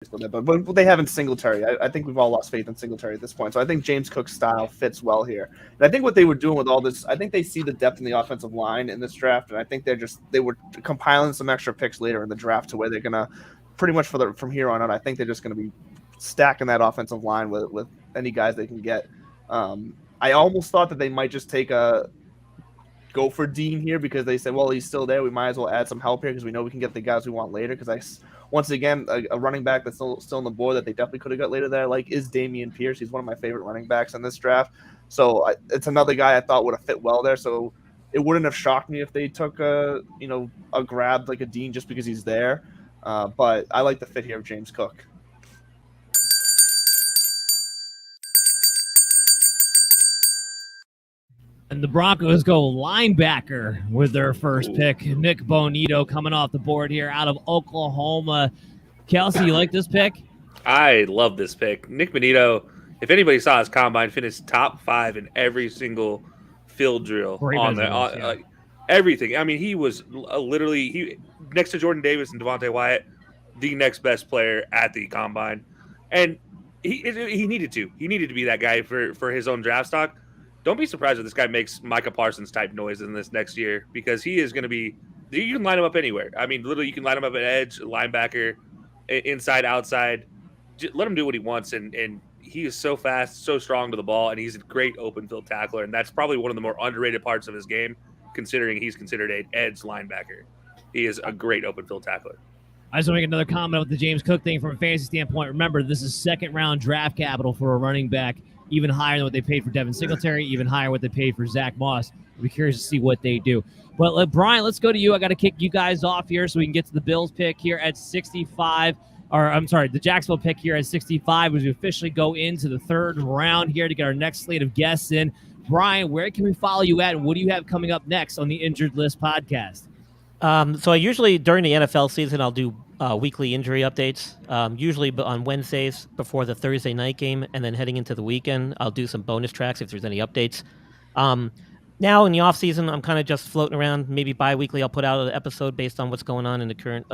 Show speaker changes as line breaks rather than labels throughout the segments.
but what they have in Singletary, I think we've all lost faith in Singletary at this point. So I think James Cook's style fits well here. And I think what they were doing with all this, I think they see the depth in the offensive line in this draft, and I think they were compiling some extra picks later in the draft to where they're gonna pretty much from here on out. I think they're just gonna be stacking that offensive line with any guys they can get. I almost thought that they might just go for Dean here because they said, well, he's still there. We might as well add some help here because we know we can get the guys we want later. Because once again, a running back that's still on the board that they definitely could have got later there, is Dameon Pierce. He's one of my favorite running backs in this draft. So it's another guy I thought would have fit well there. So it wouldn't have shocked me if they took a grab like a Dean just because he's there. But I like the fit here of James Cook.
And the Broncos go linebacker with their first pick. Nick Bonito coming off the board here out of Oklahoma. Kelsey, you like this pick?
I love this pick. Nick Bonito, if anybody saw his combine, finished top 5 in every single field drill everything. I mean, he was literally next to Jordan Davis and Devontae Wyatt, the next best player at the combine. And he needed to. He needed to be that guy for his own draft stock. Don't be surprised if this guy makes Micah Parsons type noise in this next year because he is going to be – you can line him up anywhere. I mean, literally you can line him up at edge, linebacker, inside, outside. Just let him do what he wants, and he is so fast, so strong to the ball, and he's a great open field tackler, and that's probably one of the more underrated parts of his game considering he's considered an edge linebacker. He is a great open field tackler.
I just want to make another comment with the James Cook thing from a fantasy standpoint. Remember, this is second-round draft capital for a running back, even higher than what they paid for Devin Singletary, even higher than what they paid for Zach Moss. I'll be curious to see what they do. But Brian, let's go to you. I got to kick you guys off here so we can get to the Bills pick here at 65. The Jacksonville pick here at 65 as we officially go into the third round here to get our next slate of guests in. Brian, where can we follow you at, and what do you have coming up next on the Injured List podcast?
So I usually, during the NFL season, I'll do weekly injury updates, usually on Wednesdays before the Thursday night game, and then heading into the weekend, I'll do some bonus tracks if there's any updates. Now in the off season, I'm kind of just floating around. Maybe bi-weekly I'll put out an episode based on what's going on in the current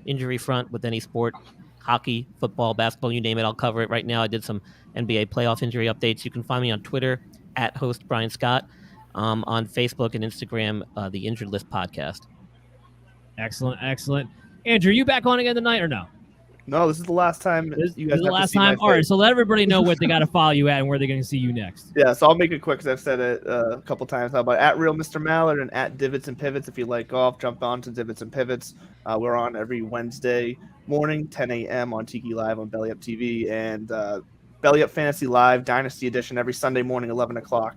injury front with any sport, hockey, football, basketball, you name it, I'll cover it. Right now I did some NBA playoff injury updates. You can find me on Twitter at host Brian Scott, on Facebook and Instagram, the Injured List podcast.
Excellent. Andrew, you back on again tonight or no?
No, this is the last time.
You guys have to see my face. All right, so let everybody know what they got to follow you at and where they're going to see you next.
Yeah, so I'll make it quick because I've said it a couple times. How about at Real Mr. Mallard and at Divots and Pivots? If you like golf, jump on to Divots and Pivots. We're on every Wednesday morning, 10 a.m. on Tiki Live on Belly Up TV, and Belly Up Fantasy Live Dynasty Edition every Sunday morning, 11 o'clock.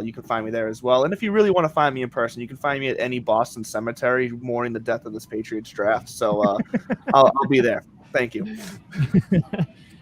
You can find me there as well. And if you really want to find me in person, you can find me at any Boston cemetery mourning the death of this Patriots draft. So I'll be there. Thank you.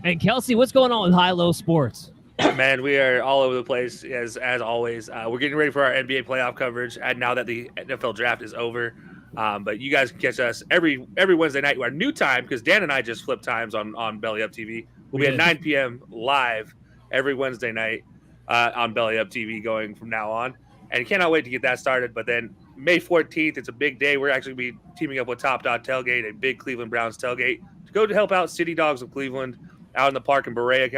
And Kelsey, what's going on with High Low Sports?
Man, we are all over the place as always. We're getting ready for our NBA playoff coverage, and now that the NFL draft is over. But you guys can catch us every Wednesday night. Our new time, because Dan and I just flipped times on Belly Up TV. We'll be at 9 p.m. live every Wednesday night on Belly Up TV going from now on. And cannot wait to get that started. But then May 14th, it's a big day. We're actually going to be teaming up with Top Dog Tailgate, a big Cleveland Browns tailgate, to go to help out City Dogs of Cleveland out in the park in Brea,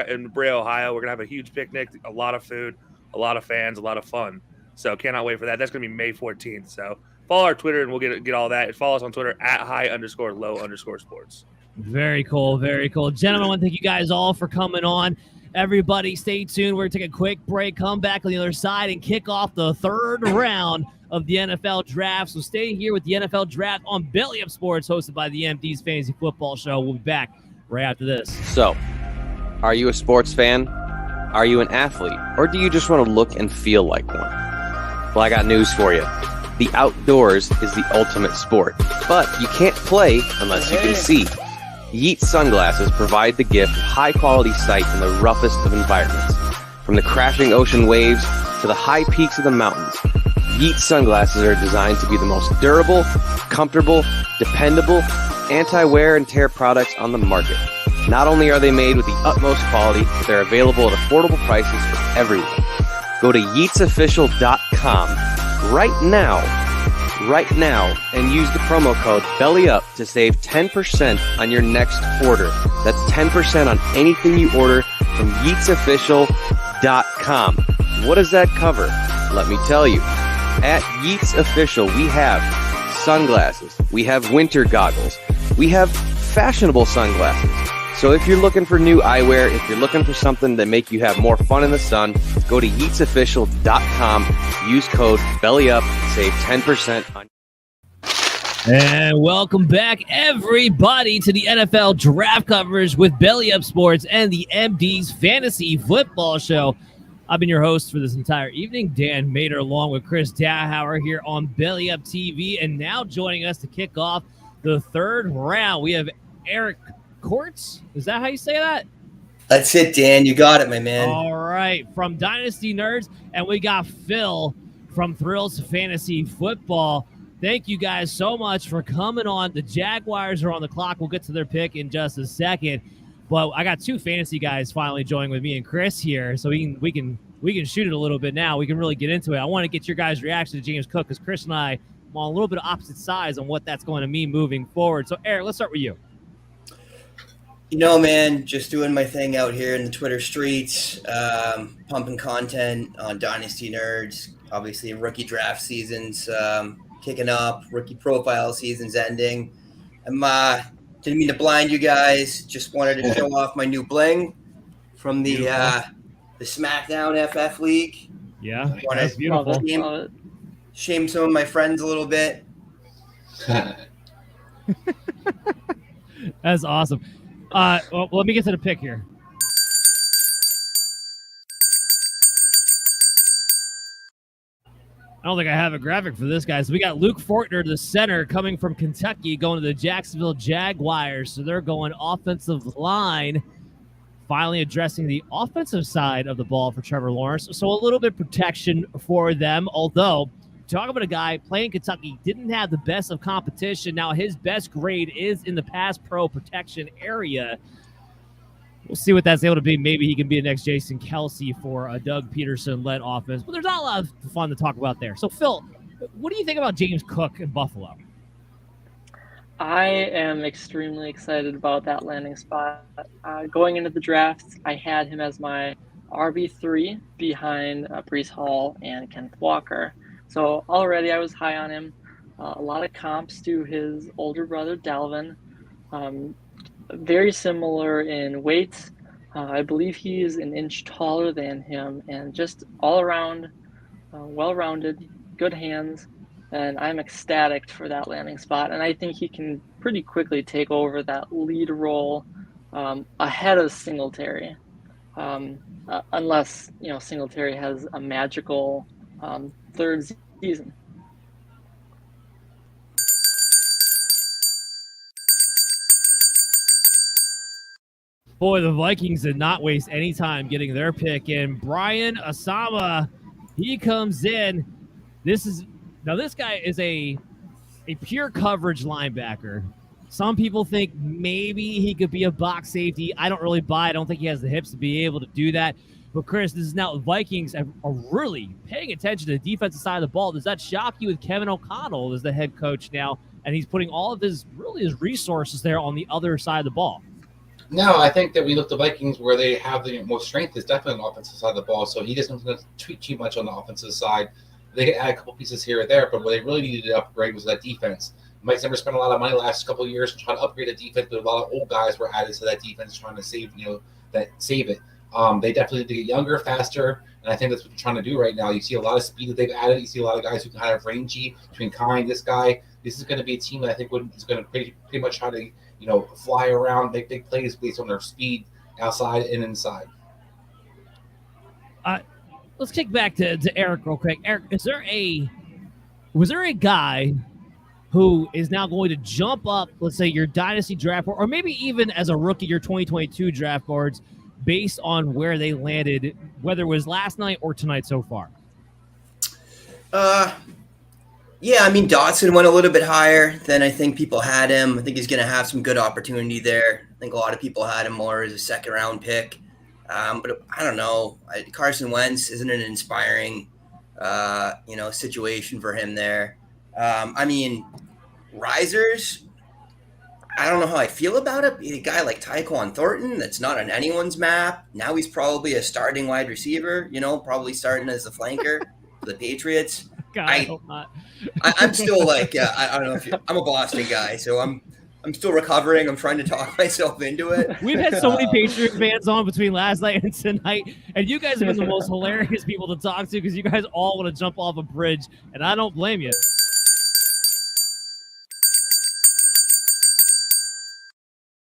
Ohio. We're going to have a huge picnic, a lot of food, a lot of fans, a lot of fun. So cannot wait for that. That's going to be May 14th. So follow our Twitter and we'll get all that. And follow us on Twitter at high_low_sports.
Very cool. Gentlemen, I want to thank you guys all for coming on. Everybody stay tuned. We're going to take a quick break, come back on the other side, and kick off the third round of the NFL Draft. So stay here with the NFL Draft on Belly Up Sports, hosted by the MD's Fantasy Football Show. We'll be back right after this.
So, are you a sports fan? Are you an athlete? Or do you just want to look and feel like one? Well, I got news for you. The outdoors is the ultimate sport, but you can't play unless you can see. Yeet sunglasses provide the gift of high-quality sight in the roughest of environments. From the crashing ocean waves to the high peaks of the mountains, Yeet sunglasses are designed to be the most durable, comfortable, dependable, anti-wear and tear products on the market. Not only are they made with the utmost quality, but they're available at affordable prices for everyone. Go to yeetsofficial.com right now right now and use the promo code BELLYUP to save 10% on your next order. That's 10% on anything you order from YeatsOfficial.com. What does that cover? Let me tell you. At Yeats Official, we have sunglasses, we have winter goggles, we have fashionable sunglasses. So if you're looking for new eyewear, if you're looking for something that make you have more fun in the sun, go to YeatsOfficial.com, use code BELLYUP, save 10% on.
And welcome back, everybody, to the NFL Draft coverage with Belly Up Sports and the MD's Fantasy Football Show. I've been your host for this entire evening, Dan Mader, along with Chris Dahauer here on Belly Up TV. And now joining us to kick off the third round, we have Eric Courts. Is that how you say that?
That's it, Dan. You got it, my man.
All right. From Dynasty Nerds, and we got Phil from Thrills Fantasy Football. Thank you guys so much for coming on. The Jaguars are on the clock. We'll get to their pick in just a second. But I got two fantasy guys finally joining with me and Chris here, so we can shoot it a little bit now. We can really get into it. I want to get your guys' reaction to James Cook because Chris and I are on a little bit of opposite sides on what that's going to mean moving forward. So, Eric, let's start with you.
You know, man, just doing my thing out here in the Twitter streets, pumping content on Dynasty Nerds. Obviously, rookie draft season's kicking up. Rookie profile season's ending. Didn't mean to blind you guys. Just wanted to show off my new bling from the SmackDown FF League.
Yeah,
that's beautiful. Shame some of my friends a little bit.
That's awesome. Well, let me get to the pick here. I don't think I have a graphic for this, guys. We got Luke Fortner, the center, coming from Kentucky, going to the Jacksonville Jaguars. So they're going offensive line, finally addressing the offensive side of the ball for Trevor Lawrence. So a little bit protection for them, although talk about a guy playing Kentucky, didn't have the best of competition. Now his best grade is in the pass pro protection area. We'll see what that's able to be. Maybe he can be the next Jason Kelsey for a Doug Peterson-led offense. But there's not a lot of fun to talk about there. So, Phil, what do you think about James Cook in Buffalo?
I am extremely excited about that landing spot. Going into the draft, I had him as my RB3 behind Breece Hall and Kenneth Walker. So already I was high on him. A lot of comps to his older brother, Dalvin. Very similar in weight. I believe he is an inch taller than him, and just all around well-rounded, good hands, and I'm ecstatic for that landing spot. And I think he can pretty quickly take over that lead role ahead of Singletary, unless Singletary has a magical third season.
Boy, the Vikings did not waste any time getting their pick in. Brian Osama, he comes in. This guy is a pure coverage linebacker. Some people think maybe he could be a box safety. I don't really buy it. I don't think he has the hips to be able to do that. But, Chris, this is now the Vikings are really paying attention to the defensive side of the ball. Does that shock you with Kevin O'Connell as the head coach now, and he's putting all of his resources there on the other side of the ball?
No, I think that we look at the Vikings where they have the most strength is definitely on the offensive side of the ball, so he doesn't tweak too much on the offensive side. They could add a couple pieces here or there, but what they really needed to upgrade was that defense. Mike's never spent a lot of money the last couple of years trying to upgrade the defense, but a lot of old guys were added to that defense trying to save it. They definitely need to get younger, faster, and I think that's what they're trying to do right now. You see a lot of speed that they've added. You see a lot of guys who can kind of rangy between this guy. This is going to be a team that I think is going to pretty much try to fly around, make big plays based on their speed outside and inside.
Let's kick back to Eric real quick. Eric, was there a guy who is now going to jump up, let's say, your dynasty draft board, or maybe even as a rookie, your 2022 draft boards, based on where they landed, whether it was last night or tonight so far?
Yeah, I mean, Dotson went a little bit higher than I think people had him. I think he's going to have some good opportunity there. I think a lot of people had him more as a second-round pick. But I don't know. Carson Wentz isn't an inspiring, situation for him there. I mean, risers, I don't know how I feel about it. A guy like Tyquan Thornton, that's not on anyone's map. Now he's probably a starting wide receiver, probably starting as a flanker for the Patriots.
God, I hope not.
I'm still like, I don't know if I'm a Boston guy, so I'm still recovering. I'm trying to talk myself into it.
We've had so many Patriot fans on between last night and tonight, and you guys have been the most hilarious people to talk to because you guys all want to jump off a bridge, and I don't blame you.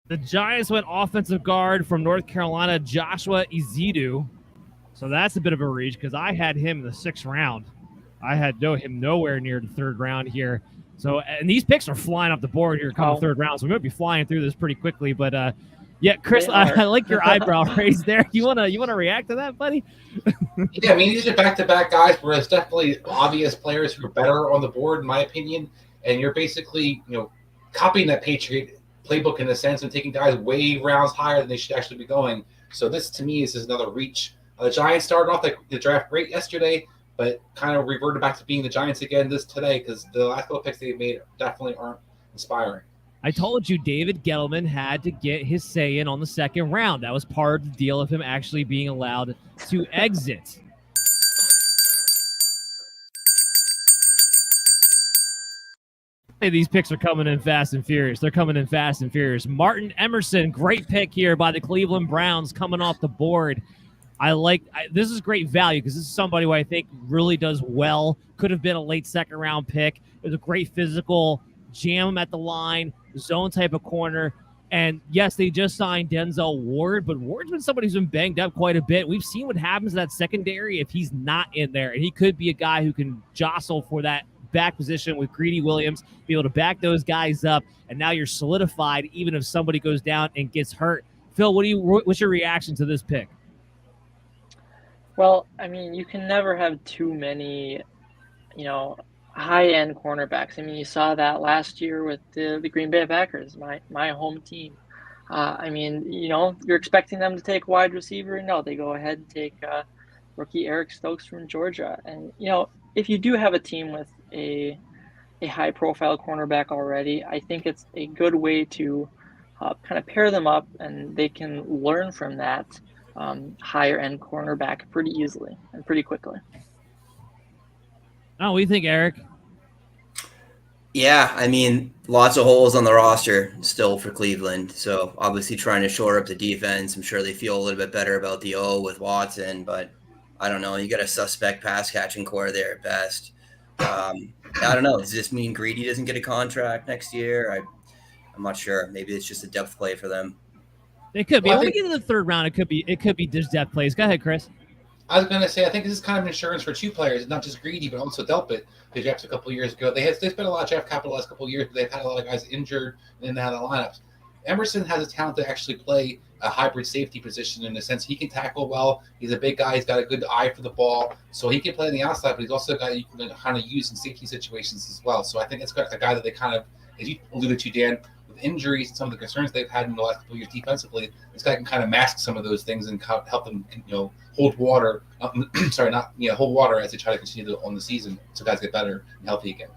The Giants went offensive guard from North Carolina, Joshua Ezedu. So that's a bit of a reach because I had him in the 6th round. I had him nowhere near the 3rd round here. So, and these picks are flying up the board here come the 3rd round. So we might be flying through this pretty quickly. But yeah, Chris, I like your eyebrow raised there. You wanna react to that, buddy?
Yeah, I mean, these are back-to-back guys where it's definitely obvious players who are better on the board, in my opinion. And you're basically, copying that Patriot playbook in a sense and taking guys way rounds higher than they should actually be going. So this, to me, is another reach. The Giants started off the draft great yesterday, but kind of reverted back to being the Giants again today because the last couple picks they've made definitely aren't inspiring.
I told you David Gettleman had to get his say in on the 2nd round. That was part of the deal of him actually being allowed to exit. Hey, these picks are coming in fast and furious. They're coming in fast and furious. Martin Emerson, great pick here by the Cleveland Browns coming off the board. This is great value because this is somebody who I think really does well. Could have been a late 2nd round pick. It was a great physical, jam him at the line, zone type of corner. And yes, they just signed Denzel Ward, but Ward's been somebody who's been banged up quite a bit. We've seen what happens to that secondary if he's not in there. And he could be a guy who can jostle for that back position with Greedy Williams, be able to back those guys up, and now you're solidified even if somebody goes down and gets hurt. Phil, what's your reaction to this pick?
Well, I mean, you can never have too many, high-end cornerbacks. I mean, you saw that last year with the Green Bay Packers, my home team. I mean, you're expecting them to take wide receiver. No, they go ahead and take rookie Eric Stokes from Georgia. And, if you do have a team with a high-profile cornerback already, I think it's a good way to kind of pair them up, and they can learn from that higher-end cornerback pretty easily and pretty quickly.
Oh, what do you think, Eric?
Yeah, I mean, lots of holes on the roster still for Cleveland. So obviously trying to shore up the defense. I'm sure they feel a little bit better about the O with Watson, but I don't know. You got a suspect pass catching core there at best. I don't know. Does this mean Greedy doesn't get a contract next year? I'm not sure. Maybe it's just a depth play for them.
It could be. When we get to the 3rd round, it could be just depth plays. Go ahead, Chris.
I was going to say, I think this is kind of insurance for 2 players, not just Greedy, but also Delpit. They drafted a couple of years ago. They spent a lot of draft capital the last couple of years, but they've had a lot of guys injured and then out of the lineups. Emerson has a talent to actually play a hybrid safety position in the sense he can tackle well. He's a big guy. He's got a good eye for the ball. So he can play on the outside, but he's also a guy you can kind of use in safety situations as well. So I think it's a guy that they kind of, as you alluded to, Dan, with injuries and some of the concerns they've had in the last couple of years defensively, this guy can kind of mask some of those things and help them, hold water. Hold water as they try to continue on the season so guys get better and healthy again.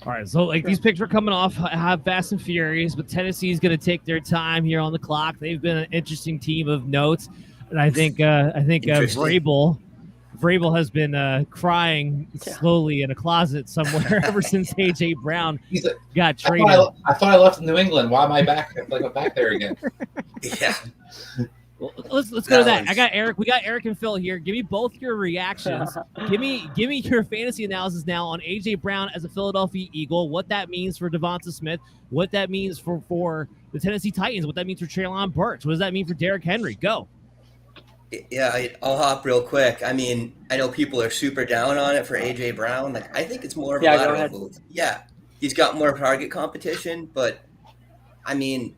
All right, so these picks are coming off fast and furious, but Tennessee's going to take their time here on the clock. They've been an interesting team of notes, and I think Vrabel has been crying slowly in a closet somewhere ever since A.J. Brown got traded.
I thought I left New England. Why am I back? I'm back there again.
Yeah.
Well, let's go to that. I got Eric. We got Eric and Phil here. Give me both your reactions. Give me your fantasy analysis now on A.J. Brown as a Philadelphia Eagle, what that means for Devonta Smith, what that means for the Tennessee Titans, what that means for Treylon Burks, what does that mean for Derrick Henry? Go.
Yeah, I'll hop real quick. I mean, I know people are super down on it for A.J. Brown. I think it's more of a lateral move. Yeah, he's got more target competition, but, I mean,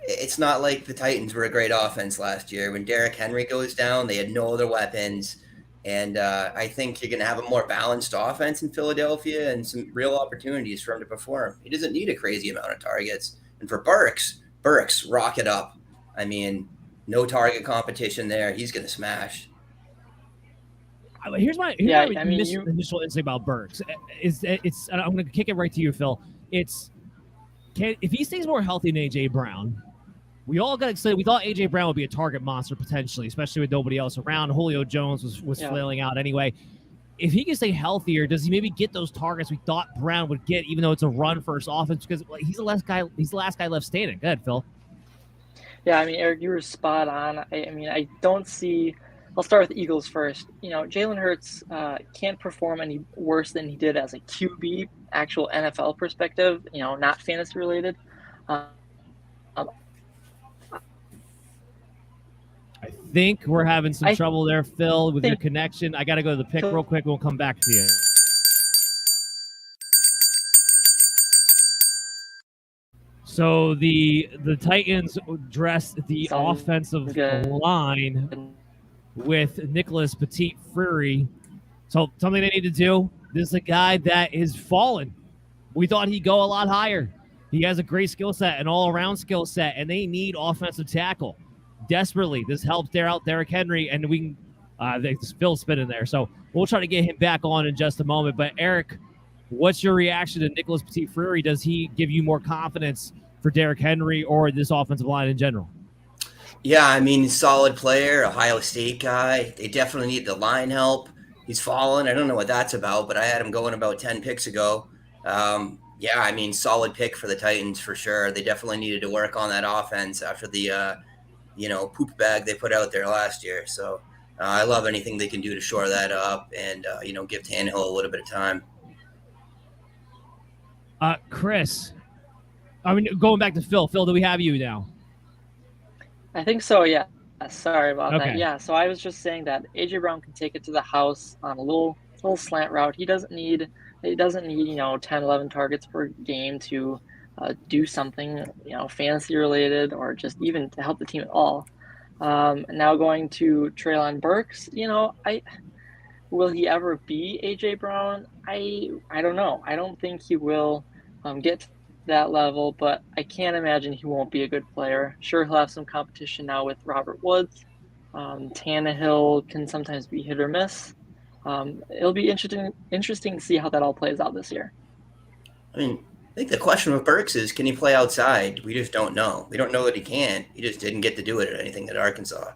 it's not like the Titans were a great offense last year. When Derrick Henry goes down, they had no other weapons. And I think you're going to have a more balanced offense in Philadelphia and some real opportunities for him to perform. He doesn't need a crazy amount of targets. And for Burks, rock it up. I mean, no target competition there. He's going to smash.
Here's my initial instinct about Burks. I'm going to kick it right to you, Phil. If he stays more healthy than AJ Brown, we all got excited. We thought AJ Brown would be a target monster potentially, especially with nobody else around. Julio Jones was flailing out anyway. If he can stay healthier, does he maybe get those targets we thought Brown would get, even though it's a run-first offense? Because he's the last guy left standing. Go ahead, Phil.
Yeah, I mean, Eric, you were spot on. I don't see. I'll start with the Eagles first. Jalen Hurts can't perform any worse than he did as a QB, actual NFL perspective. Not fantasy related.
I think we're having some trouble there, Phil, with your connection. I got to go to the pick real quick, and we'll come back to you. So the Titans dressed the offensive line with Nicholas Petit-Frere. So something they need to do. This is a guy that is fallen. We thought he'd go a lot higher. He has a great skill set, an all-around skill set, and they need offensive tackle desperately. This helps Derrick Henry, and we can Phil's spinning there. So we'll try to get him back on in just a moment. But Eric, what's your reaction to Nicholas Petit-Frere? Does he give you more confidence for Derrick Henry or this offensive line in general?
Yeah, I mean, solid player, Ohio State guy. They definitely need the line help. He's fallen. I don't know what that's about, but I had him going about 10 picks ago. Yeah, I mean, solid pick for the Titans for sure. They definitely needed to work on that offense after the, poop bag they put out there last year. So I love anything they can do to shore that up and, give Tannehill a little bit of time.
Chris, going back to Phil. Phil, do we have you now?
I think so, yeah. Sorry about that. Yeah, so I was just saying that AJ Brown can take it to the house on a little slant route. He doesn't need 10, 11 targets per game to do something, fantasy related or just even to help the team at all. Now going to Treylon Burks, will he ever be AJ Brown? I don't know. I don't think he will get to that level, but I can't imagine he won't be a good player. Sure, he'll have some competition now with Robert Woods. Tannehill can sometimes be hit or miss. It'll be interesting to see how that all plays out this year.
I mean, I think the question with Burks is, can he play outside? We just don't know. We don't know that he can. He just didn't get to do it at anything at Arkansas.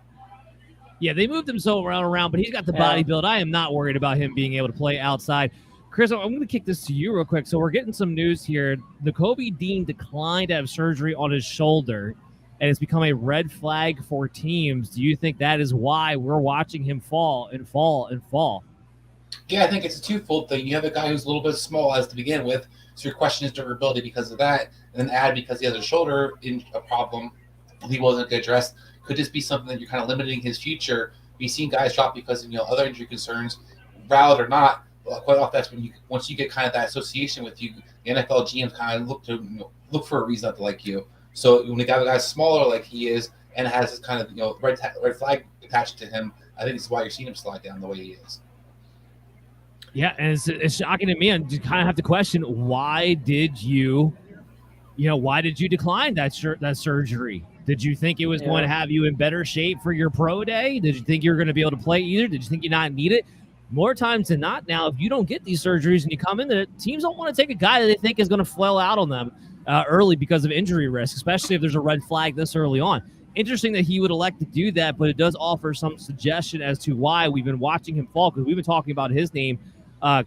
Yeah, they moved him so around, but he's got the body build. I am not worried about him being able to play outside. Chris, I'm going to kick this to you real quick. So we're getting some news here. Nakobe Dean declined to have surgery on his shoulder, and it's become a red flag for teams. Do you think that is why we're watching him fall and fall and fall?
Yeah, I think it's a twofold thing. You have a guy who's a little bit small as to begin with, so your question is durability because of that, and then add because he has a shoulder a problem he wasn't addressed. Could this be something that you're kind of limiting his future? We've seen guys drop because of other injury concerns, valid or not. Quite often, that's when once you get kind of that association with you, the NFL GMs kind of look for a reason not to like you. So when you got a guy smaller like he is and has this kind of red flag attached to him, I think this is why you're seeing him slide down the way he is.
Yeah, and it's shocking to me. And you kind of have to question, why did you decline that surgery? Did you think it was going to have you in better shape for your pro day? Did you think you were going to be able to play either? Did you think you not need it? More times than not now, if you don't get these surgeries and you come in there, teams don't want to take a guy that they think is going to flail out on them early because of injury risk, especially if there's a red flag this early on. Interesting that he would elect to do that, but it does offer some suggestion as to why we've been watching him fall, because we've been talking about his name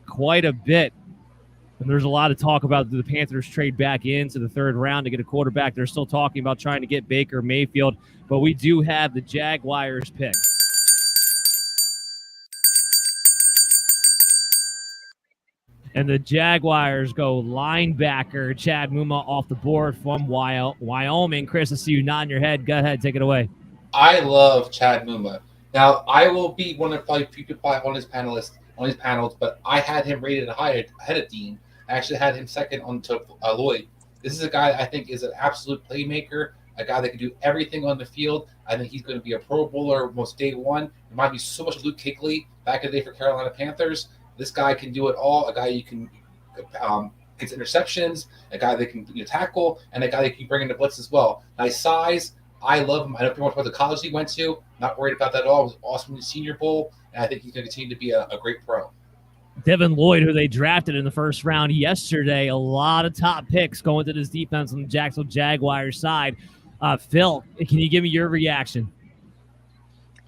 quite a bit. And there's a lot of talk about the Panthers trade back into the third round to get a quarterback. They're still talking about trying to get Baker Mayfield, but we do have the Jaguars pick. And the Jaguars go linebacker Chad Muma off the board from Wyoming. Chris, I see you nodding your head. Go ahead, take it away.
I love Chad Muma. Now, I will be one of probably few people on his panels, but I had him rated ahead of Dean. I actually had him second on to Lloyd. This is a guy I think is an absolute playmaker, a guy that can do everything on the field. I think he's going to be a Pro Bowler almost day one. Remind me so much of Luke Kuechly back in the day for Carolina Panthers. This guy can do it all. A guy you can gets interceptions, a guy that can tackle, and a guy that can bring in the blitz as well. Nice size, I love him. I don't care what the college he went to. Not worried about that at all. It was awesome in the Senior Bowl, and I think he's going to continue to be a great pro.
Devin Lloyd, who they drafted in the first round yesterday, a lot of top picks going to this defense on the Jacksonville Jaguars side. Phil, can you give me your reaction?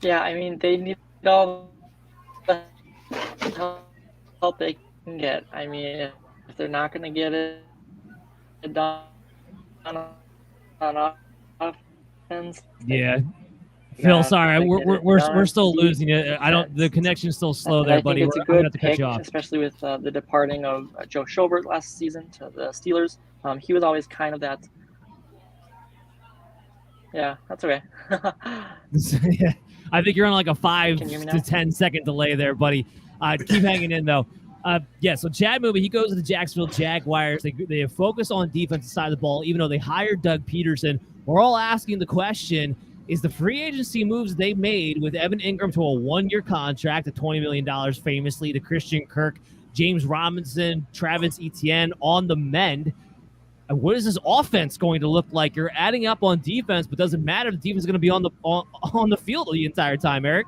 Yeah, I mean, they need all the help they can get. I mean, if they're not going to get it done on offense,
yeah. Phil, sorry, we're still losing it. The connection's still slow there, buddy.
It's a good pick, especially with the departing of Joe Schobert last season to the Steelers. He was always kind of that. Yeah, that's okay.
Yeah. I think you're on like a 5 to 10 second delay there, buddy. Keep hanging in though. So Chad Mooney, he goes to the Jacksonville Jaguars. They focus on defensive side of the ball, even though they hired Doug Peterson. We're all asking the question, is the free agency moves they made with Evan Ingram to a 1-year contract at $20 million, famously, to Christian Kirk, James Robinson, Travis Etienne on the mend? And what is this offense going to look like? You're adding up on defense, but doesn't matter. The defense is going to be on the field the entire time, Eric.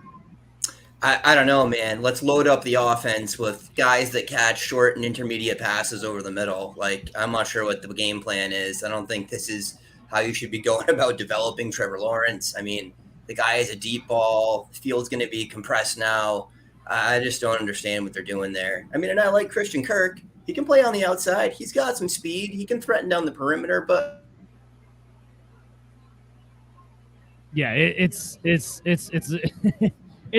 I don't know, man. Let's load up the offense with guys that catch short and intermediate passes over the middle. Like, I'm not sure what the game plan is. I don't think this is how you should be going about developing Trevor Lawrence. I mean, the guy is a deep ball. The field's going to be compressed now. I just don't understand what they're doing there. I mean, and I like Christian Kirk. He can play on the outside. He's got some speed. He can threaten down the perimeter, but
yeah, it's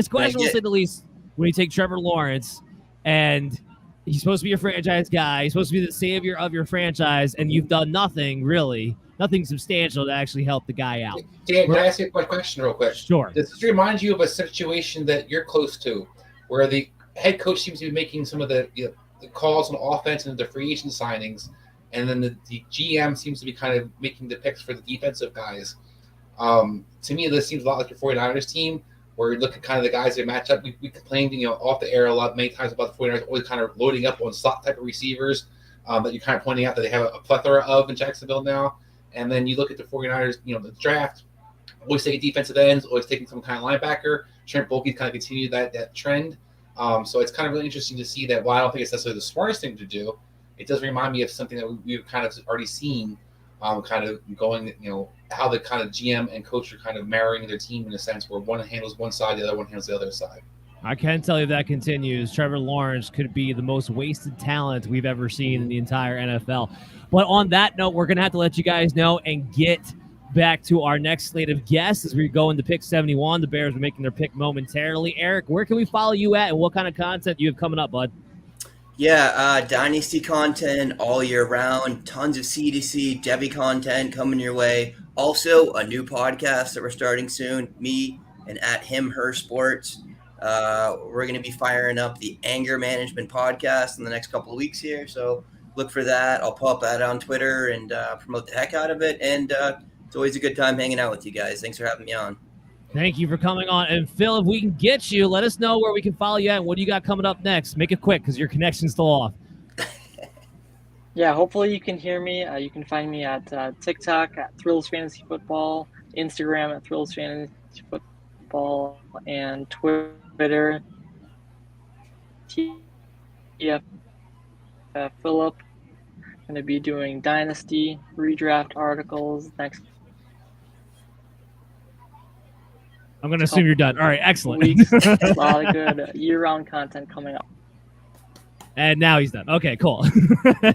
questionable to say the least when you take Trevor Lawrence and he's supposed to be your franchise guy. He's supposed to be the savior of your franchise, and you've done nothing substantial to actually help the guy out.
Dan, can I ask you a question real quick?
Sure.
Does this remind you of a situation that you're close to where the head coach seems to be making some of the calls on offense and the free agent signings, and then the GM seems to be kind of making the picks for the defensive guys? To me, this seems a lot like your 49ers team, where you look at kind of the guys that match up. We complained, off the air many times about the 49ers always kind of loading up on slot type of receivers that you're kind of pointing out that they have a plethora of in Jacksonville now. And then you look at the 49ers, the draft, always taking defensive ends, always taking some kind of linebacker. Trent Baalke's kind of continued that trend. So it's kind of really interesting to see that while I don't think it's necessarily the smartest thing to do, it does remind me of something that we've kind of already seen kind of going, how the kind of GM and coach are kind of marrying their team in a sense where one handles one side, the other one handles the other side.
I can tell you if that continues, Trevor Lawrence could be the most wasted talent we've ever seen in the entire NFL. But on that note, we're going to have to let you guys know and get back to our next slate of guests as we go into pick 71. The Bears are making their pick momentarily. Eric, where can we follow you at, and what kind of content do you have coming up, bud?
Yeah, Dynasty content all year round. Tons of C2C, Devy content coming your way. Also, a new podcast that we're starting soon, me and at him, her sports. We're going to be firing up the anger management podcast in the next couple of weeks here. So look for that. I'll pop that on Twitter and promote the heck out of it. And it's always a good time hanging out with you guys. Thanks for having me on.
Thank you for coming on. And Phil, if we can get you, let us know where we can follow you at and what do you got coming up next. Make it quick because your connection's still off.
Yeah, hopefully you can hear me. You can find me at TikTok at Thrills Fantasy Football, Instagram at Thrills Fantasy Football, and Twitter. Philip. Going to be doing Dynasty redraft articles next.
I'm going to assume you're done. All right, excellent.
A lot of good year-round content coming up.
And now he's done. Okay, cool.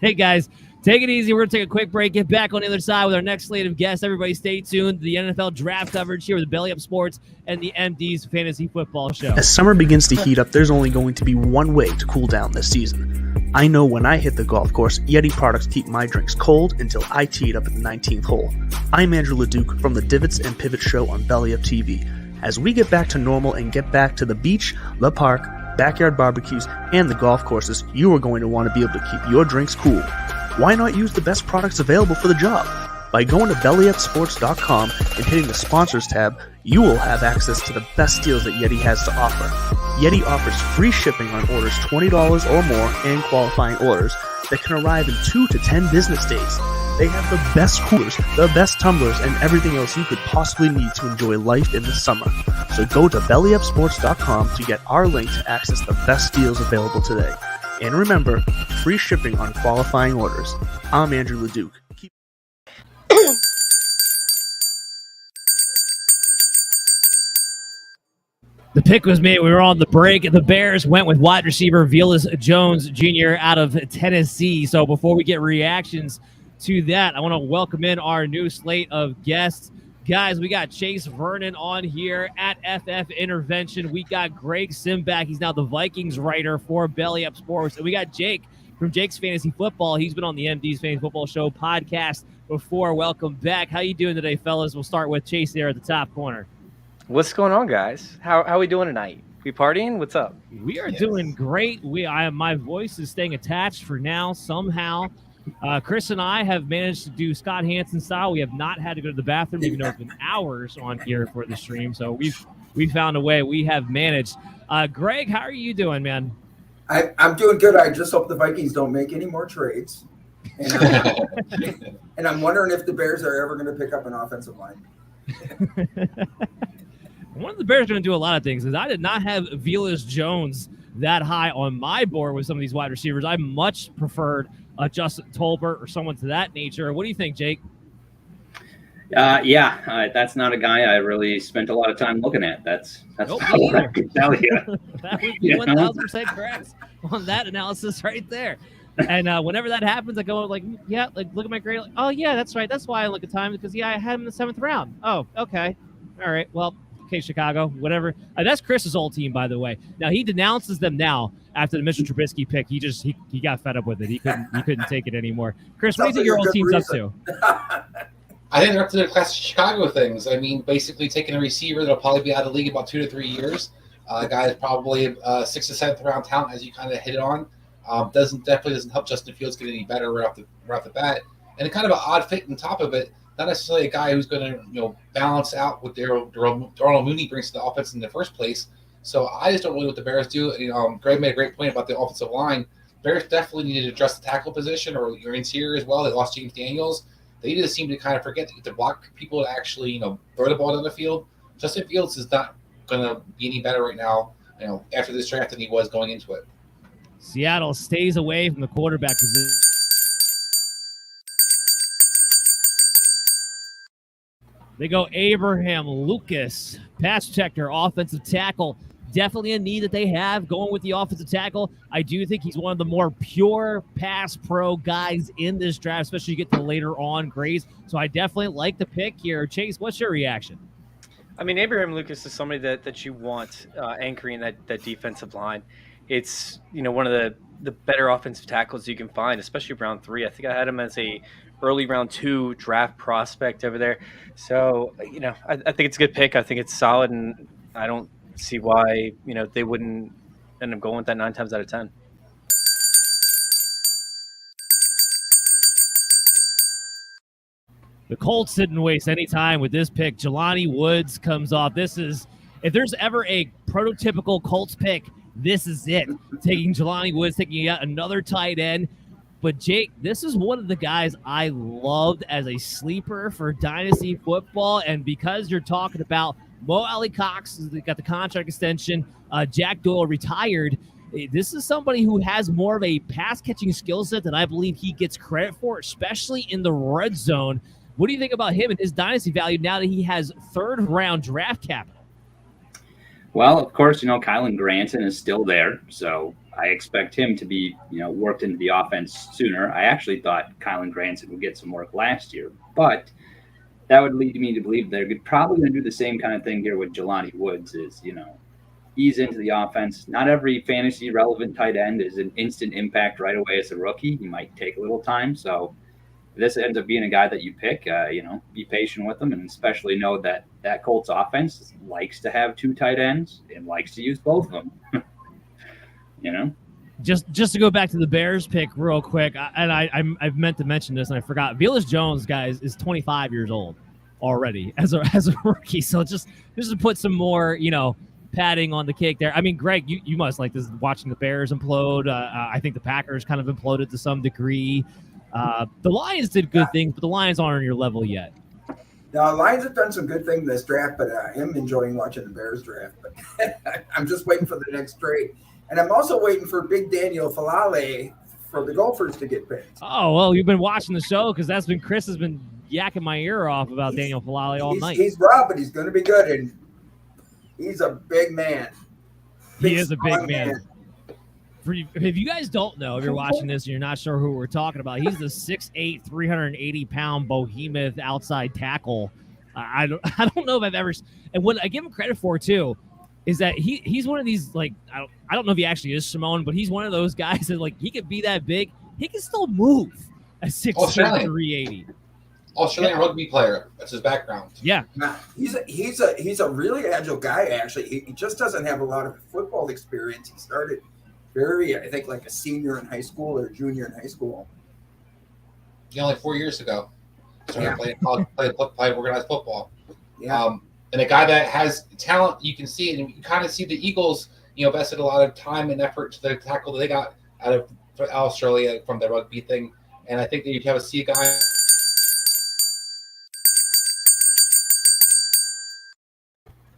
Hey, guys, take it easy. We're going to take a quick break. Get back on the other side with our next slate of guests. Everybody stay tuned. The NFL draft coverage here with Belly Up Sports and the MD's Fantasy Football Show.
As summer begins to heat up, there's only going to be one way to cool down this season. I know when I hit the golf course, Yeti products keep my drinks cold until I tee it up at the 19th hole. I'm Andrew LeDuc from the Divots and Pivot Show on Belly Up TV. As we get back to normal and get back to the beach, the park, backyard barbecues, and the golf courses, you are going to want to be able to keep your drinks cool. Why not use the best products available for the job? By going to bellyupsports.com and hitting the Sponsors tab, you will have access to the best deals that Yeti has to offer. Yeti offers free shipping on orders $20 or more and qualifying orders that can arrive in 2 to 10 business days. They have the best coolers, the best tumblers, and everything else you could possibly need to enjoy life in the summer. So go to bellyupsports.com to get our link to access the best deals available today. And remember, free shipping on qualifying orders. I'm Andrew LeDuc.
The pick was made. We were on the break. The Bears went with wide receiver Willis Jones Jr. out of Tennessee. So before we get reactions to that, I want to welcome in our new slate of guests. Guys, we got Chase Vernon on here at FF Intervention. We got Greg Simback. He's now the Vikings writer for Belly Up Sports. And we got Jake from Jake's Fantasy Football. He's been on the MD's Fantasy Football Show podcast before. Welcome back. How you doing today, fellas? We'll start with Chase there at the top corner.
What's going on, guys? How are we doing tonight? We partying? What's up?
We are doing great. My voice is staying attached for now somehow. Chris and I have managed to do Scott Hansen style. We have not had to go to the bathroom, even though it's been hours on here for the stream. So we've found a way. We have managed. Greg, how are you doing, man?
I'm doing good. I just hope the Vikings don't make any more trades. And I'm wondering if the Bears are ever going to pick up an offensive line.
One of the Bears are going to do a lot of things. Is I did not have Willis Jones that high on my board with some of these wide receivers. I much preferred Justin Tolbert or someone to that nature. What do you think, Jake?
That's not a guy I really spent a lot of time looking at. That's all I can tell you.
That would be 1,000% correct on that analysis right there. And whenever that happens, I go like, look at my grade. Like, oh yeah, that's right. That's why I look at time because I had him in the 7th round. Oh, okay, all right. Well, okay, Chicago, whatever. That's Chris's old team, by the way. Now he denounces them now after the Mitchell Trubisky pick. He got fed up with it. He couldn't take it anymore. Chris, what do you think your old team's up to?
I think they're up to the classic Chicago things. I mean, basically taking a receiver that'll probably be out of the league about 2 to 3 years. A guy that's probably 6th to 7th round talent, as you kind of hit it on. Definitely doesn't help Justin Fields get any better right off the bat. And kind of an odd fit on top of it. Not necessarily a guy who's going to, balance out what Darnell Mooney brings to the offense in the first place. So I just don't really know what the Bears do. Greg made a great point about the offensive line. Bears definitely need to address the tackle position or your interior as well. They lost James Daniels. They just seem to kind of forget to block people to actually, throw the ball down the field. Justin Fields is not going to be any better right now, after this draft than he was going into it.
Seattle stays away from the quarterback position. They go Abraham Lucas, pass checker, offensive tackle. Definitely a need that they have going with the offensive tackle. I do think he's one of the more pure pass pro guys in this draft, especially you get to later on grades. So I definitely like the pick here. Chase, what's your reaction?
I mean, Abraham Lucas is somebody that you want anchoring that defensive line. It's, one of the better offensive tackles you can find, especially round 3. I think I had him as a early round 2 draft prospect over there. So, I think it's a good pick. I think it's solid, and I don't see why, they wouldn't end up going with that 9 times out of 10.
The Colts didn't waste any time with this pick. Jelani Woods comes off. If there's ever a prototypical Colts pick, this is it. Taking Jelani Woods, taking yet another tight end. But, Jake, this is one of the guys I loved as a sleeper for Dynasty football. And because you're talking about Mo Alley-Cox, got the contract extension, Jack Doyle retired, this is somebody who has more of a pass-catching skill set than I believe he gets credit for, especially in the red zone. What do you think about him and his Dynasty value now that he has 3rd-round draft capital?
Well, of course, Kylan Granson is still there, so I expect him to be, worked into the offense sooner. I actually thought Kylan Granson would get some work last year, but that would lead me to believe they're probably going to do the same kind of thing here with Jelani Woods is, ease into the offense. Not every fantasy relevant tight end is an instant impact right away as a rookie. He might take a little time. So if this ends up being a guy that you pick, be patient with him, and especially know that Colts offense likes to have 2 tight ends and likes to use both of them.
Just to go back to the Bears pick real quick, I've meant to mention this and I forgot. Willis Jones, guys, is 25 years old already as a rookie. So just to put some more, padding on the cake there. I mean, Greg, you must like this watching the Bears implode. I think the Packers kind of imploded to some degree. The Lions did good things, but the Lions aren't on your level yet.
Now, Lions have done some good things in this draft, but I am enjoying watching the Bears draft. But I'm just waiting for the next trade. And I'm also waiting for Big Daniel Falale for the Gophers to get picked.
Oh, well, you've been watching the show because Chris has been yakking my ear off about Daniel Falale all night.
He's raw, but he's going to be good. And he's a big man.
He is a big man. If you guys don't know, if you're watching this and you're not sure who we're talking about, he's the 6'8", 380-pound behemoth outside tackle. I don't know if I've ever – and what I give him credit for, too, is that he's one of these, like – I don't know if he actually is Samoan, but he's one of those guys that, like, he could be that big. He can still move at 6'6", 380.
Australian rugby player. That's his background.
Yeah.
He's a really agile guy, actually. He just doesn't have a lot of football experience. He started – I think like a senior in high school or junior in high school.
Yeah, only 4 years ago. Started playing organized football.
Yeah.
And a guy that has talent, you can see it. And you kind of see the Eagles, invested a lot of time and effort to the tackle that they got out of Australia from the rugby thing. And I think that you have a guy.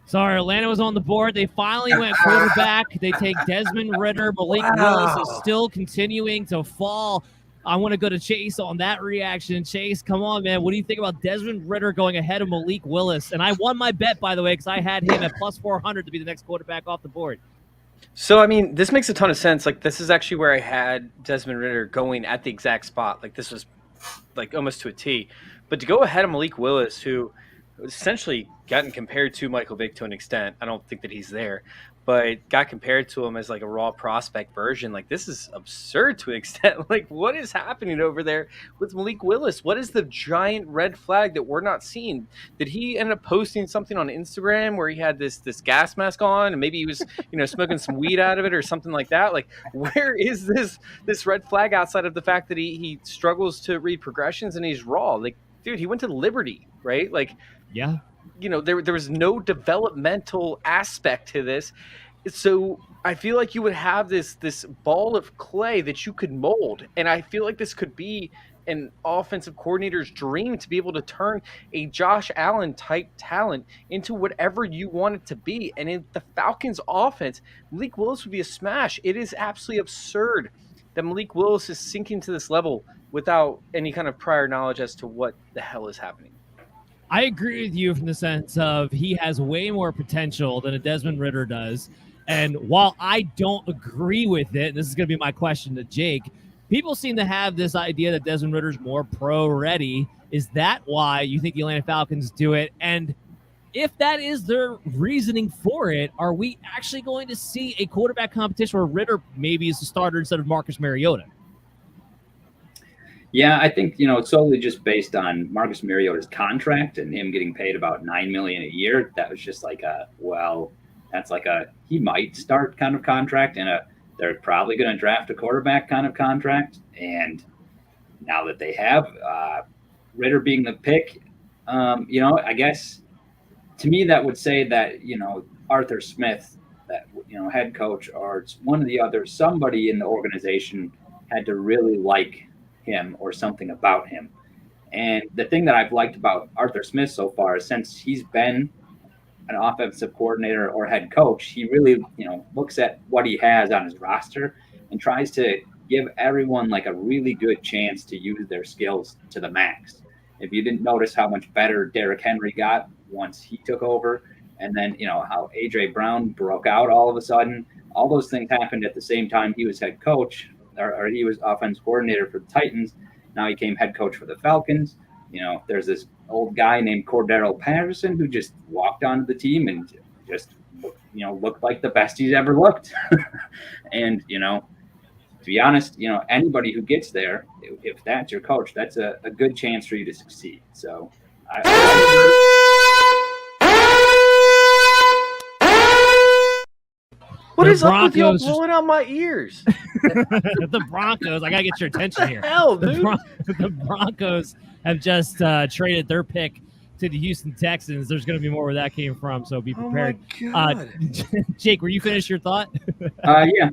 Sorry, Atlanta was on the board. They finally went quarterback. They take Desmond Ridder. Malik Willis is still continuing to fall. I want to go to Chase on that reaction. Chase, come on, man. What do you think about Desmond Ridder going ahead of Malik Willis? And I won my bet, by the way, because I had him at plus 400 to be the next quarterback off the board.
So, I mean, this makes a ton of sense. Like, this is actually where I had Desmond Ridder going at the exact spot. Like, this was, like, almost to a T. But to go ahead of Malik Willis, who essentially gotten compared to Michael Vick to an extent. I don't think that he's there, but got compared to him as like a raw prospect version. Like, this is absurd to an extent. Like, what is happening over there with Malik Willis? What is the giant red flag that we're not seeing? Did he end up posting something on Instagram where he had this gas mask on and maybe he was, smoking some weed out of it or something like that? Like, where is this red flag outside of the fact that he struggles to read progressions and he's raw? Like, dude, he went to Liberty, right? Like,
yeah.
There was no developmental aspect to this. So I feel like you would have this ball of clay that you could mold. And I feel like this could be an offensive coordinator's dream to be able to turn a Josh Allen type talent into whatever you want it to be. And in the Falcons offense, Malik Willis would be a smash. It is absolutely absurd that Malik Willis is sinking to this level without any kind of prior knowledge as to what the hell is happening.
I agree with you from the sense of he has way more potential than a Desmond Ridder does. And while I don't agree with it, and this is going to be my question to Jake, people seem to have this idea that Desmond Ridder's more pro-ready. Is that why you think the Atlanta Falcons do it? And if that is their reasoning for it, are we actually going to see a quarterback competition where Ridder maybe is the starter instead of Marcus Mariota?
Yeah, I think, solely just based on Marcus Mariota's contract and him getting paid about $9 million a year, that was just like that's like he might start kind of contract, and they're probably going to draft a quarterback kind of contract. And now that they have Ridder being the pick, I guess to me that would say that, Arthur Smith, that, head coach, or one of the others, somebody in the organization had to really like him or something about him. And the thing that I've liked about Arthur Smith so far is since he's been an offensive coordinator or head coach, he really, looks at what he has on his roster and tries to give everyone like a really good chance to use their skills to the max. If you didn't notice how much better Derrick Henry got once he took over, and then, how A.J. Brown broke out all of a sudden, all those things happened at the same time he was head coach, or he was offense coordinator for the Titans. Now he became head coach for the Falcons. There's this old guy named Cordero Patterson who just walked onto the team and just, looked like the best he's ever looked. And, to be honest, anybody who gets there, if that's your coach, that's a good chance for you to succeed. So
What is up with y'all blowing out my ears?
The Broncos, I got to get your attention here.
Hell, dude.
The Broncos have just traded their pick to the Houston Texans. There's going to be more where that came from, so be prepared.
Oh my God.
Jake, were you finished your thought?
Yeah,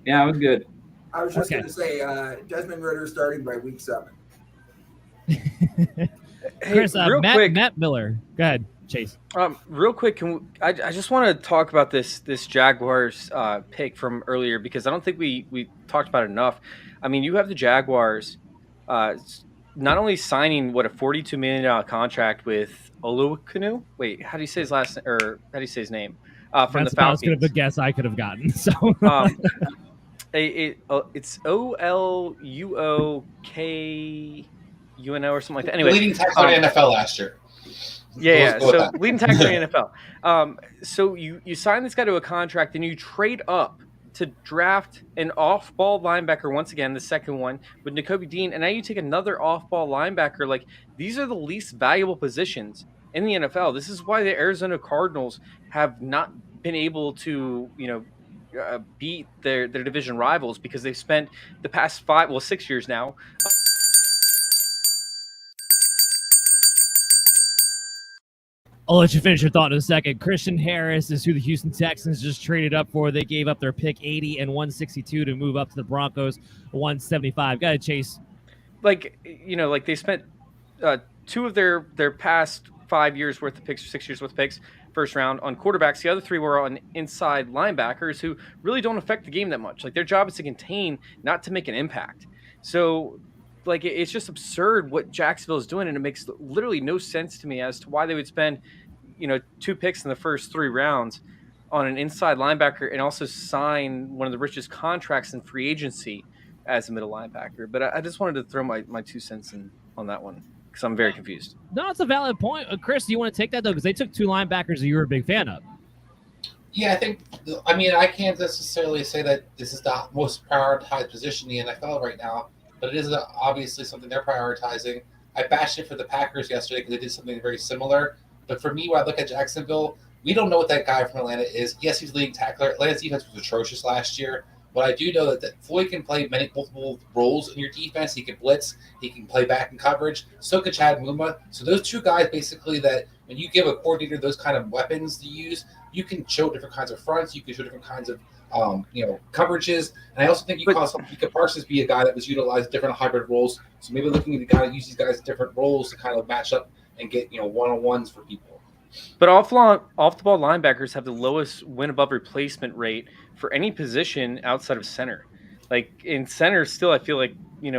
it was good.
I was just going to say Desmond Ridder starting by week 7.
Chris,
real quick,
Matt Miller. Go ahead, Chase.
Real quick, I just want to talk about this Jaguars pick from earlier because I don't think we talked about it enough. I mean, you have the Jaguars not only signing a $42 million contract with Oluokunu. Wait, how do you say his last or how do you say his name? From
That's
the Falcons.
That's a guess I could have gotten. So
it's Oluokuno or something like that. Anyway,
leading tackler in the NFL last year.
Yeah. So leading tackler in the NFL. So you sign this guy to a contract, and you trade up to draft an off-ball linebacker once again, the second one with Nakobe Dean, and now you take another off-ball linebacker. Like, these are the least valuable positions in the NFL. This is why the Arizona Cardinals have not been able to, beat their division rivals, because they've spent the past 6 years now.
I'll let you finish your thought in a second. Christian Harris is who the Houston Texans just traded up for. They gave up their pick 80 and 162 to move up to the Broncos 175. Go ahead, Chase.
They spent 2 of their past 5 years worth of picks, or 6 years worth of picks, first round on quarterbacks. The other 3 were on inside linebackers who really don't affect the game that much. Like, their job is to contain, not to make an impact. So, it's just absurd what Jacksonville is doing, and it makes literally no sense to me as to why they would spend, 2 picks in the first 3 rounds on an inside linebacker and also sign one of the richest contracts in free agency as a middle linebacker. But I just wanted to throw my 2 cents in on that one because I'm very confused.
No, it's a valid point. Chris, do you want to take that, though? Because they took 2 linebackers that you were a big fan of.
Yeah, I can't necessarily say that this is the most prioritized position in the NFL right now, but it is obviously something they're prioritizing. I bashed it for the Packers yesterday because they did something very similar. But for me, when I look at Jacksonville, we don't know what that guy from Atlanta is. Yes, he's leading tackler. Atlanta's defense was atrocious last year. But I do know that Floyd can play multiple roles in your defense. He can blitz. He can play back in coverage. So can Chad Muma. So those 2 guys, basically, that when you give a coordinator those kind of weapons to use, you can show different kinds of fronts. You can show different kinds of coverages. And I also think Micah Parsons be a guy that was utilized different hybrid roles. So maybe looking at the guy that use these guys in different roles to kind of match up and get one-on-ones for people.
But off-the-ball linebackers have the lowest win above replacement rate for any position outside of center. Like, in center, still, I feel like,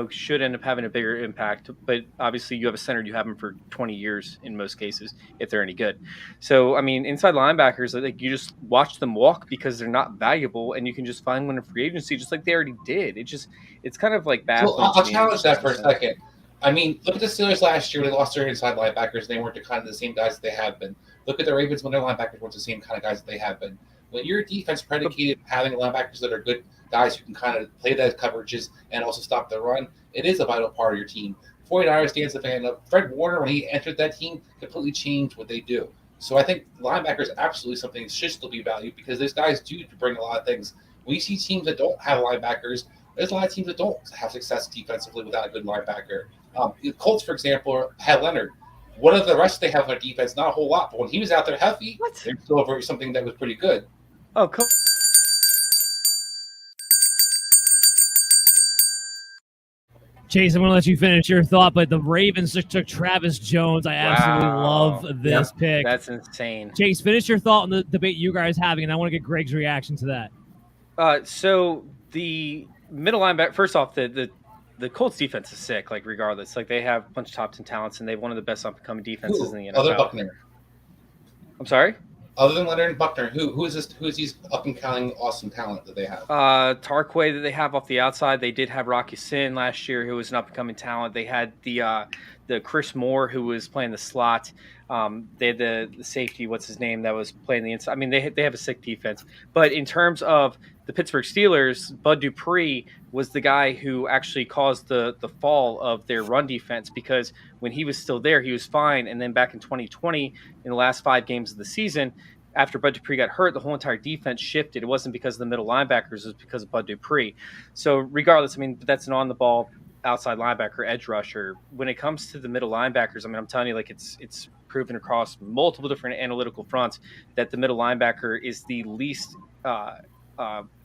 should end up having a bigger impact. But obviously, you have a center, you have them for 20 years in most cases, if they're any good. So, I mean, inside linebackers, you just watch them walk because they're not valuable, and you can just find one in free agency just like they already did. It's kind of like bad.
Well, I'll challenge that for a second. I mean, look at the Steelers last year when they lost their inside linebackers. They weren't the kind of the same guys that they have been. Look at the Ravens when their linebackers weren't the same kind of guys that they have been. When your defense predicated having linebackers that are good guys who can kind of play those coverages and also stop the run, it is a vital part of your team. 49ers stands a fan of Fred Warner, when he entered that team, completely changed what they do. So I think linebackers absolutely something that should still be valued because those guys do bring a lot of things. When you see teams that don't have linebackers, there's a lot of teams that don't have success defensively without a good linebacker. The Colts, for example, had Leonard. What of the rest they have on their defense? Not a whole lot, but when he was out there healthy, they were still over something that was pretty good.
Oh, cool.
Chase, I'm going to let you finish your thought, but the Ravens just took Travis Jones. I absolutely love this pick.
That's insane.
Chase, finish your thought on the debate you guys are having, and I want to get Greg's reaction to that.
So the middle linebacker, first off, the Colts defense is sick, regardless. They have a bunch of top 10 talents, and they have one of the best up-and-coming defenses in the NFL.
Other Buckner.
I'm sorry?
Other than Leonard and Buckner, who is this? Who is these up-and-coming awesome talent that they have?
Tarquay that they have off the outside. They did have Rocky Sin last year, who was an up-and-coming talent. They had the Chris Moore, who was playing the slot. They had the safety, what's his name, that was playing the inside. I mean, they have a sick defense. But in terms of the Pittsburgh Steelers, Bud Dupree was the guy who actually caused the fall of their run defense, because when he was still there, he was fine. And then back in 2020, in the last 5 games of the season, after Bud Dupree got hurt, the whole entire defense shifted. It wasn't because of the middle linebackers, it was because of Bud Dupree. So regardless, I mean, that's an on-the-ball outside linebacker, edge rusher. When it comes to the middle linebackers, I mean, I'm telling you, it's proven across multiple different analytical fronts that the middle linebacker is the least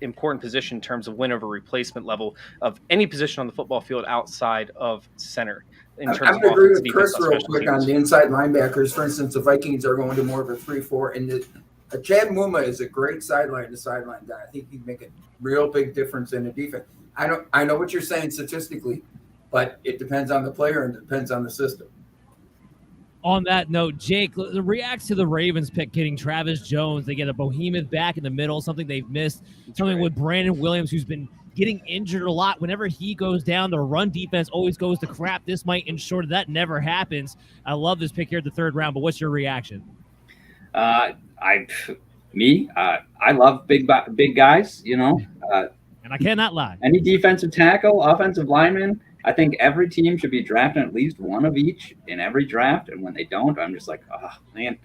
important position in terms of win over replacement level of any position on the football field outside of center.
I'm going to agree with Chris real quick on the inside linebackers. For instance, the Vikings are going to more of a 3-4, and Chad Muma is a great sideline to sideline guy. I think he'd make a real big difference in the defense. I know what you're saying statistically, but it depends on the player and it depends on the system.
On that note, Jake, reacts to the Ravens pick getting Travis Jones. They get a behemoth back in the middle, something they've missed. Something with Brandon Williams, who's been getting injured a lot. Whenever he goes down, the run defense always goes to crap. This might ensure that never happens. I love this pick here at the 3rd round, but what's your reaction?
I love big guys,
and I cannot lie.
Any defensive tackle, offensive lineman, I think every team should be drafting at least one of each in every draft. And when they don't, I'm just like, oh, man,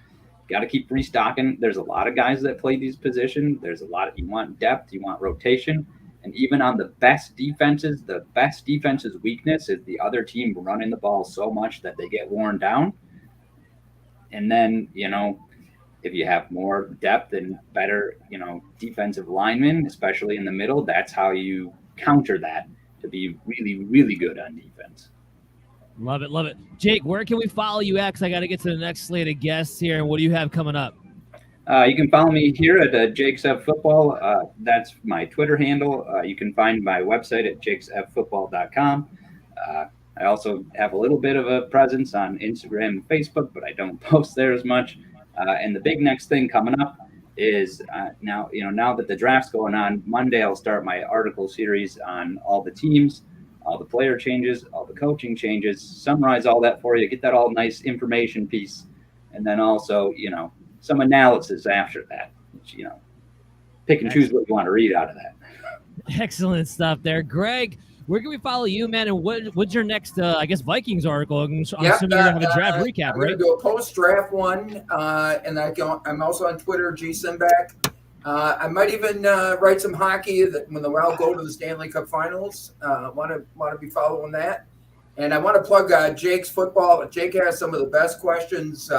got to keep restocking. There's a lot of guys that play these positions. There's a lot of, you want depth, you want rotation. And even on the best defense's weakness is the other team running the ball so much that they get worn down. And then, if you have more depth and better, defensive linemen, especially in the middle, that's how you counter that to be really, really good on defense.
Love it, love it. Jake, where can we follow you at? Because I got to get to the next slate of guests here. And what do you have coming up?
You can follow me here at Jake's F Football. That's my Twitter handle. You can find my website at jakesffootball.com. I also have a little bit of a presence on Instagram and Facebook, but I don't post there as much. And the big next thing coming up is now that the draft's going on, Monday I'll start my article series on all the teams, all the player changes, all the coaching changes, summarize all that for you, get that all nice information piece, and then also, some analysis after that, which, pick and choose what you want to read out of that.
Excellent stuff there. Greg, where can we follow you, man? And what's your next, Vikings article? I'm assuming you're going to have a draft recap,
I'm
right?
going to do a post-draft one, and I'm also on Twitter, GSimback. I might even write some hockey when the Wild go to the Stanley Cup Finals. Want to be following that. And I want to plug Jake's football. Jake has some of the best questions,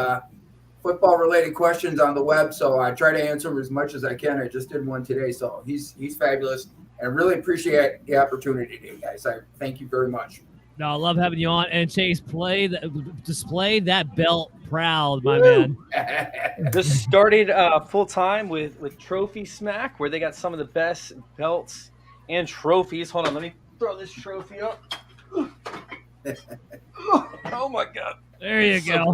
football-related questions on the web, so I try to answer them as much as I can. I just did one today, so he's fabulous. And really appreciate the opportunity today, guys. I thank you very much.
No, I love having you on. And Chase, display that belt proud, my man.
This started full-time with Trophy Smack, where they got some of the best belts and trophies. Hold on, let me throw this trophy up. Oh, my God.
There you go.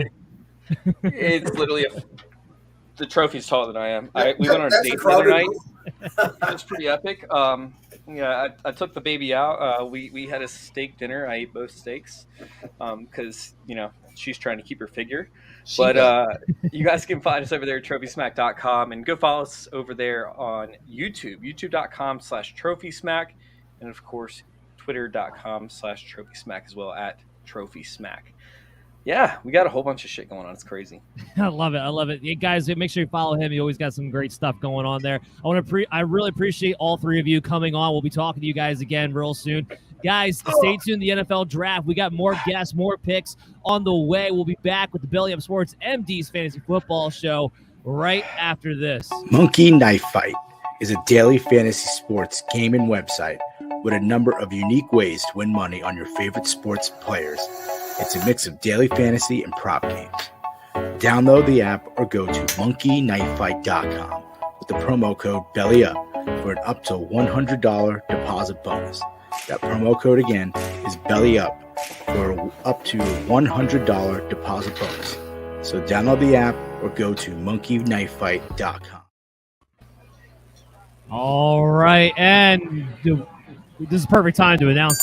It's literally the trophy's taller than I am. We went on a date the other night. It's pretty epic. I took the baby out. We had a steak dinner. I ate both steaks because she's trying to keep her figure. But you guys can find us over there at TrophySmack.com and go follow us over there on YouTube, YouTube.com/TrophySmack, and of course Twitter.com/TrophySmack as well at TrophySmack. Yeah, we got a whole bunch of shit going on. It's crazy.
I love it. I love it. Yeah, guys, make sure you follow him. He always got some great stuff going on there. I really appreciate all three of you coming on. We'll be talking to you guys again real soon. Guys, stay tuned. The NFL draft. We got more guests, more picks on the way. We'll be back with the Belly Up Sports MD's Fantasy Football Show right after this.
Monkey Knife Fight is a daily fantasy sports game and website with a number of unique ways to win money on your favorite sports players. It's a mix of daily fantasy and prop games. Download the app or go to monkeyknifefight.com with the promo code BELLYUP for an up to $100 deposit bonus. That promo code again is BELLYUP for up to $100 deposit bonus. So download the app or go to monkeyknifefight.com.
All right, and this is perfect time to announce.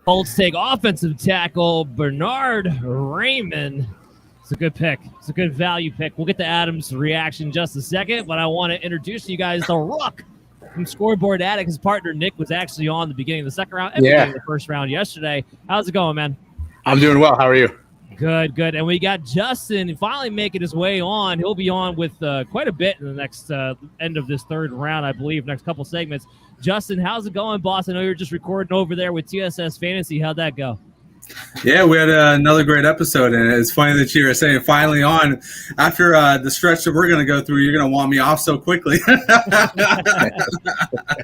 Colts take offensive tackle Bernard Raymond. It's a good pick. It's a good value pick. We'll get to Adam's reaction in just a second, but I want to introduce to you guys the Rook from Scoreboard Addict. His partner Nick was actually on the beginning of the second round and beginning of the first round yesterday. How's it going, man?
I'm doing well. How are you?
Good. And we got Justin finally making his way on. He'll be on with quite a bit in the next end of this third round, I believe, next couple segments. Justin, how's it going, boss? I know you're just recording over there with TSS Fantasy. How'd that go?
Yeah, we had another great episode, and it's funny that you were saying finally on after the stretch that we're going to go through. You're going to want me off so quickly.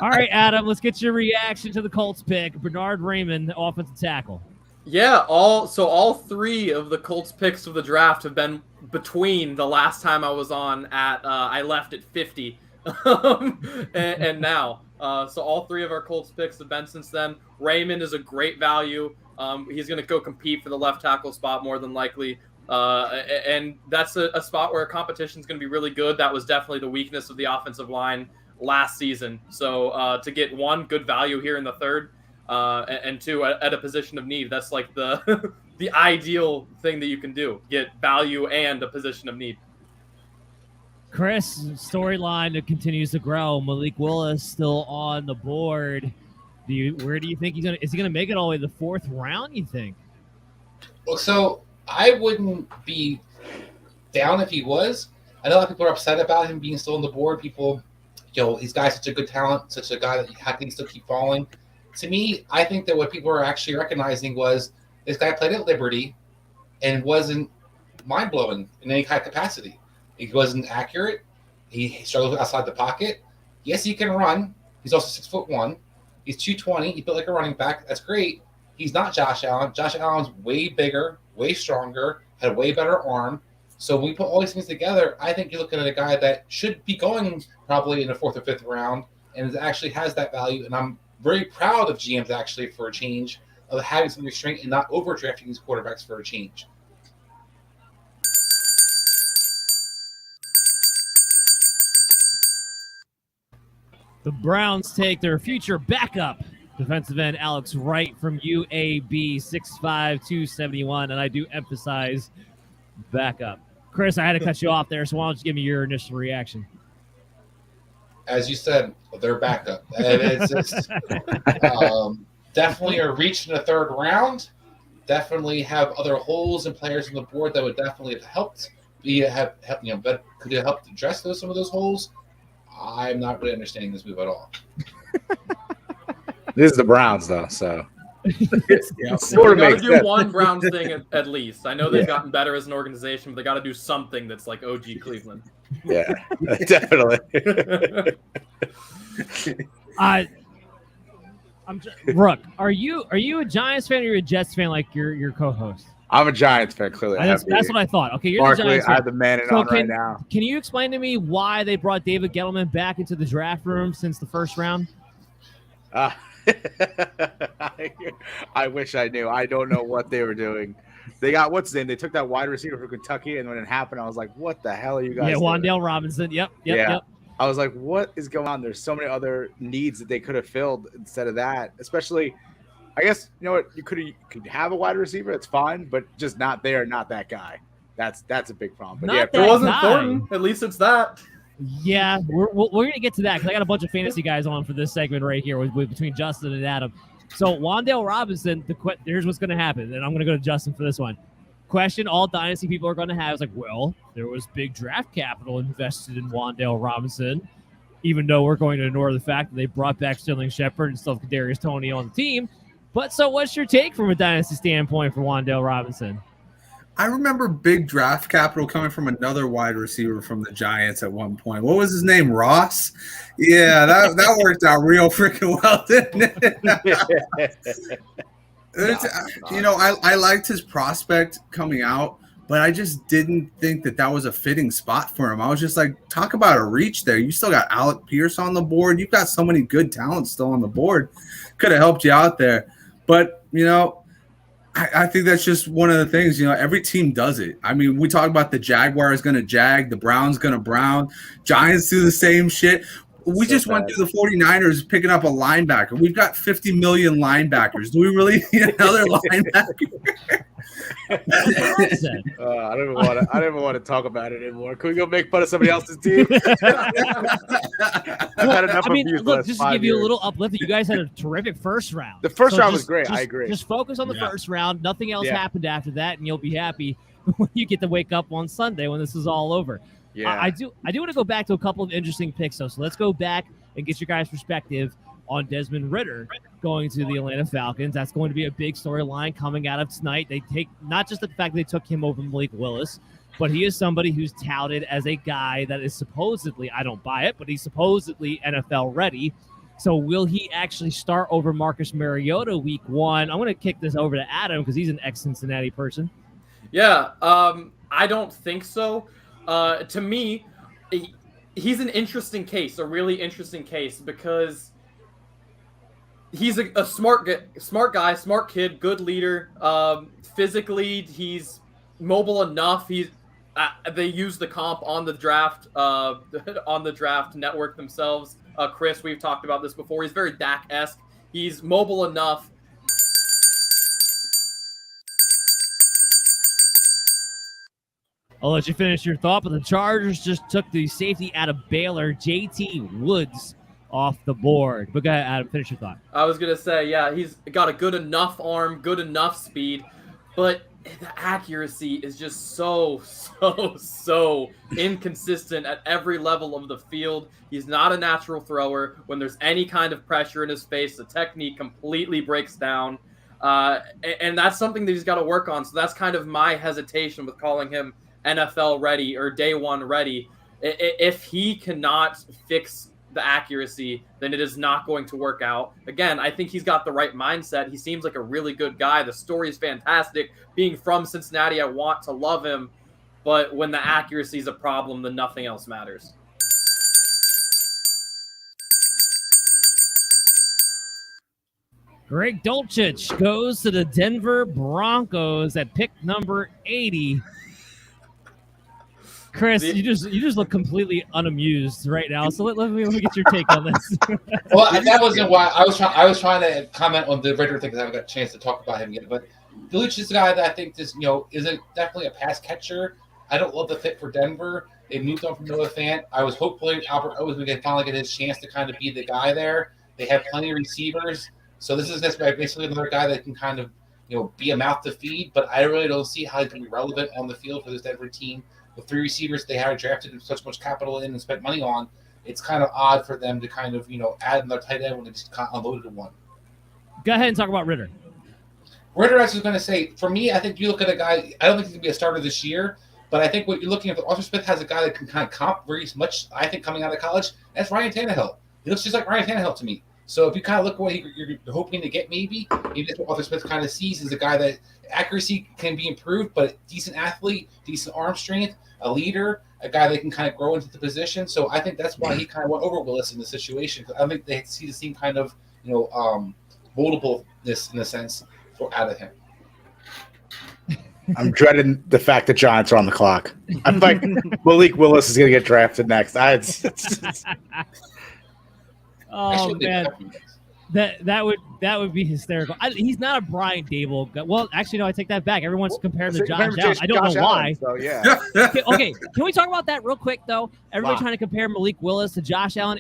All right, Adam, let's get your reaction to the Colts pick. Bernard Raymond, offensive tackle.
Yeah, all three of the Colts picks of the draft have been between the last time I was on at I left at 50 and now. So all three of our Colts picks have been since then. Raymond is a great value. He's going to go compete for the left tackle spot more than likely. And that's a spot where competition is going to be really good. That was definitely the weakness of the offensive line last season. So to get one, good value here in the third, and two, at a position of need, that's like the the ideal thing that you can do. Get value and a position of need.
Chris, storyline that continues to grow. Malik Willis still on the board. Where do you think is he gonna make it all the way to the fourth round, you think?
Well, so I wouldn't be down if he was. I know a lot of people are upset about him being still on the board. People, this guy's such a good talent, such a guy that how can he still keep falling? To me, I think that what people are actually recognizing was this guy played at Liberty and wasn't mind-blowing in any kind of capacity. He wasn't accurate. He struggled outside the pocket. Yes, he can run. He's also 6'1". He's 220. He built like a running back. That's great. He's not Josh Allen. Josh Allen's way bigger, way stronger, had a way better arm. So when we put all these things together, I think you're looking at a guy that should be going probably in the fourth or fifth round and actually has that value. And I'm very proud of GMs actually for a change of having some restraint and not overdrafting these quarterbacks for a change.
The Browns take their future backup defensive end Alex Wright from UAB, 6'5", 271, and I do emphasize backup. Chris, I had to cut you off there, so why don't you give me your initial reaction?
As you said, they're backup. And it's definitely a reach in the third round. Definitely have other holes and players on the board that would definitely have helped. But could it help address some of those holes? I'm not really understanding this move at all.
This is the Browns, though, so
sort of got to do sense. One Browns thing at least. I know they've gotten better as an organization, but they got to do something that's like OG Cleveland.
Yeah, definitely.
Rook, are you a Giants fan or are you a Jets fan like your co-host?
I'm a Giants fan, clearly.
That's what I thought. Okay, you're
Barkley,
the Giants fan.
I have the man on right now.
Can you explain to me why they brought David Gettleman back into the draft room since the first round?
I wish I knew. I don't know what they were doing. They got what's his name? They took that wide receiver from Kentucky, and when it happened, I was like, "What the hell are you guys?" Yeah,
Wandale Robinson. Yep.
I was like, "What is going on?" There's so many other needs that they could have filled instead of that. Especially, I guess what you could have a wide receiver. That's fine, but just not there, not that guy. That's a big problem. But
it wasn't Thornton. At least it's that.
Yeah, we're going to get to that because I got a bunch of fantasy guys on for this segment right here between Justin and Adam. So Wandale Robinson, here's what's going to happen, and I'm going to go to Justin for this one. Question all Dynasty people are going to have is like, well, there was big draft capital invested in Wandale Robinson, even though we're going to ignore the fact that they brought back Sterling Shepard and still have Kadarius Toney on the team. But so what's your take from a Dynasty standpoint for Wandale Robinson?
I remember big draft capital coming from another wide receiver from the Giants at one point. What was his name? Ross? Yeah, that worked out real freaking well, didn't it? I liked his prospect coming out, but I just didn't think that was a fitting spot for him. I was just like, talk about a reach there. You still got Alec Pierce on the board. You've got so many good talents still on the board. Could have helped you out there. But, I think that's just one of the things, every team does it. I mean, we talk about the Jaguars going to jag, the Browns going to brown, Giants do the same shit. We just went through the 49ers picking up a linebacker. We've got 50 million linebackers. Do we really need another linebacker?
I don't even want to talk about it anymore. Can we go make fun of somebody else's team?
Look, just to give you a little uplift, you guys had a terrific first round.
The first round was great. I agree.
Just focus on the first round. Nothing else happened after that, and you'll be happy when you get to wake up on Sunday when this is all over.
Yeah,
I do want to go back to a couple of interesting picks, though. So let's go back and get your guys' perspective on Desmond Ridder. going to the Atlanta Falcons. That's going to be a big storyline coming out of tonight. They take not just the fact that they took him over Malik Willis, but he is somebody who's touted as a guy that is supposedly, I don't buy it, but he's supposedly NFL ready. So will he actually start over Marcus Mariota week 1? I'm going to kick this over to Adam because he's an ex-Cincinnati person.
Yeah, I don't think so. To me, he's an interesting case, a really interesting case, because he's a smart guy, smart kid, good leader. Physically, he's mobile enough. They use the comp on the draft network themselves. Chris, we've talked about this before. He's very Dak-esque. He's mobile enough.
I'll let you finish your thought, but the Chargers just took the safety out of Baylor, JT Woods, off the board. But go ahead, Adam, finish your thought.
I was going to say, yeah, he's got a good enough arm, good enough speed, but the accuracy is just so inconsistent at every level of the field. He's not a natural thrower. When there's any kind of pressure in his face, the technique completely breaks down. And that's something that he's got to work on. So that's kind of my hesitation with calling him NFL ready or day one ready. If he cannot fix the accuracy, then it is not going to work out. Again, I think he's got the right mindset. He seems like a really good guy. The story is fantastic. Being from Cincinnati, I want to love him. But when the accuracy is a problem, then nothing else matters.
Greg Dulcich goes to the Denver Broncos at pick number 80. Chris, you just look completely unamused right now. So let me get your take on this.
Well, that wasn't why I was trying to comment on the Ritter thing because I haven't got a chance to talk about him yet. But Dulcich is a guy that I think is definitely a pass catcher. I don't love the fit for Denver. They moved on from Noah Fant. I was hopefully Albert O was going to finally get his chance to kind of be the guy there. They have plenty of receivers. So this is basically another guy that can kind of, be a mouth to feed, but I really don't see how he can be relevant on the field for this Denver team. With 3 receivers they have drafted and such much capital in and spent money on, it's kind of odd for them to kind of, add another tight end when they just unloaded one.
Go ahead and talk about Ritter.
Ritter, I was going to say, for me, I think you look at a guy, I don't think he's going to be a starter this year, but I think what you're looking at, Arthur Smith has a guy that can kind of comp very much, I think, coming out of college. That's Ryan Tannehill. He looks just like Ryan Tannehill to me. So if you kind of look at what you're hoping to get, maybe that's what Arthur Smith kind of sees is a guy that accuracy can be improved, but decent athlete, decent arm strength, a leader, a guy that can kind of grow into the position. So I think that's why he kind of went over Willis in the situation. I think they see the same kind of, moldableness in a sense out of him.
I'm dreading the fact that Giants are on the clock. I'm like, Malik Willis is going to get drafted next.
Oh man, that would be hysterical. He's not a Brian Dable guy. Well, actually, no, I take that back. Everyone's comparing to Josh Allen. I don't know why.
So, yeah.
Okay, can we talk about that real quick though? Everybody trying to compare Malik Willis to Josh Allen.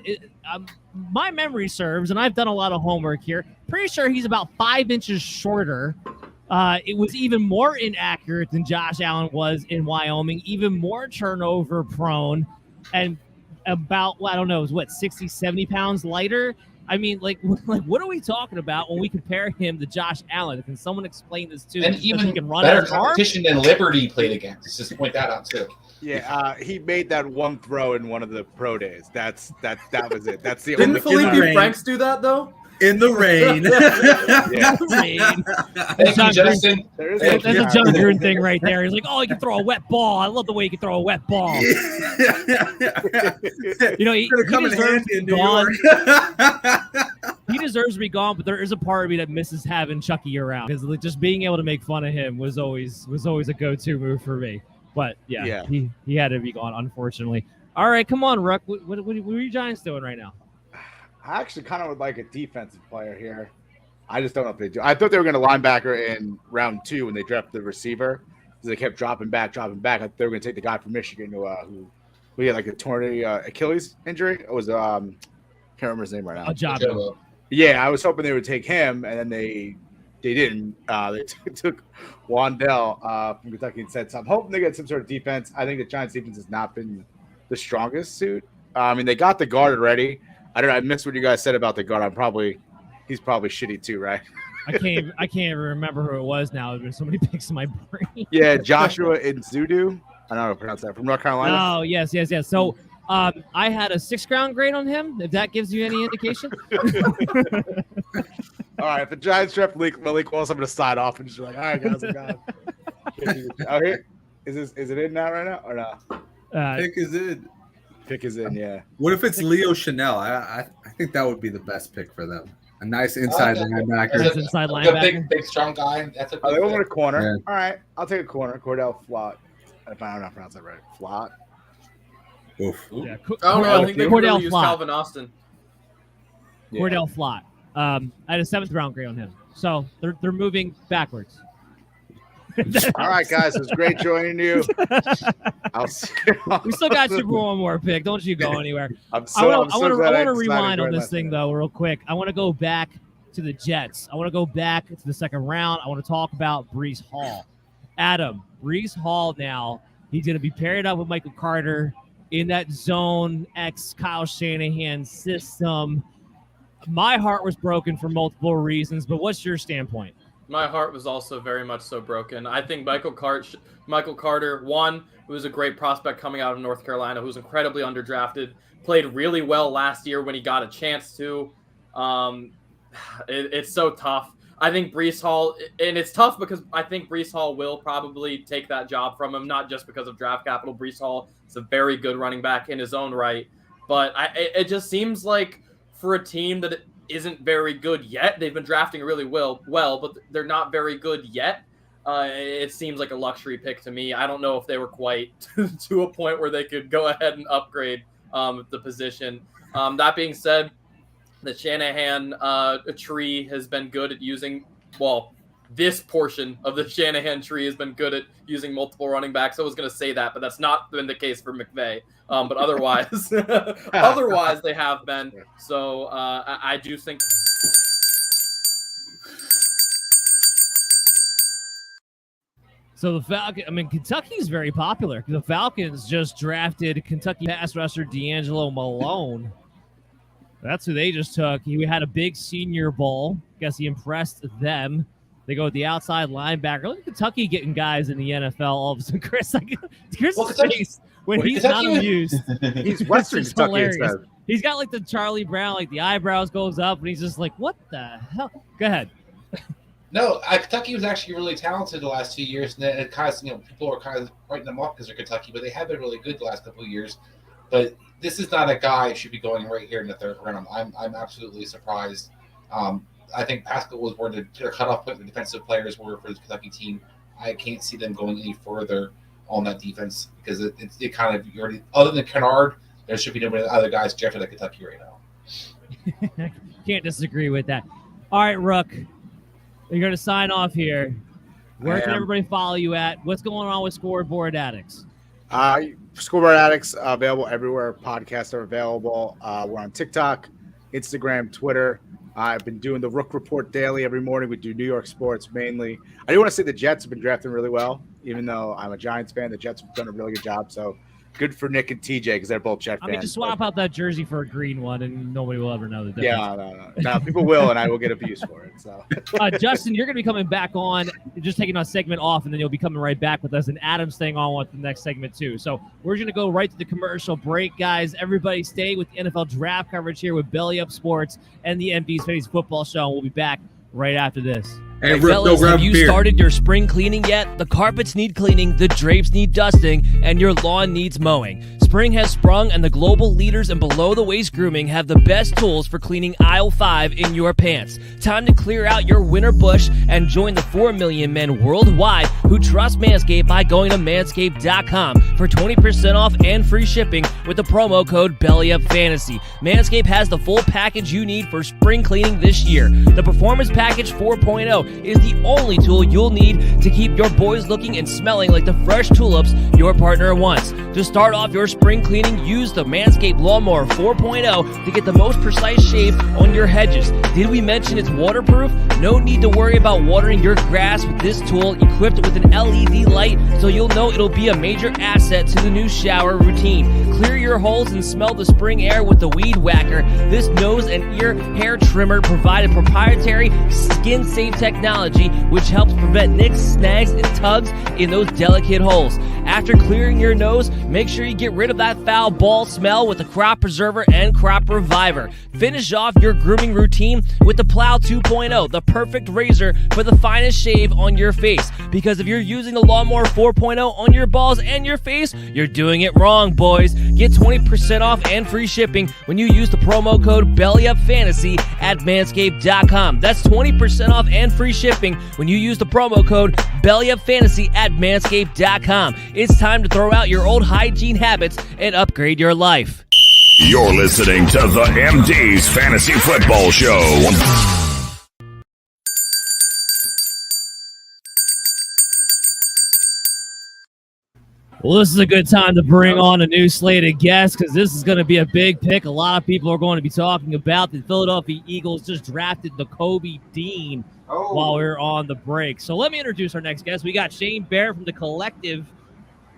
My memory serves, and I've done a lot of homework here. Pretty sure he's about 5 inches shorter. It was even more inaccurate than Josh Allen was in Wyoming. Even more turnover prone, and about, I don't know, 60, 70 pounds lighter. I mean, like what are we talking about when we compare him to Josh Allen? Can someone explain this too?
And even he can run better competition than Liberty played against. Let's just point that out too.
Yeah, he made that one throw in one of the pro days. That was it. That's the
Didn't Felipe Franks do that though?
In the rain.
Thank you, Justin.
That's a John Gruden thing right there. He's like, oh, he can throw a wet ball. I love the way he can throw a wet ball. He deserves to be gone. He deserves to be gone, but there is a part of me that misses having Chucky around because just being able to make fun of him was always a go-to move for me. But yeah. He had to be gone, unfortunately. All right, come on, Ruck. What are you Giants doing right now?
I actually kind of would like a defensive player here. I just don't know if they do. I thought they were going to linebacker in round 2 when they drafted the receiver because they kept dropping back. I thought they were going to take the guy from Michigan who had like a torn Achilles injury. It was can't remember his name right now.
Ajabo.
Yeah, I was hoping they would take him, and then they didn't. They took Wandell from Kentucky instead. So I'm hoping they get some sort of defense. I think the Giants' defense has not been the strongest suit. I mean, they got the guard already. I don't know. I missed what you guys said about the guard. I'm probably He's probably shitty too, right?
I can't even remember who it was now. There's so many picks in my brain.
Yeah, Joshua Nzudu. I don't know how to pronounce that. From North Carolina.
Oh, yes. So I had a 6th round grade on him, if that gives you any indication.
All right, if the Giants draft Malik Willis, I'm going to sign off and just be like, all right, guys, I got it. Oh, here. Is it in now right now or not?
Pick is in.
Pick is in, yeah.
What if it's Leo Chanel? I think that would be the best pick for them. A nice inside linebacker.
Inside
A
linebacker.
big, strong guy. That's a
Oh, they
good
want a
pick.
corner.
Yeah.
All right, I'll take a corner. Cordell Flott. If I don't know if I pronounce that right. Flott.
Oof.
Yeah,
I don't know. I think they could really use
Flott.
Calvin Austin.
Yeah.
Cordell Flott. I had a 7th round grade on him. So they're moving backwards.
All right, guys, it was great joining you. I'll see you.
We still got you for one more pick. Don't you go anywhere.
I
I
want
to rewind on this thing, though, real quick. I want to go back to the Jets. I want to go back to the 2nd round. I want to talk about Breece Hall. Adam, Breece Hall now, he's going to be paired up with Michael Carter in that zone X Kyle Shanahan system. My heart was broken for multiple reasons, but what's your standpoint?
My heart was also very much so broken. I think Michael Carter, one, who was a great prospect coming out of North Carolina, who was incredibly underdrafted, played really well last year when he got a chance to. It's so tough. I think Breece Hall, and it's tough because I think Breece Hall will probably take that job from him, not just because of draft capital. Breece Hall is a very good running back in his own right, but it just seems like for a team that isn't very good yet, they've been drafting really well, but they're not very good yet. It seems like a luxury pick to me. I don't know if they were quite to a point where they could go ahead and upgrade the position. That being said, the Shanahan tree has been good at using, this portion of the Shanahan tree has been good at using multiple running backs. I was going to say that, but that's not been the case for McVay. But otherwise, they have been. So I do think.
So the Falcons, Kentucky's very popular. The Falcons just drafted Kentucky pass rusher D'Angelo Malone. That's who they just took. He had a big Senior Bowl. Guess he impressed them. They go with the outside linebacker. Look at Kentucky getting guys in the NFL all of a sudden. Chris face when he's not amused.
He's Western Kentucky.
He's got like the Charlie Brown, like the eyebrows goes up, and he's just like, what the hell? Go ahead.
No, Kentucky was actually really talented the last 2 years, and then it kind of, people were kind of writing them off because they're Kentucky, but they have been really good the last couple of years. But this is not a guy who should be going right here in the 3rd round. I'm absolutely surprised. I think Pascal was where the cutoff point for defensive players were for the Kentucky team. I can't see them going any further on that defense because it kind of already, other than Kennard, there should be no other guys drafted at Kentucky right now.
Can't disagree with that. All right, Rook, you're going to sign off here. Where can everybody follow you at? What's going on with Scoreboard Addicts?
Scoreboard Addicts available everywhere podcasts are available. We're on TikTok, Instagram, Twitter. I've been doing the Rook Report daily every morning. We do New York sports mainly. I do want to say the Jets have been drafting really well, even though I'm a Giants fan. The Jets have done a really good job. So good for Nick and TJ because they're both Jet fans.
Just swap out that jersey for a green one, and nobody will ever know the difference.
No, people will, and I will get abused for it. So,
Justin, you're going to be coming back on, just taking a segment off, and then you'll be coming right back with us. And Adam's staying on with the next segment too. So we're going to go right to the commercial break, guys. Everybody, stay with the NFL draft coverage here with Belly Up Sports and the MD's Fantasy Football Show. And we'll be back right after this.
Hey, fellas, have you started your spring cleaning yet? The carpets need cleaning, the drapes need dusting, and your lawn needs mowing. Spring has sprung, and the global leaders in below-the-waist grooming have the best tools for cleaning aisle 5 in your pants. Time to clear out your winter bush and join the 4 million men worldwide who trust Manscaped by going to Manscaped.com for 20% off and free shipping with the promo code BELLYUPFANTASY. Manscaped has the full package you need for spring cleaning this year. The Performance Package 4.0 is the only tool you'll need to keep your boys looking and smelling like the fresh tulips your partner wants. To start off your spring spring cleaning, use the Manscaped Lawnmower 4.0 to get the most precise shave on your hedges. Did we mention it's waterproof? No need to worry about watering your grass with this tool, equipped with an LED light, so you'll know it'll be a major asset to the new shower routine. Clear your holes and smell the spring air with the Weed Whacker. This nose and ear hair trimmer provided proprietary skin-safe technology, which helps prevent nicks, snags, and tugs in those delicate holes. After clearing your nose, make sure you get rid of that foul ball smell with the Crop Preserver and Crop Reviver. Finish off your grooming routine with the Plow 2.0, the perfect razor for the finest shave on your face. Because if you're using the Lawnmower 4.0 on your balls and your face, you're doing it wrong, boys. Get 20% off and free shipping when you use the promo code BELLYUPFANTASY at manscaped.com. That's 20% off and free shipping when you use the promo code BELLYUPFANTASY at manscaped.com. It's time to throw out your old hygiene habits and upgrade your life.
You're listening to the MD's Fantasy Football Show.
Well, this is a good time to bring on a new slate of guests because this is going to be a big pick. A lot of people are going to be talking about the Philadelphia Eagles just drafted Nakobe Dean while we were on the break. So let me introduce our next guest. We got Shane Bear from the Collective.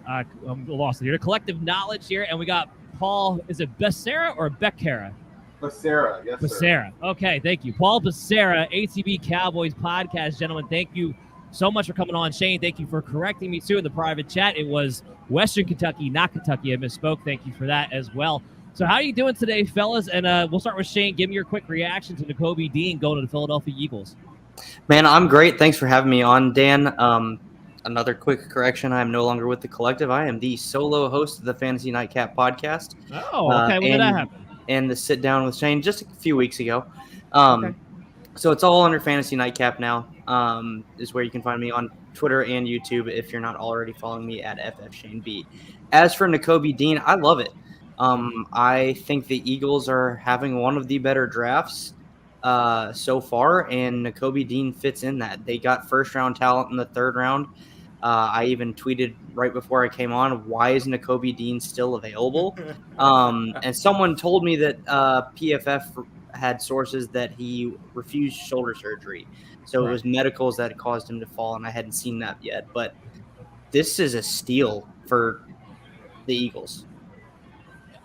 I'm lost here. The Collective Knowledge here, and we got Paul. Is it Becerra or Becerra?
Becerra, yes, sir.
Becerra. Okay, thank you, Paul Becerra, ATB Cowboys podcast. Gentlemen, thank you so much for coming on. Shane, thank you for correcting me too in the private chat. It was Western Kentucky, not Kentucky. I misspoke. Thank you for that as well. So how are you doing today, fellas? And we'll start with Shane. Give me your quick reaction to Nakobe Dean going to the Philadelphia Eagles.
Man, I'm great. Thanks for having me on, Dan. Another quick correction. I am no longer with the Collective. I am the solo host of the Fantasy Nightcap podcast.
Oh, okay. When did that happen?
And the sit down with Shane just a few weeks ago.
Okay.
So it's all under Fantasy Nightcap now. Is where you can find me on Twitter and YouTube if you're not already following me at FFShaneB. As for Nakobe Dean, I love it. I think the Eagles are having one of the better drafts so far, and Nakobe Dean fits in that. They got first-round talent in the third round. I even tweeted right before I came on, why is Nakobe Dean still available? And someone told me that PFF had sources that he refused shoulder surgery. So it was medicals that caused him to fall, and I hadn't seen that yet. But this is a steal for the Eagles.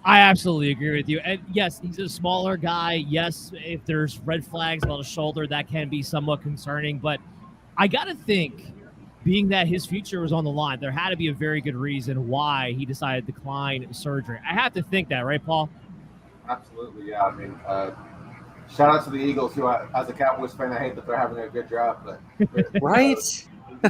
I absolutely agree with you. And yes, he's a smaller guy. Yes, if there's red flags about his shoulder, that can be somewhat concerning. But I got to think, being that his future was on the line, there had to be a very good reason why he decided to decline surgery. I have to think that, right, Paul?
Absolutely, yeah. I mean, shout out to the Eagles, who, as a Cowboys fan, I hate that they're having a good draft. But
right?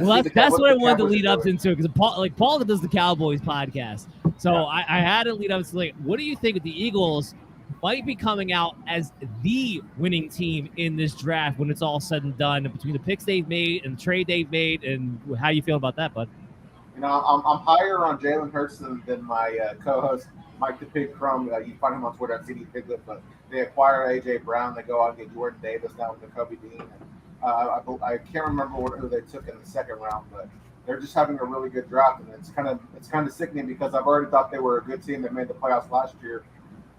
Well, that's what I wanted to lead up into, because Paul does the Cowboys podcast. So I had to lead up to, what do you think of the Eagles might be coming out as the winning team in this draft when it's all said and done, between the picks they've made and the trade they've made, and how you feel about that, bud?
You know, I'm higher on Jalen Hurts than my co-host, Mike the Pig Crumb. You find him on Twitter at CD Piglet, but they acquire A.J. Brown. They go out and get Jordan Davis now with Nakobe Dean. And, I can't remember who they took in the second round, but they're just having a really good draft, and it's kind of sickening because I've already thought they were a good team that made the playoffs last year,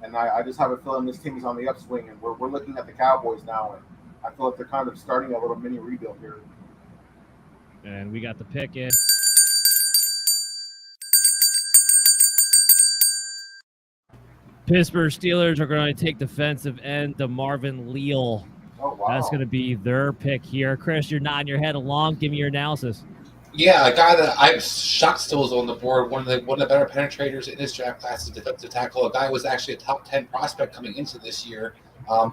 and I just have a feeling this team is on the upswing, and we're looking at the Cowboys now, and I feel like they're kind of starting a little mini rebuild here.
And we got the pick in. Pittsburgh Steelers are going to take defensive end to Marvin Leal.
Oh, wow.
That's going to be their pick here. Chris, you're nodding your head along. Give me your analysis.
Yeah, a guy that I'm shocked still is on the board. One of the better penetrators in this draft class is defensive tackle. A guy who was actually a top 10 prospect coming into this year.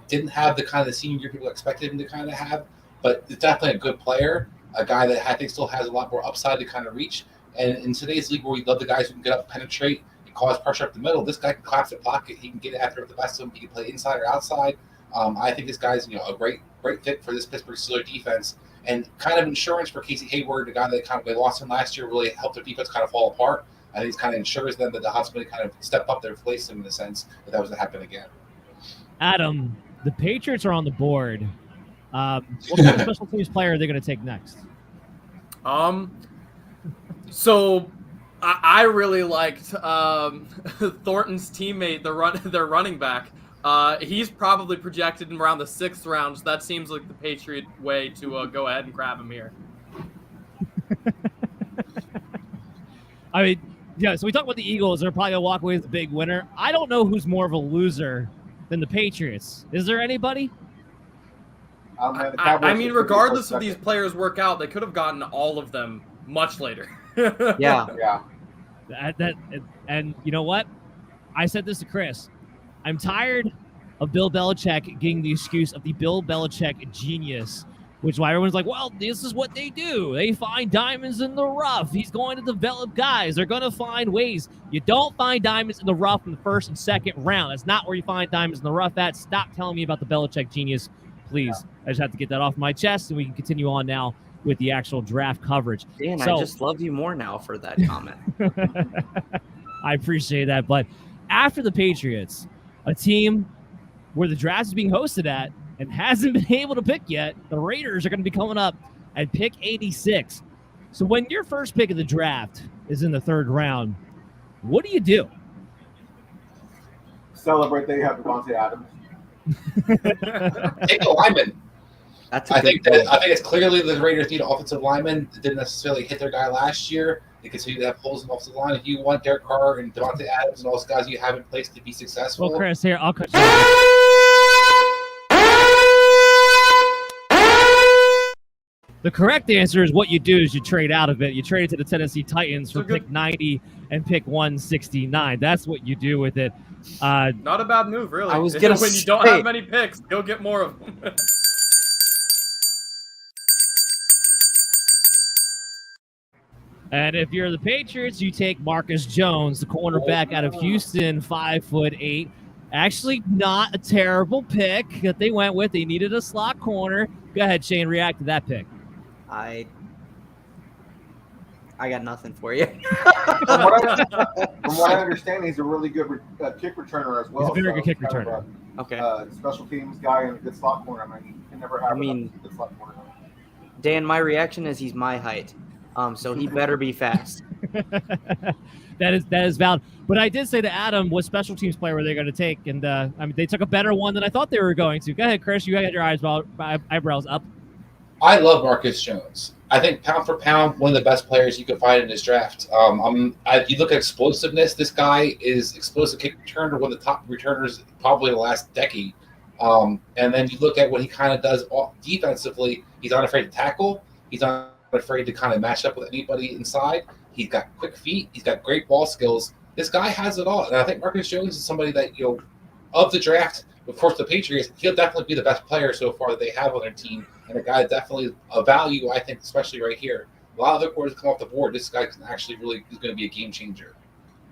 Didn't have the kind of senior year people expected him to kind of have, but it's definitely a good player. A guy that I think still has a lot more upside to kind of reach. And in today's league, where we love the guys who can get up, penetrate, and cause pressure up the middle, this guy can collapse the pocket. He can get after it the best of him. He can play inside or outside. I think this guy's a great fit for this Pittsburgh Steelers defense, and kind of insurance for Casey Hayward, the guy that they lost him last year, really helped their defense kind of fall apart. I think it kind of ensures them that the Hawks going to kind of step up to replace him in a sense if that was to happen again.
Adam, the Patriots are on the board. What kind of special teams player are they going to take next?
So I really liked Thornton's teammate, their running back. He's probably projected in around the 6th round. So that seems like the Patriot way to go ahead and grab him here.
I mean, yeah, so we talk about the Eagles. They're probably going to walk away with the big winner. I don't know who's more of a loser than the Patriots. Is there anybody?
I mean, regardless of these players work out, they could have gotten all of them much later.
Yeah.
And you know what? I said this to Chris. I'm tired of Bill Belichick getting the excuse of the Bill Belichick genius, which is why everyone's like, well, this is what they do. They find diamonds in the rough. He's going to develop guys. They're going to find ways. You don't find diamonds in the rough in the 1st and 2nd round. That's not where you find diamonds in the rough at. Stop telling me about the Belichick genius, please. I just have to get that off my chest, and we can continue on now with the actual draft coverage.
Dan, I just love you more now for that comment.
I appreciate that. But after the Patriots, a team where the draft is being hosted at and hasn't been able to pick yet, the Raiders are going to be coming up at pick 86. So when your first pick of the draft is in the 3rd round, what do you do?
Celebrate that you have Devontae Adams.
Take a lineman.
I
think it's clearly the Raiders need an offensive lineman. They didn't necessarily hit their guy last year. They continue to have holes in the offensive line. If you want Derek Carr and Devontae Adams and all those guys you have in place to be successful.
Well, Chris, here, I'll cut you off. The correct answer is what you do is you trade out of it. You trade it to the Tennessee Titans for pick 90 and pick 169. That's what you do with it.
Not a bad move, really.
I was gonna
when you don't have many picks, you'll get more of them.
And if you're the Patriots, you take Marcus Jones, the cornerback out of Houston, 5'8". Actually, not a terrible pick that they went with. They needed a slot corner. Go ahead, Shane, react to that pick.
I got nothing for you.
From what I understand, he's a really good kick returner as well.
He's a very good kick returner.
Special teams guy and a good slot corner. I mean, you can never have a good slot corner.
Dan, my reaction is he's my height. So he better be fast.
That is valid. But I did say to Adam, what special teams player were they going to take? And I mean, they took a better one than I thought they were going to. Go ahead, Chris. You got your eyebrows up.
I love Marcus Jones. I think pound for pound, one of the best players you could find in this draft. You look at explosiveness. This guy is explosive kick returner, one of the top returners probably the last decade. And then you look at what he kind of does defensively. He's not afraid to tackle. He's not afraid to kind of match up with anybody inside. He's got quick feet. He's got great ball skills. This guy has it all. And I think Marcus Jones is somebody that, of the draft, of course, the Patriots, he'll definitely be the best player so far that they have on their team. And a guy definitely a value, I think, especially right here. A lot of the quarters come off the board. This guy can actually really is going to be a game changer.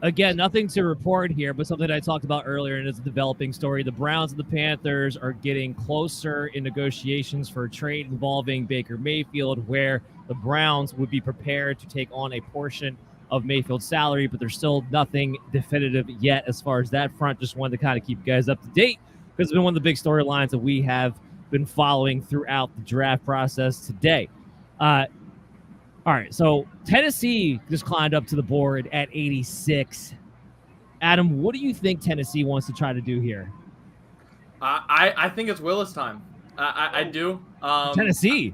Again, nothing to report here, but something I talked about earlier, and it's a developing story. The Browns and the Panthers are getting closer in negotiations for a trade involving Baker Mayfield, where the Browns would be prepared to take on a portion of Mayfield's salary, but there's still nothing definitive yet as far as that front. Just wanted to kind of keep you guys up to date because it's been one of the big storylines that we have been following throughout the draft process today. All right, so Tennessee just climbed up to the board at 86. Adam, what do you think Tennessee wants to try to do here?
I think it's Willis time. I do.
Tennessee.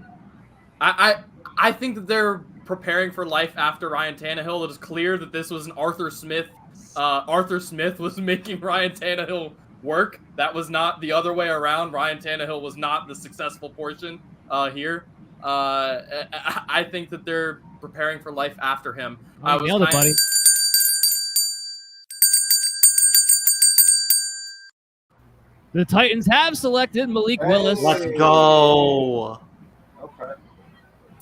I think that they're preparing for life after Ryan Tannehill. It is clear that this was an Arthur Smith. Arthur Smith was making Ryan Tannehill work. That was not the other way around. Ryan Tannehill was not the successful portion here. I think that they're preparing for life after him.
Nailed it, buddy. The Titans have selected Malik Willis.
Let's go.
Okay.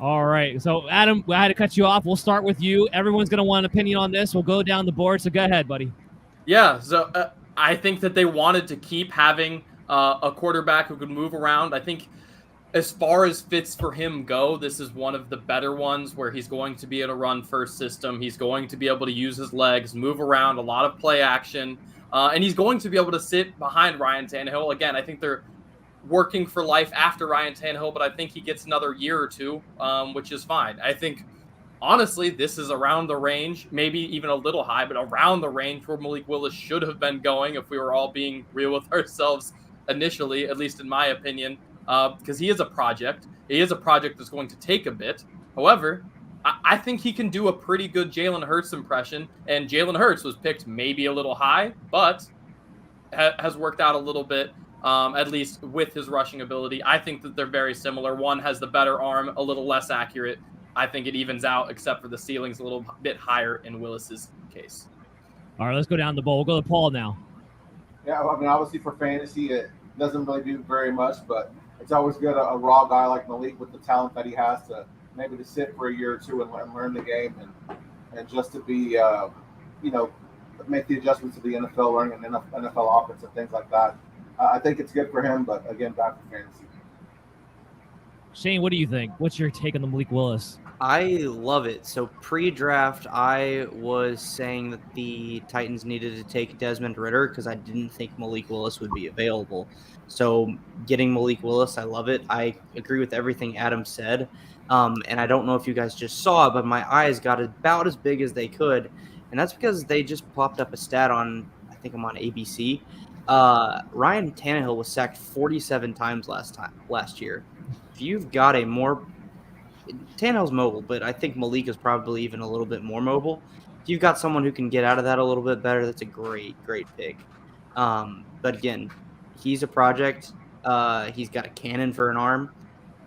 All right. So, Adam, I had to cut you off. We'll start with you. Everyone's going to want an opinion on this. We'll go down the board. So, go ahead, buddy.
Yeah. So, I think that they wanted to keep having a quarterback who could move around. I think as far as fits for him go, this is one of the better ones where he's going to be in a run-first system. He's going to be able to use his legs, move around, a lot of play action. And he's going to be able to sit behind Ryan Tannehill. Again, I think they're working for life after Ryan Tannehill, but I think he gets another year or two, which is fine. I think honestly, this is around the range, maybe even a little high, but around the range where Malik Willis should have been going if we were all being real with ourselves initially, at least in my opinion, because he is a project. He is a project that's going to take a bit. However, I think he can do a pretty good Jalen Hurts impression, and Jalen Hurts was picked maybe a little high, but has worked out a little bit, at least with his rushing ability. I think that they're very similar. One has the better arm, a little less accurate. I think it evens out, except for the ceiling's a little bit higher in Willis's case.
All right, let's go down the bowl. We'll go to Paul now.
Yeah, I mean, obviously for fantasy, it doesn't really do very much, but it's always good a raw guy like Malik with the talent that he has to maybe to sit for a year or two and learn the game and just to be, make the adjustments to the NFL, learning an NFL offense and things like that. I think it's good for him, but again, back to fantasy.
Shane, what do you think? What's your take on the Malik Willis?
I love it. So pre-draft, I was saying that the Titans needed to take Desmond Ridder because I didn't think Malik Willis would be available. So getting Malik Willis, I love it. I agree with everything Adam said. And I don't know if you guys just saw it, but my eyes got about as big as they could. And that's because they just popped up a stat on, I think I'm on ABC. Ryan Tannehill was sacked 47 times last year. If you've got a more Tannehill's mobile, but I think Malik is probably even a little bit more mobile. If you've got someone who can get out of that a little bit better, that's a great pick. But again, he's a project. He's got a cannon for an arm,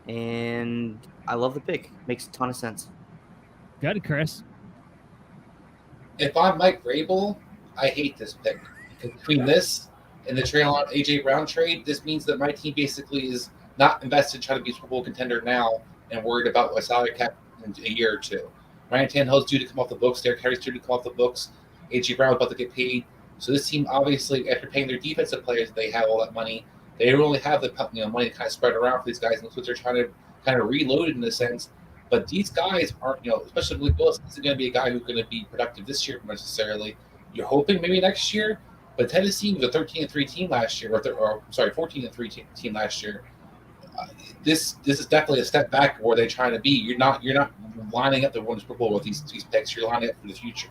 and I love the pick. Makes a ton of sense.
Good, Chris.
If I'm Mike Vrabel, I hate this pick. Between this and the Traylon AJ Brown trade, this means that my team basically is not invested trying to be a Super Bowl contender now and worried about a salary cap in a year or two. Ryan Tannehill's due to come off the books. Derrick Henry's due to come off the books. AJ Brown about to get paid. So this team, obviously, after paying their defensive players, they have all that money. They don't really have the money to kind of spread around for these guys, and that's what they're trying to kind of reload it in a sense. But these guys aren't, especially Malik Willis, isn't going to be a guy who's going to be productive this year necessarily. You're hoping maybe next year, but Tennessee was a 13-3 team last year, 14-3 team last year. This is definitely a step back where they're trying to be. You're not lining up to win the Super Bowl with these picks. You're lining up for the future.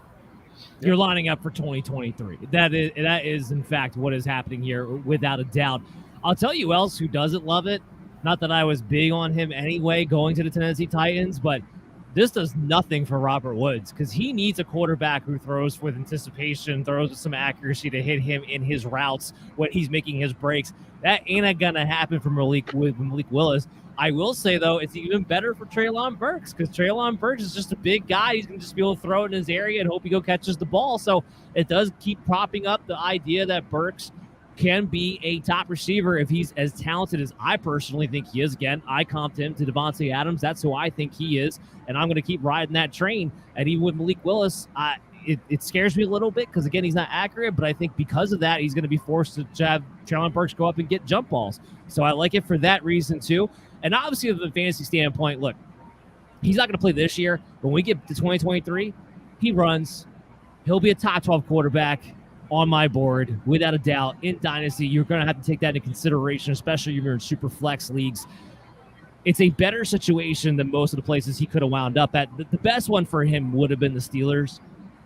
You're lining up for 2023. That is in fact what is happening here, without a doubt. I'll tell you else who doesn't love it. Not that I was big on him anyway going to the Tennessee Titans, but this does nothing for Robert Woods because he needs a quarterback who throws with anticipation, throws with some accuracy to hit him in his routes when he's making his breaks. That ain't gonna happen for Malik Willis. I will say, though, it's even better for Treylon Burks because Treylon Burks is just a big guy. He's going to just be able to throw it in his area and hope he catches the ball. So it does keep propping up the idea that Burks can be a top receiver if he's as talented as I personally think he is. Again, I comped him to Devontae Adams. That's who I think he is, and I'm going to keep riding that train. And even with Malik Willis, it scares me a little bit because, again, he's not accurate, but I think because of that, he's going to be forced to have Treylon Burks go up and get jump balls. So I like it for that reason, too. And obviously, from a fantasy standpoint, look, he's not going to play this year. When we get to 2023, he runs. He'll be a top 12 quarterback on my board, without a doubt. In Dynasty, you're going to have to take that into consideration, especially if you're in super flex leagues. It's a better situation than most of the places he could have wound up at. The best one for him would have been the Steelers,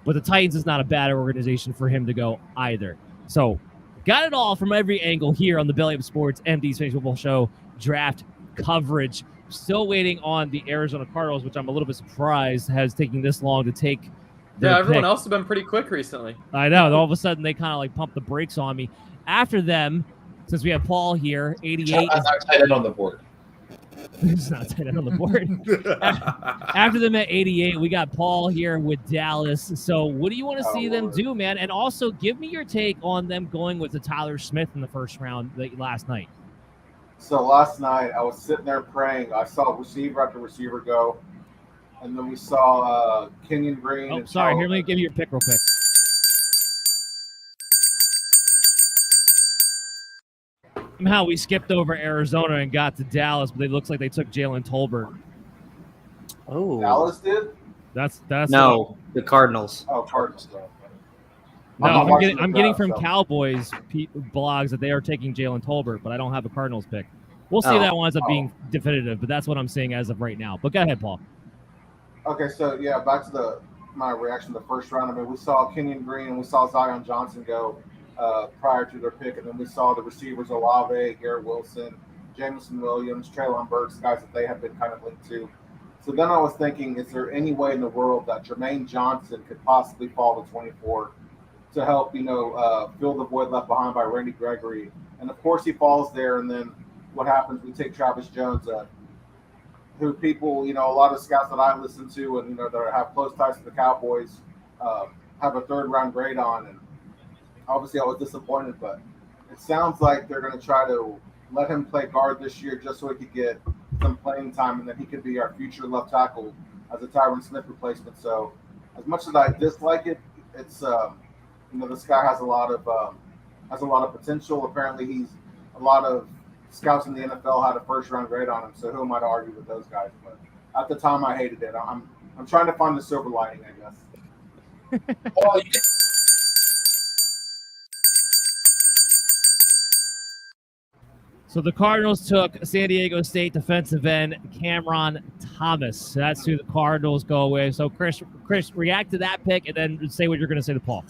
but the Titans is not a bad organization for him to go either. So, got it all from every angle here on the Belly Up Sports MD's Fantasy Football Show draft coverage. Still waiting on the Arizona Cardinals, which I'm a little bit surprised has taken this long to take.
Yeah, everyone
pick.
else has been pretty quick recently.
I know. All of a sudden, they kind of pumped the brakes on me. After them, since we have Paul here, 88.
I'm not tight end on the board.
It's not tight end on the board. After them at 88, we got Paul here with Dallas. So what do you want to see them do, man? And also, give me your take on them going with the Tyler Smith in the first round last night.
So last night, I was sitting there praying. I saw receiver after receiver go. And then we saw Kenyon Green.
Oh, sorry. Here, let me give you your pick real quick. Somehow we skipped over Arizona and got to Dallas, but it looks like they took Jalen Tolbert.
Oh,
Dallas did?
That's
no, the Cardinals.
Oh, Cardinals.
No, I'm getting from Cowboys blogs that they are taking Jalen Tolbert, but I don't have a Cardinals pick. We'll see if that winds up being definitive, but that's what I'm seeing as of right now. But go ahead, Paul.
Okay, so yeah, back to my reaction to the first round. I mean, we saw Kenyon Green and we saw Zion Johnson go prior to their pick, and then we saw the receivers Olave, Garrett Wilson, Jameson Williams, Treylon Burks, guys that they have been kind of linked to. So then I was thinking, is there any way in the world that Jermaine Johnson could possibly fall to 24 to help, fill the void left behind by Randy Gregory? And of course he falls there, and then what happens? We take Travis Jones, who people, a lot of scouts that I listen to and, that have close ties to the Cowboys have a third-round grade on. And obviously I was disappointed, but it sounds like they're going to try to let him play guard this year just so he could get some playing time, and then he could be our future left tackle as a Tyron Smith replacement. So as much as I dislike it, it's, this guy has a lot of potential. Apparently he's a lot of scouts in the NFL had a first-round grade on him, so who am I to argue with those guys? But at the time, I hated it. I'm trying to find the silver lining, I guess.
So the Cardinals took San Diego State defensive end Cameron Thomas. That's who the Cardinals go with. So Chris, react to that pick and then say what you're going to say to Paul.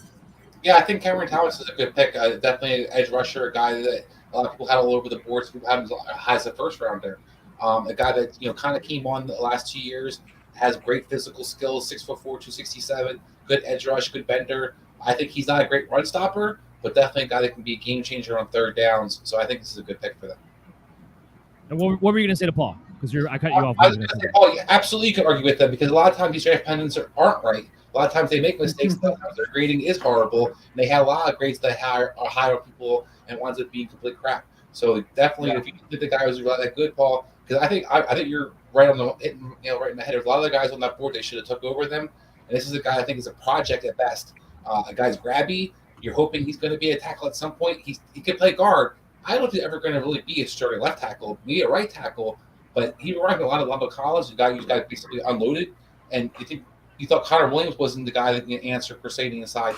Yeah, I think Cameron Thomas is a good pick. Definitely an edge rusher, a guy that a lot of people had all over the board. People had him as a first rounder. A guy that kind of came on the last 2 years, has great physical skills, 6'4", 267, good edge rush, good bender. I think he's not a great run stopper, but definitely a guy that can be a game changer on third downs. So I think this is a good pick for them.
And what were you going to say to Paul? Because I cut you off.
I was going to say, Paul, absolutely you could argue with them, because a lot of times these draft pennants aren't right. A lot of times they make mistakes. Sometimes their grading is horrible. And they had a lot of grades that hire people and winds up being complete crap. So definitely, if you think the guy was really that good, Paul, because I think you're right on right in the head. There's a lot of the guys on that board they should have took over them. And this is a guy I think is a project at best. A guy's grabby. You're hoping he's going to be a tackle at some point. He could play guard. I don't think he's ever going to really be a starting left tackle, be a right tackle. But he arrived a lot of Lubbock College. The guy who's got basically unloaded. And you thought Connor Williams wasn't the guy that can answer Crusading inside.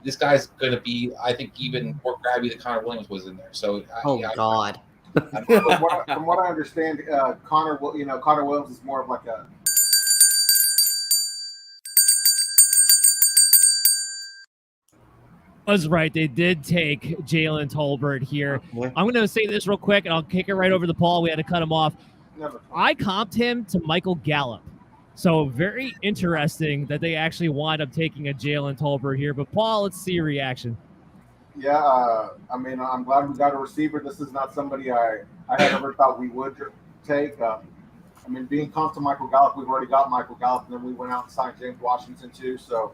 This guy's going to be, I think, even more grabby than Connor Williams was in there. So,
God.
From what I understand, Connor Williams is more of like a.
Was right. They did take Jalen Tolbert here. I'm going to say this real quick, and I'll kick it right over to Paul. We had to cut him off. I comped him to Michael Gallup. So very interesting that they actually wind up taking a Jalen Tolbert here. But, Paul, let's see your reaction.
Yeah, I mean, I'm glad we got a receiver. This is not somebody I had ever thought we would take. I mean, being comped to Michael Gallup, we've already got Michael Gallup, and then we went out and signed James Washington too. So,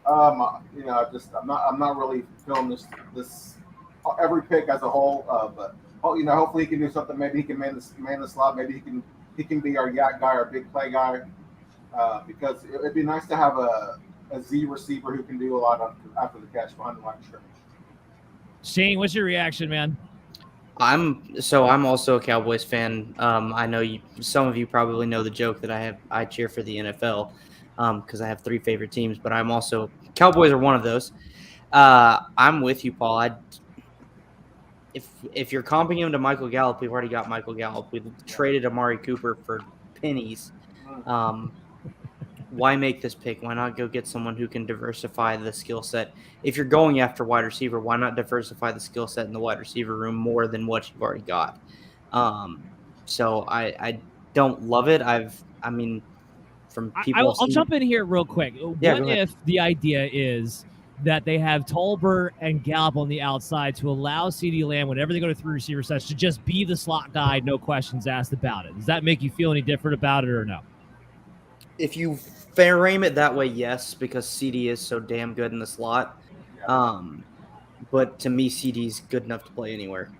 I'm not really feeling this every pick as a whole. But hopefully he can do something. Maybe he can man the slot. Maybe he can be our yak guy, our big play guy. Because it'd be nice to have a Z receiver who can do a lot after the catch behind the line of scrimmage.
Shane, what's your reaction, man?
I'm also a Cowboys fan. I know some of you probably know the joke that I cheer for the NFL because I have 3 favorite teams, but I'm also Cowboys are one of those. I'm with you, Paul. If you're comping him to Michael Gallup, we've already got Michael Gallup. We've traded Amari Cooper for pennies. Why make this pick? Why not go get someone who can diversify the skill set? If you're going after wide receiver, why not diversify the skill set in the wide receiver room more than what you've already got? So I don't love it. From people.
I'll jump in here real quick.
Yeah,
what if the idea is that they have Tolbert and Gallup on the outside to allow CeeDee Lamb, whenever they go to 3 receiver sets, to just be the slot guy, no questions asked about it? Does that make you feel any different about it or no?
If you frame it that way, yes, because CD is so damn good in the slot. But to me, CD's good enough to play anywhere.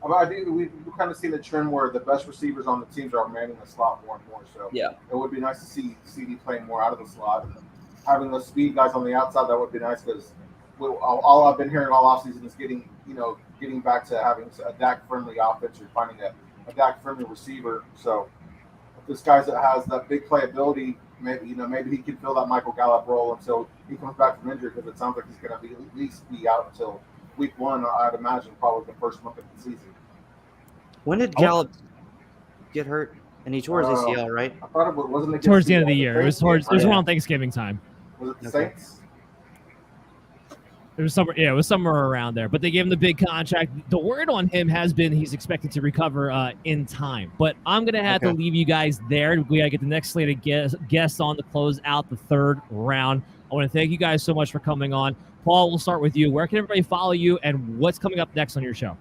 I think we've kind of seen the trend where the best receivers on the teams are manning the slot more and more. So it would be nice to see CD playing more out of the slot. And having those speed guys on the outside, that would be nice because all I've been hearing all offseason is getting back to having a Dak-friendly offense or finding a Dak-friendly receiver. So if this guy that has that big playability, maybe he can fill that Michael Gallup role until he comes back from injury, because it sounds like he's going to at least be out until week 1. I'd imagine probably the first month of the season.
When did Gallup get hurt? And he tore his ACL, right?
I thought it wasn't against
Towards the end of the year. It was
Saints?
it was around Thanksgiving time.
Was it the Saints?
It was somewhere, it was somewhere around there. But they gave him the big contract. The word on him has been he's expected to recover in time. But I'm gonna have to leave you guys there. We gotta get the next slate of guests on to close out the third round. I want to thank you guys so much for coming on. Paul, we'll start with you. Where can everybody follow you, and what's coming up next on your show?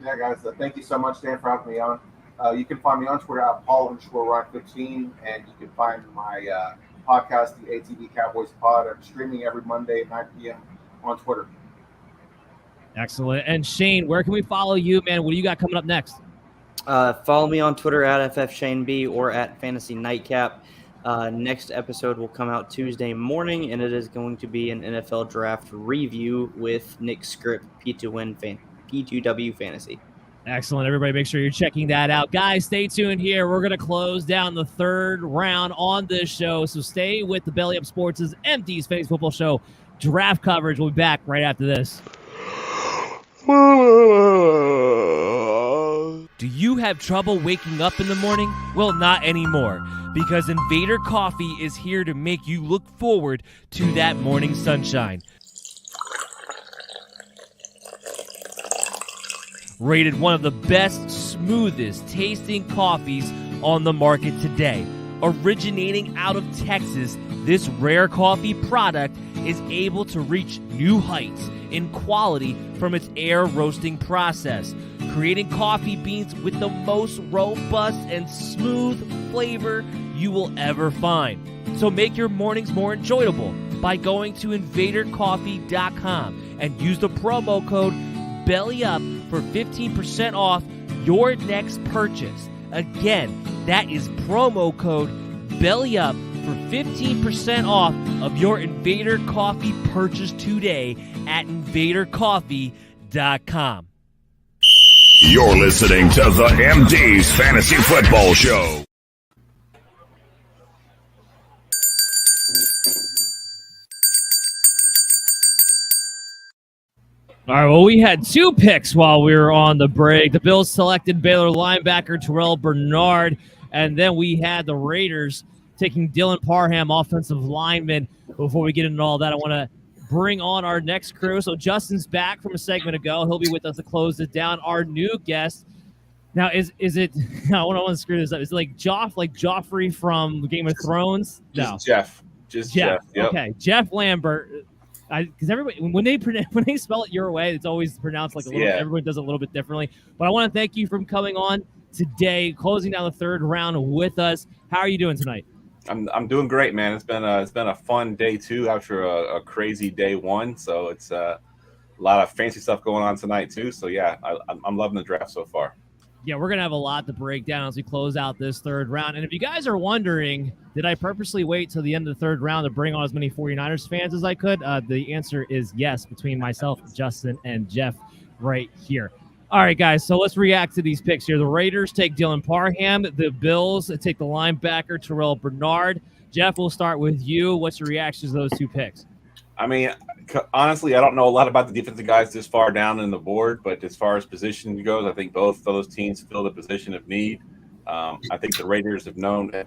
Yeah, guys, thank you so much, Dan, for having me on. You can find me on Twitter at Paul_Ryan15, and you can find my podcast, the ATV Cowboys Pod. I'm streaming every Monday at 9 p.m. on Twitter.
Excellent. And Shane, where can we follow you, man? What do you got coming up next?
Follow me on Twitter at FFShaneB or at Fantasy Nightcap. Next episode will come out Tuesday morning, and it is going to be an NFL draft review with Nick Script, P2W Fantasy.
Excellent. Everybody make sure you're checking that out. Guys, stay tuned here. We're going to close down the third round on this show, so stay with the Belly Up Sports' MD's Fantasy Football Show draft coverage. We'll be back right after this.
Do you have trouble waking up in the morning? Well, not anymore, because Invader Coffee is here to make you look forward to that morning sunshine. Rated one of the best, smoothest tasting coffees on the market today. Originating out of Texas, this rare coffee product is able to reach new heights in quality from its air roasting process, creating coffee beans with the most robust and smooth flavor you will ever find. So make your mornings more enjoyable by going to invadercoffee.com and use the promo code BELLYUP for 15% off your next purchase. Again, that is promo code BELLYUP for 15% off of your Invader Coffee purchase today at invadercoffee.com.
You're listening to the MD's Fantasy Football Show.
All right, well, we had two picks while we were on the break. The Bills selected Baylor linebacker Terrell Bernard, and then we had the Raiders taking Dylan Parham, offensive lineman. Before we get into all that, I want to bring on our next crew. So Justin's back from a segment ago. He'll be with us to close it down. Our new guest. Now, is it – I want to screw this up. Is it like Joffrey from Game of Thrones? No.
Just Jeff. Yep.
Okay, Jeff Lambert. Because everybody, when they spell it your way, it's always pronounced like a little. Everyone does it a little bit differently. But I want to thank you for coming on today, closing down the third round with us. How are you doing tonight?
I'm doing great, man. It's been a fun day two after a crazy day one. So it's a lot of fancy stuff going on tonight too. So yeah, I'm loving the draft so far.
Yeah, we're going to have a lot to break down as we close out this third round. And if you guys are wondering, did I purposely wait till the end of the third round to bring on as many 49ers fans as I could? The answer is yes, between myself, Justin, and Jeff right here. All right, guys, so let's react to these picks here. The Raiders take Dylan Parham. The Bills take the linebacker Terrell Bernard. Jeff, we'll start with you. What's your reaction to those two picks?
I mean, honestly, I don't know a lot about the defensive guys this far down in the board, but as far as position goes, I think both of those teams fill the position of need. I think the Raiders have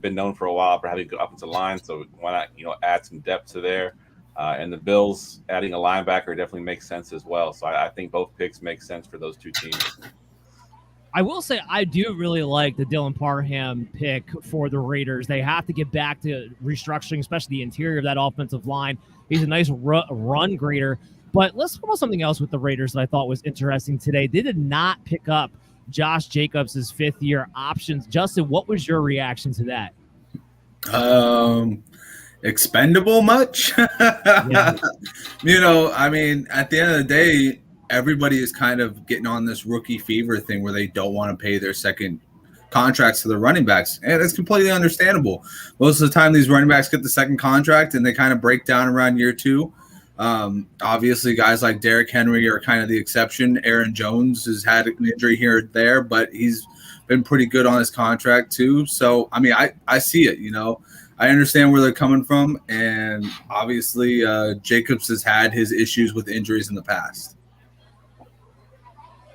been known for a while for having good offensive line, so why not add some depth to there? And the Bills adding a linebacker definitely makes sense as well. So I think both picks make sense for those two teams.
I will say I do really like the Dylan Parham pick for the Raiders. They have to get back to restructuring, especially the interior of that offensive line. He's a nice run grader. But let's talk about something else with the Raiders that I thought was interesting today. They did not pick up Josh Jacobs' fifth-year options. Justin, what was your reaction to that?
Expendable much?
Yeah.
I mean, at the end of the day, everybody is kind of getting on this rookie fever thing where they don't want to pay their second contracts to the running backs. And it's completely understandable. Most of the time, these running backs get the second contract and they kind of break down around year two. Obviously, guys like Derrick Henry are kind of the exception. Aaron Jones has had an injury here and there, but he's been pretty good on his contract too. So, I mean, I see it, I understand where they're coming from. And obviously, Jacobs has had his issues with injuries in the past.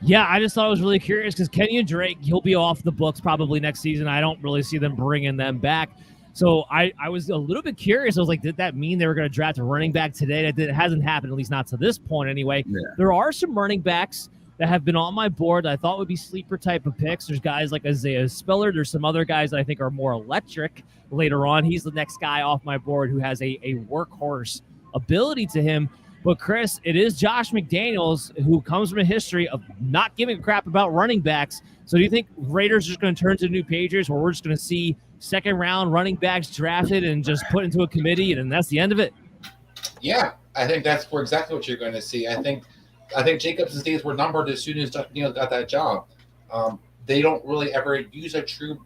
Yeah, I just thought it was really curious because Kenyon Drake, he'll be off the books probably next season. I don't really see them bringing them back. So I was a little bit curious. I was like, did that mean they were going to draft a running back today? That hasn't happened, at least not to this point anyway. Yeah. There are some running backs that have been on my board that I thought would be sleeper type of picks. There's guys like Isaiah Spiller. There's some other guys that I think are more electric later on. He's the next guy off my board who has a workhorse ability to him. But, Chris, it is Josh McDaniels who comes from a history of not giving a crap about running backs. So do you think Raiders are just going to turn to the new Patriots where we're just going to see second-round running backs drafted and just put into a committee, and that's the end of it?
Yeah, I think that's exactly what you're going to see. I think Jacobs' days were numbered as soon as Josh McDaniels got that job. They don't really ever use a true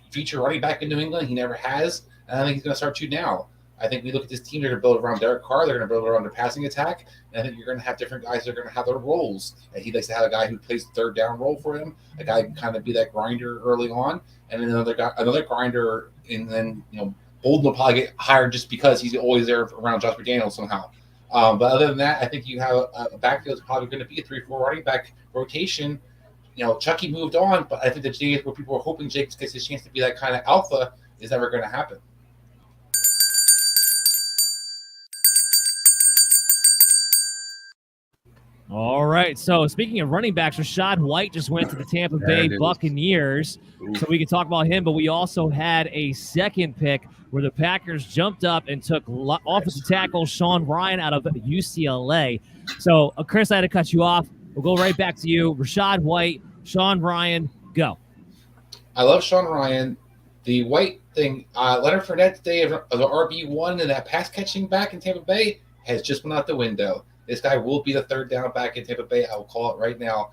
feature running back in New England. He never has, and I think he's going to start to now. I think we look at this team, they're going to build around Derek Carr. They're going to build around their passing attack. And I think you're going to have different guys that are going to have their roles. And he likes to have a guy who plays the third down role for him, a guy who can kind of be that grinder early on, and then another grinder, and then, Bolden will probably get hired just because he's always there around Josh McDaniels somehow. But other than that, I think you have a backfield that's probably going to be a 3-4 running back rotation. Chucky moved on, but I think the days where people were hoping Jacobs gets his chance to be that kind of alpha is never going to happen.
All right, so speaking of running backs, Rashad White just went to the Tampa Bay Buccaneers, so we can talk about him, but we also had a second pick where the Packers jumped up and took offensive tackle Sean Ryan out of UCLA. So, Chris, I had to cut you off. We'll go right back to you. Rashad White, Sean Ryan, go.
I love Sean Ryan. The White thing, Leonard Fournette today of the RB1 and that pass catching back in Tampa Bay has just went out the window. This guy will be the third down back in Tampa Bay. I will call it right now.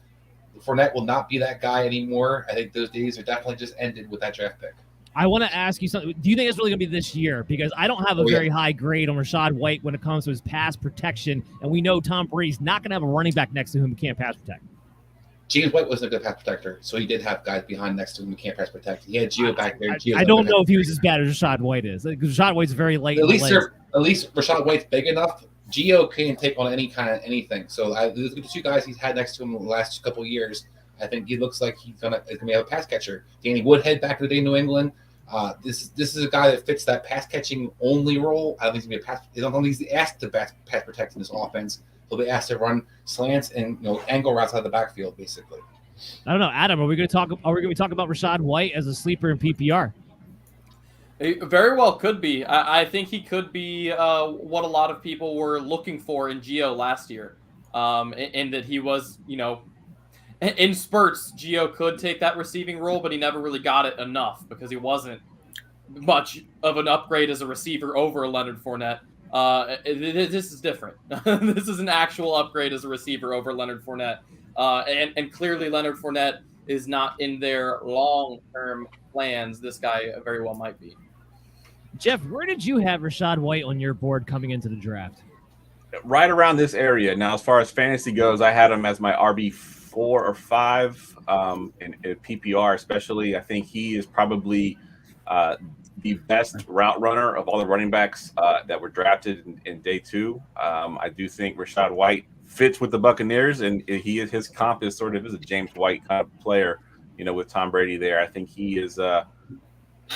Fournette will not be that guy anymore. I think those days are definitely just ended with that draft pick.
I want to ask you something. Do you think it's really going to be this year? Because I don't have a very high grade on Rashad White when it comes to his pass protection, and we know Tom Brady's not going to have a running back next to him who can't pass protect.
James White wasn't a good pass protector, so he did have guys behind next to him who can't pass protect. He had Gio back there.
I don't know if he was as bad as Rashad White is. Rashad White's very late.
At least Rashad White's big enough. Gio can't take on any kind of anything. So the two guys he's had next to him in the last couple of years, I think he looks like he's gonna be a pass catcher. Danny Woodhead back in the day in New England. This is a guy that fits that pass catching only role. I don't think he's gonna be a pass. I don't think he's asked to pass protect in this offense. He'll be asked to run slants and angle routes out of the backfield, basically.
I don't know, Adam. Are we going to talk about Rashad White as a sleeper in PPR?
It very well could be. I think he could be what a lot of people were looking for in Gio last year, in that he was, in spurts, Gio could take that receiving role, but he never really got it enough because he wasn't much of an upgrade as a receiver over Leonard Fournette. This is different. This is an actual upgrade as a receiver over Leonard Fournette. And clearly Leonard Fournette is not in their long-term plans. This guy very well might be.
Jeff, where did you have Rashad White on your board coming into the draft?
Right around this area. Now, as far as fantasy goes, I had him as my RB4 or 5 in PPR especially. I think he is probably the best route runner of all the running backs that were drafted in day 2. I do think Rashad White fits with the Buccaneers, and his comp is sort of a James White kind of player, with Tom Brady there. I think he is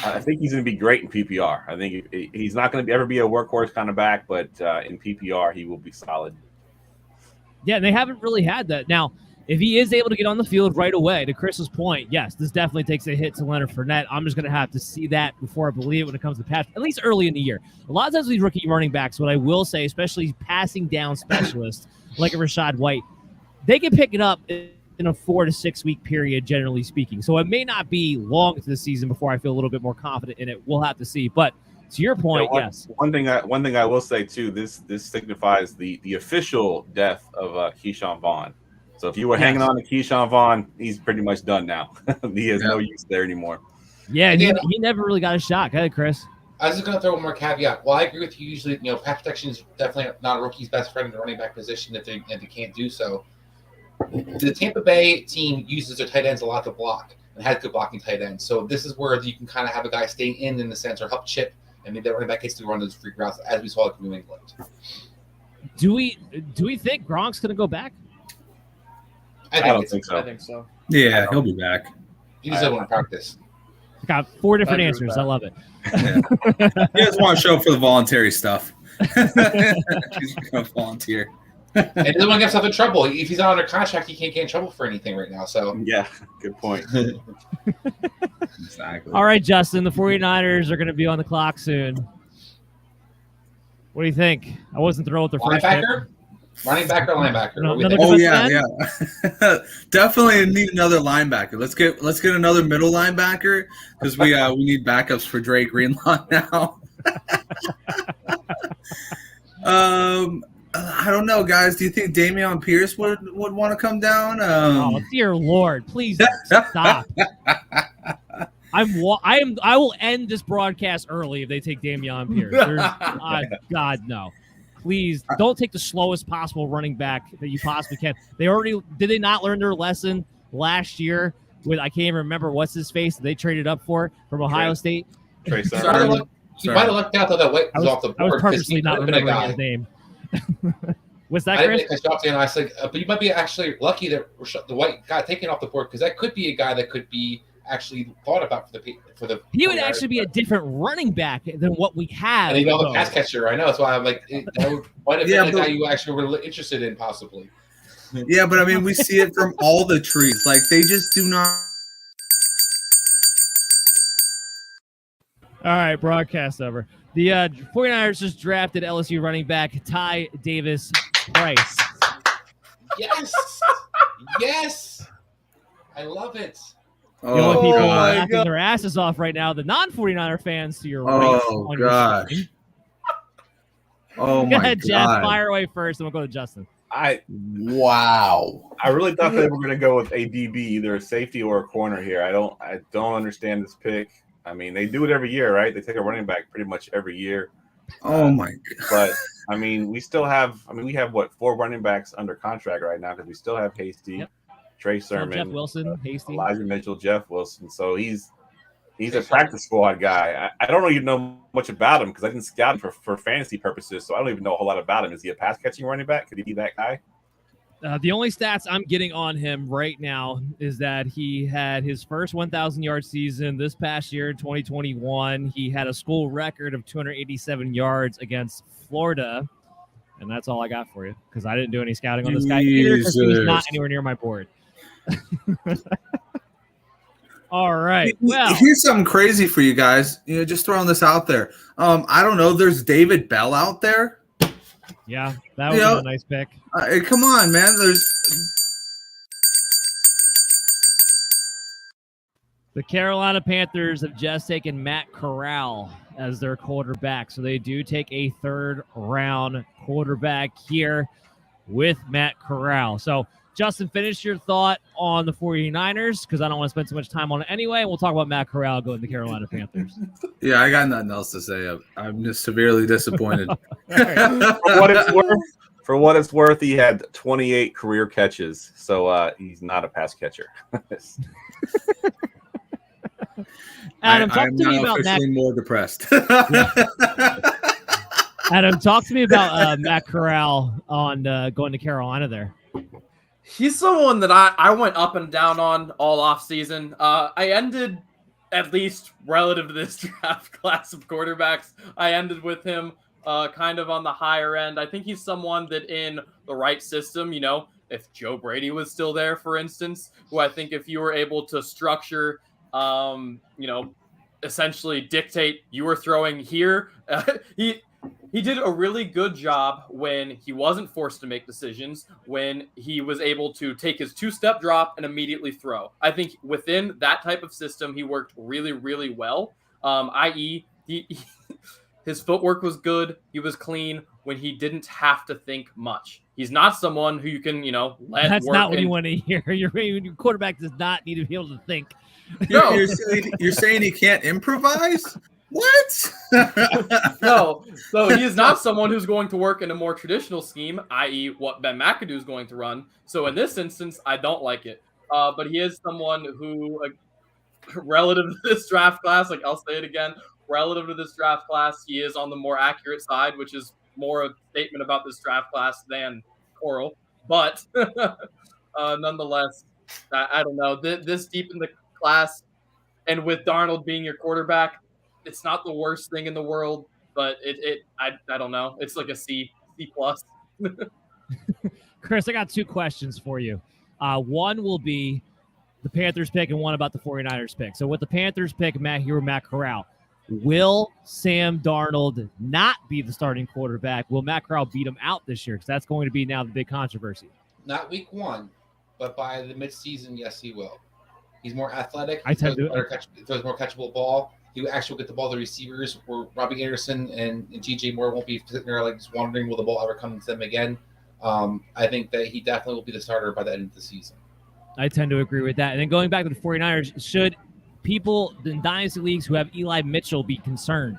I think he's going to be great in PPR. I think he's not going to ever be a workhorse kind of back, but in PPR, he will be solid.
Yeah, they haven't really had that. Now, if he is able to get on the field right away, to Chris's point, yes, this definitely takes a hit to Leonard Fournette. I'm just going to have to see that before I believe it when it comes to pass, at least early in the year. A lot of times with these rookie running backs, what I will say, especially passing down specialists like a Rashad White, they can pick it up in a 4 to 6 week period, generally speaking. So it may not be long into the season before I feel a little bit more confident in it. We'll have to see. But to your point, yes.
One thing I will say too, this signifies the official death of Keyshawn Vaughn. So if you were hanging on to Keyshawn Vaughn, he's pretty much done now. He has no use there anymore.
Yeah, he never really got a shot. Go ahead, Chris.
I was just going to throw one more caveat. Well, I agree with you. Usually, pass protection is definitely not a rookie's best friend in the running back position if they can't do so. The Tampa Bay team uses their tight ends a lot to block and has good blocking tight ends. So this is where you can kind of have a guy stay in the sense or help chip, and maybe that running back gets to run those freak routes as we saw in New England.
Do we think Gronk's going to go back?
I don't think so.
I think so.
Yeah, he'll be back.
He just doesn't want to practice.
Got 4 different answers. I love it.
He just want to show up for the voluntary stuff. He's going to volunteer.
And he doesn't want to get himself in trouble. If he's not under contract, he can't get in trouble for anything right now. So
yeah, good point.
Exactly.
All right, Justin, the 49ers are going to be on the clock soon. What do you think? I wasn't thrilled with their first pick.
Linebacker? Running back or linebacker?
No,
What do we
Oh
think?
yeah. Definitely need another linebacker. Let's get another middle linebacker because we need backups for Drake Greenlaw now. I don't know, guys. Do you think Dameon Pierce would want to come down?
Oh dear Lord, please stop. I will end this broadcast early if they take Dameon Pierce. God no. Please don't take the slowest possible running back that you possibly can. Did they not learn their lesson last year with I can't even remember what's his face that they traded up for from Ohio State?
Trey
Sermon. You might have lucked out that White was off the board.
I was
'cause
purposely
he
not
could have been a
remembering
guy.
his name. Was that
I
Chris?
didn't make and I said, but you might be actually lucky that the White got taken off the board because that could be a guy that could be actually thought about for the.
He would actually be a different running back than what we have.
And he don't have a
though.
pass catcher. I know. That's why I'm like, that might have been a guy you actually were interested in, possibly.
Yeah, but I mean, we see it from all the trees. Like they just do not.
All right, broadcast over. The 49ers just drafted LSU running back Ty Davis Price.
Yes. Yes. I love it.
The only people
God.
laughing their asses off right now, the non-49er fans to your right.
Oh
on your
gosh.
screen.
Oh
Go
my
ahead, Jeff.
God.
Fire away first, and we'll go to Justin.
Wow.
I really thought they were going to go with a DB, either a safety or a corner here. I don't understand this pick. I mean, they do it every year, right? They take a running back pretty much every year.
Oh my God.
But I mean, we have what 4 running backs under contract right now because we still have Hasty, Trey Sermon,
Jeff Wilson, Hasty,
Elijah Mitchell, Jeff Wilson. So he's a practice squad guy. I don't even know much about him because I didn't scout him for fantasy purposes, so I don't even know a whole lot about him. Is he a pass catching running back? Could he be that guy?
The only stats I'm getting on him right now is that he had his first 1,000-yard season this past year, 2021. He had a school record of 287 yards against Florida, and that's all I got for you because I didn't do any scouting on this guy either because he was not anywhere near my board. All right. Well,
here's something crazy for you guys. Just throwing this out there. I don't know. There's David Bell out there.
Yeah, that was a nice pick.
Come on, man.
The Carolina Panthers have just taken Matt Corral as their quarterback. So they do take a 3rd-round quarterback here with Matt Corral. So, Justin, finish your thought on the 49ers because I don't want to spend too much time on it anyway. We'll talk about Matt Corral going to the Carolina Panthers.
Yeah, I got nothing else to say. I'm just severely disappointed.
For what it's worth, he had 28 career catches, so he's not a pass catcher.
Adam, talk to me about Matt.
More depressed.
Adam, talk to me about Matt Corral on going to Carolina there.
He's someone that I went up and down on all off season. I ended, at least relative to this draft class of quarterbacks, I ended with him kind of on the higher end. I think he's someone that in the right system, if Joe Brady was still there, for instance, who I think if you were able to structure, essentially dictate you were throwing here, he did a really good job when he wasn't forced to make decisions, when he was able to take his 2-step drop and immediately throw. I think within that type of system, he worked really, really well, i.e. his footwork was good. He was clean when he didn't have to think much. He's not someone who you can, let
That's
work.
not what you want to hear. Your quarterback does not need to be able to think.
No.
You're saying he can't improvise? What?
No. So he is not someone who's going to work in a more traditional scheme, i.e. what Ben McAdoo is going to run. So in this instance, I don't like it. But he is someone who, relative to this draft class, I'll say it again, relative to this draft class, he is on the more accurate side, which is more a statement about this draft class than Coral. But nonetheless, I don't know. This deep in the class, and with Darnold being your quarterback, it's not the worst thing in the world, but I don't know. It's like a C plus.
Chris, I got 2 questions for you. One will be the Panthers pick and one about the 49ers pick. So with the Panthers pick, Matt Corral, will Sam Darnold not be the starting quarterback? Will Matt Corral beat him out this year? Because that's going to be now the big controversy.
Not week 1, but by the midseason, yes, he will. He's more athletic.
He
throws more catchable ball. He will actually get the ball to the receivers where Robbie Anderson and DJ Moore won't be sitting there like just wondering will the ball ever come to them again. I think that he definitely will be the starter by the end of the season.
I tend to agree with that. And then going back to the 49ers, should people in dynasty leagues who have Eli Mitchell be concerned?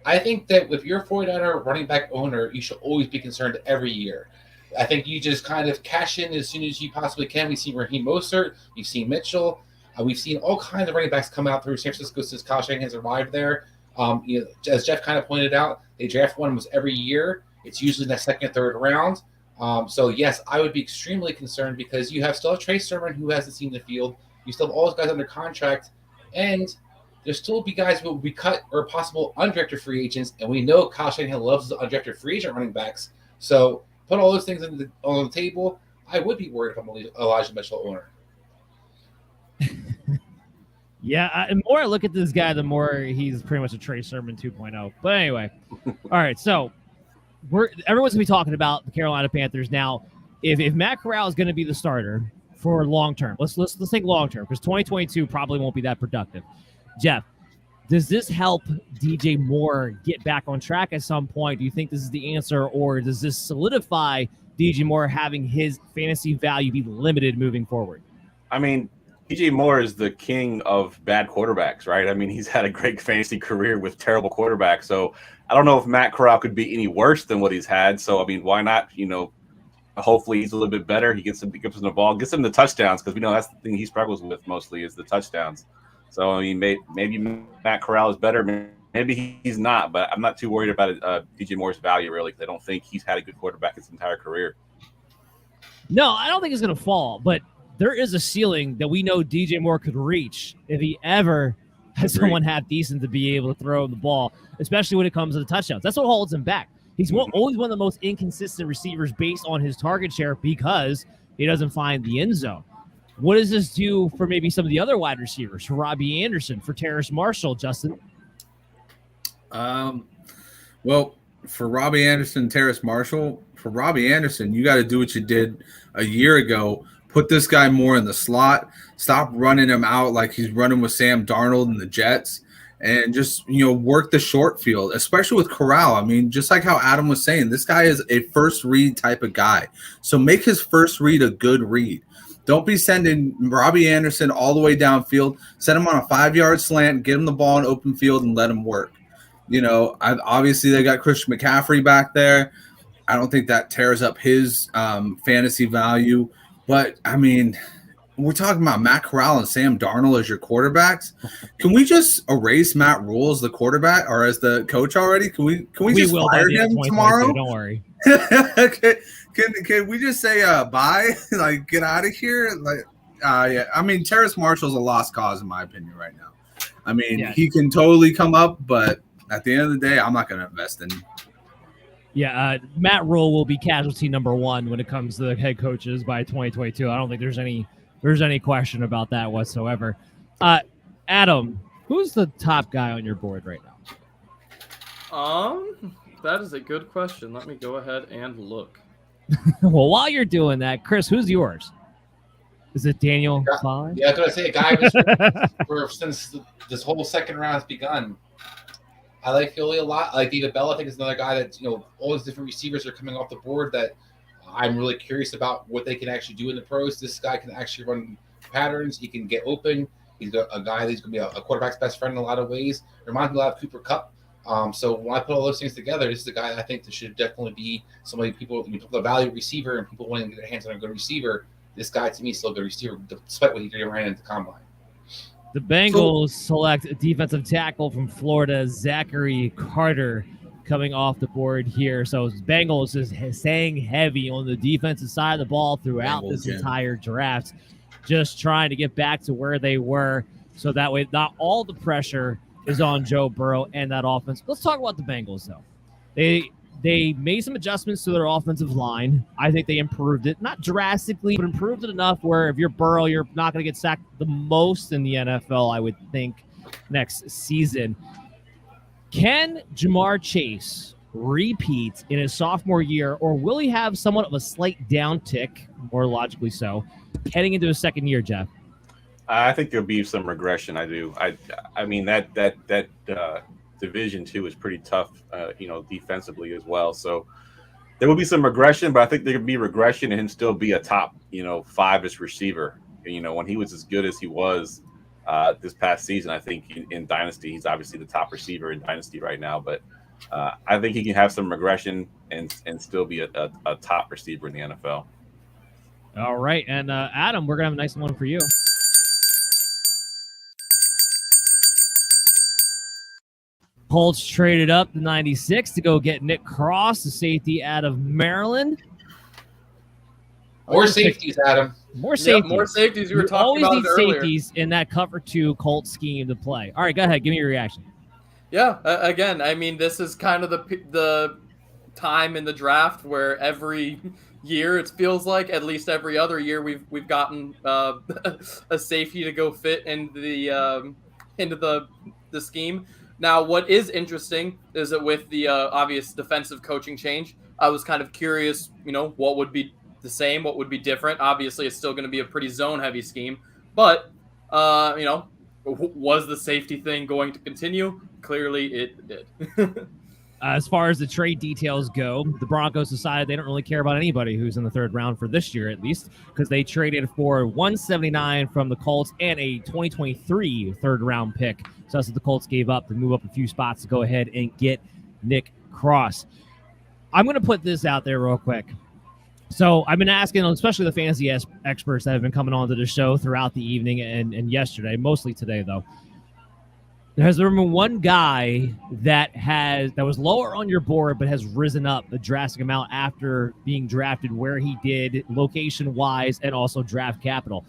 I think that if you're a 49er running back owner, you should always be concerned every year. I think you just kind of cash in as soon as you possibly can. We've seen Raheem Mostert. You've seen Mitchell. We've seen all kinds of running backs come out through San Francisco since Kyle Shanahan's arrived there. As Jeff kind of pointed out, they draft one almost every year. It's usually in the second, third round. So, yes, I would be extremely concerned because you still have Trey Sermon who hasn't seen the field. You still have all those guys under contract. And there'll still be guys who will be cut or possible undrafted free agents. And we know Kyle Shanahan loves the undrafted free agent running backs. So put all those things on the table. I would be worried if I'm an Elijah Mitchell owner.
Yeah, the more I look at this guy, the more he's pretty much a Trey Sermon 2.0. But anyway, all right, so everyone's going to be talking about the Carolina Panthers now. If Matt Corral is going to be the starter for long term, let's think long term because 2022 probably won't be that productive. Jeff, does this help DJ Moore get back on track at some point? Do you think this is the answer, or does this solidify DJ Moore having his fantasy value be limited moving forward?
I mean, DJ Moore is the king of bad quarterbacks, right? I mean, he's had a great fantasy career with terrible quarterbacks. So I don't know if Matt Corral could be any worse than what he's had. So, I mean, why not, hopefully he's a little bit better. He gives him the ball, gets him the touchdowns because we know that's the thing he struggles with mostly is the touchdowns. So, I mean, maybe Matt Corral is better. Maybe he's not, but I'm not too worried about DJ Moore's value, really, because I don't think he's had a good quarterback his entire career.
No, I don't think it's going to fall, but there is a ceiling that we know DJ Moore could reach if he ever has someone half decent to be able to throw the ball, especially when it comes to the touchdowns. That's what holds him back. He's always one of the most inconsistent receivers based on his target share because he doesn't find the end zone. What does this do for maybe some of the other wide receivers, for Robbie Anderson, for Terrace Marshall, Justin?
Well, for Robbie Anderson, Terrace Marshall, for Robbie Anderson, you got to do what you did a year ago. Put this guy more in the slot. Stop running him out like he's running with Sam Darnold and the Jets. And just, work the short field, especially with Corral. I mean, just like how Adam was saying, this guy is a first read type of guy. So make his first read a good read. Don't be sending Robbie Anderson all the way downfield. Send him on a 5-yard slant, get him the ball in open field, and let him work. Obviously they got Christian McCaffrey back there. I don't think that tears up his fantasy value. But, I mean, we're talking about Matt Corral and Sam Darnold as your quarterbacks. Can we just erase Matt Rule as the quarterback or as the coach already? Can we just fire him tomorrow?
Don't worry.
Can we just say bye? Like, get out of here? Yeah. I mean, Terrace Marshall's a lost cause in my opinion right now. I mean, he can totally come up, but at the end of the day, I'm not going to invest in him.
Yeah, Matt Rule will be casualty number 1 when it comes to the head coaches by 2022. I don't think there's any question about that whatsoever. Adam, who's the top guy on your board right now?
That is a good question. Let me go ahead and look.
Well, while you're doing that, Chris, who's yours? Is it Daniel Fowler?
Yeah, I was going to say a guy since this whole second round has begun. I like Philly a lot. I like David Bell. I think is another guy that, all these different receivers are coming off the board that I'm really curious about what they can actually do in the pros. This guy can actually run patterns. He can get open. He's a guy that's going to be a quarterback's best friend in a lot of ways. Reminds me a lot of Cooper Kupp. So when I put all those things together, this is a guy I think that should definitely be somebody people the value receiver and people wanting to get their hands on a good receiver. This guy to me is still a good receiver despite what he ran into the combine.
The Bengals select a defensive tackle from Florida, Zachary Carter. coming off the board here. So Bengals is staying heavy on the defensive side of the ball throughout this entire draft, just trying to get back to where they were, so that way not all the pressure is on Joe Burrow and that offense. Let's talk about the Bengals, though. They made some adjustments to their offensive line. I think they improved it, not drastically, but improved it enough where if you're Burrow, you're not going to get sacked the most in the NFL, I would think, next season. Can Jamar Chase repeat in his sophomore year, or will he have somewhat of a slight downtick, more logically so, heading into his second year, Jeff?
I think there'll be some regression. I do. I mean that Division 2 is pretty tough, defensively as well. So there will be some regression, but I think there could be regression and him still be a top, 5-ish receiver. When he was as good as he was this past season, I think in Dynasty, he's obviously the top receiver in Dynasty right now. But I think he can have some regression and still be a top receiver in the NFL.
All right. And Adam, we're going to have a nice one for you. Colts traded up to 96 to go get Nick Cross, the safety out of Maryland.
More safeties, Adam.
More safeties.
Yep, more safeties. We were talking
always
about
need
it earlier.
safeties in that cover 2 Colts scheme to play. All right, go ahead. Give me your reaction.
Yeah, again, I mean, this is kind of the time in the draft where every year it feels like, at least every other year, we've gotten a safety to go fit into the scheme. Now, what is interesting is that with the obvious defensive coaching change, I was kind of curious, what would be the same, what would be different. Obviously, it's still going to be a pretty zone-heavy scheme, but, was the safety thing going to continue? Clearly, it did.
As far as the trade details go, the Broncos decided they don't really care about anybody who's in the third round for this year, at least, because they traded for 179 from the Colts and a 2023 third-round pick. So that's what the Colts gave up to move up a few spots to go ahead and get Nick Cross. I'm going to put this out there real quick. So I've been asking, especially the fantasy experts that have been coming on to the show throughout the evening and yesterday, mostly today, though. Has there been one guy that was lower on your board but has risen up a drastic amount after being drafted where he did, location-wise, and also draft capital?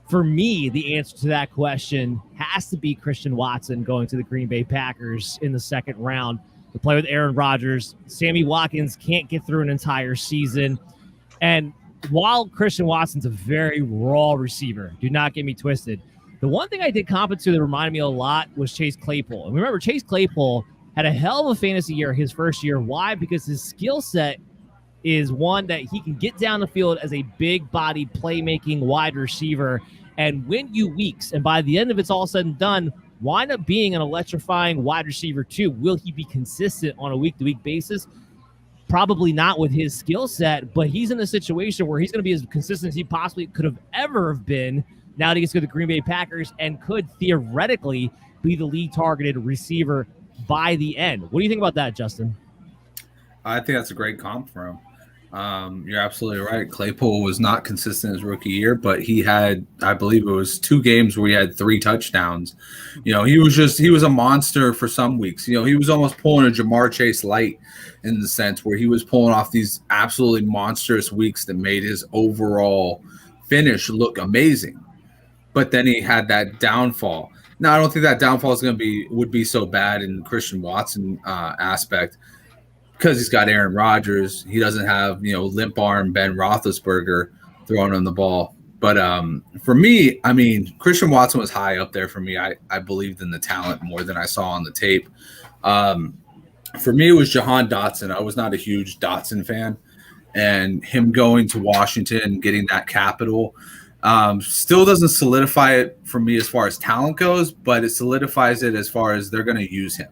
For me, the answer to that question has to be Christian Watson going to the Green Bay Packers in the second round to play with Aaron Rodgers. Sammy Watkins can't get through an entire season. And while Christian Watson's a very raw receiver, do not get me twisted, the one thing I did compensate to that reminded me a lot was Chase Claypool. And remember, Chase Claypool had a hell of a fantasy year his first year. Why? Because his skill set is one that he can get down the field as a big-bodied playmaking wide receiver and win you weeks. And by the end of it's all said and done, wind up being an electrifying wide receiver too. Will he be consistent on a week-to-week basis? Probably not with his skill set, but he's in a situation where he's going to be as consistent as he possibly could have ever have been. Now that he gets to the Green Bay Packers and could theoretically be the lead targeted receiver by the end. What do you think about that, Justin?
I think that's a great comp for him. You're absolutely right. Claypool was not consistent his rookie year, but he had, I believe it was 2 games where he had 3 touchdowns. He was a monster for some weeks. He was almost pulling a Jamar Chase light in the sense where he was pulling off these absolutely monstrous weeks that made his overall finish look amazing. But then he had that downfall. Now, I don't think that downfall would be so bad in Christian Watson aspect because he's got Aaron Rodgers. He doesn't have, limp arm Ben Roethlisberger throwing on the ball. But for me, I mean, Christian Watson was high up there for me. I believed in the talent more than I saw on the tape. For me, it was Jahan Dotson. I was not a huge Dotson fan. And him going to Washington and getting that capital still doesn't solidify it for me as far as talent goes, but it solidifies it as far as they're going to use him.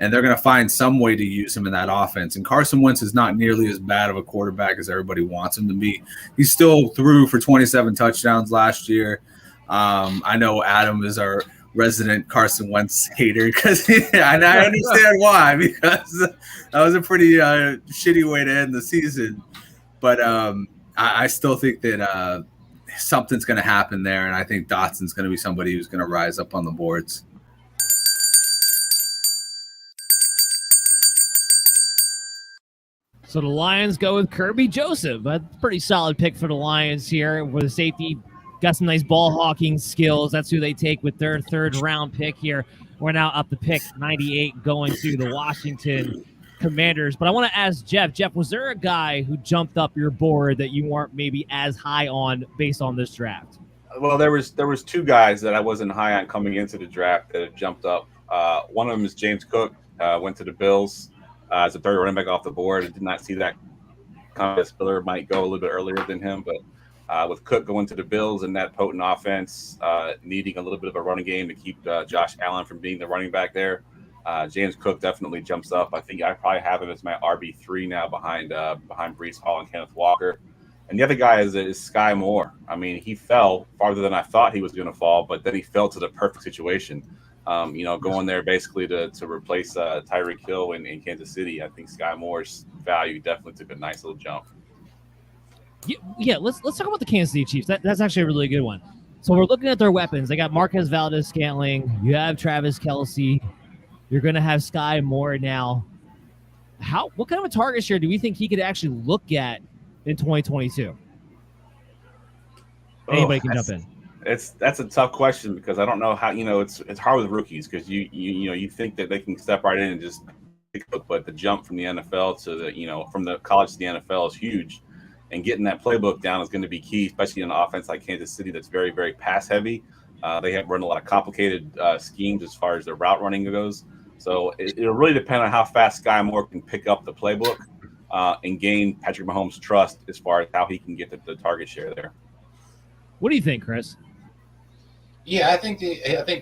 And they're going to find some way to use him in that offense. And Carson Wentz is not nearly as bad of a quarterback as everybody wants him to be. He still threw for 27 touchdowns last year. I know Adam is our resident Carson Wentz hater, and I understand why, because that was a pretty shitty way to end the season. But I still think that something's going to happen there, and I think Dotson's going to be somebody who's going to rise up on the boards.
So the Lions go with Kirby Joseph. A pretty solid pick for the Lions here. Where the safety got some nice ball hawking skills. That's who they take with their third-round pick here. We're now up to pick 98 going to the Washington Commanders. But I want to ask Jeff. Jeff, was there a guy who jumped up your board that you weren't maybe as high on based on this draft?
Well, there was two guys that I wasn't high on coming into the draft that have jumped up. One of them is James Cook. Went to the Bills as a third running back off the board. I did not see that coming. Spiller might go a little bit earlier than him, but with Cook going to the Bills and that potent offense, needing a little bit of a running game to keep Josh Allen from being the running back there, James Cook definitely jumps up. I think I probably have him as my RB3 now behind Breece Hall and Kenneth Walker. And the other guy is Sky Moore. I mean, he fell farther than I thought he was going to fall, but then he fell to the perfect situation. Going there basically to replace Tyreek Hill in Kansas City. I think Sky Moore's value definitely took a nice little jump.
Yeah, let's talk about the Kansas City Chiefs. That's actually a really good one. So we're looking at their weapons. They got Marquez Valdez-Scantling. You have Travis Kelce. You're going to have Sky Moore now. What kind of a target share do we think he could actually look at in 2022? Anybody can jump in.
That's a tough question because I don't know how, it's hard with rookies because you think that they can step right in and just pick up, but the jump from the NFL to the from the college to the NFL is huge, and getting that playbook down is going to be key, especially in an offense like Kansas City that's very, very pass heavy. They have run a lot of complicated schemes as far as their route running goes. So it'll really depend on how fast Sky Moore can pick up the playbook and gain Patrick Mahomes' trust as far as how he can get the target share there.
What do you think, Chris?
Yeah, I think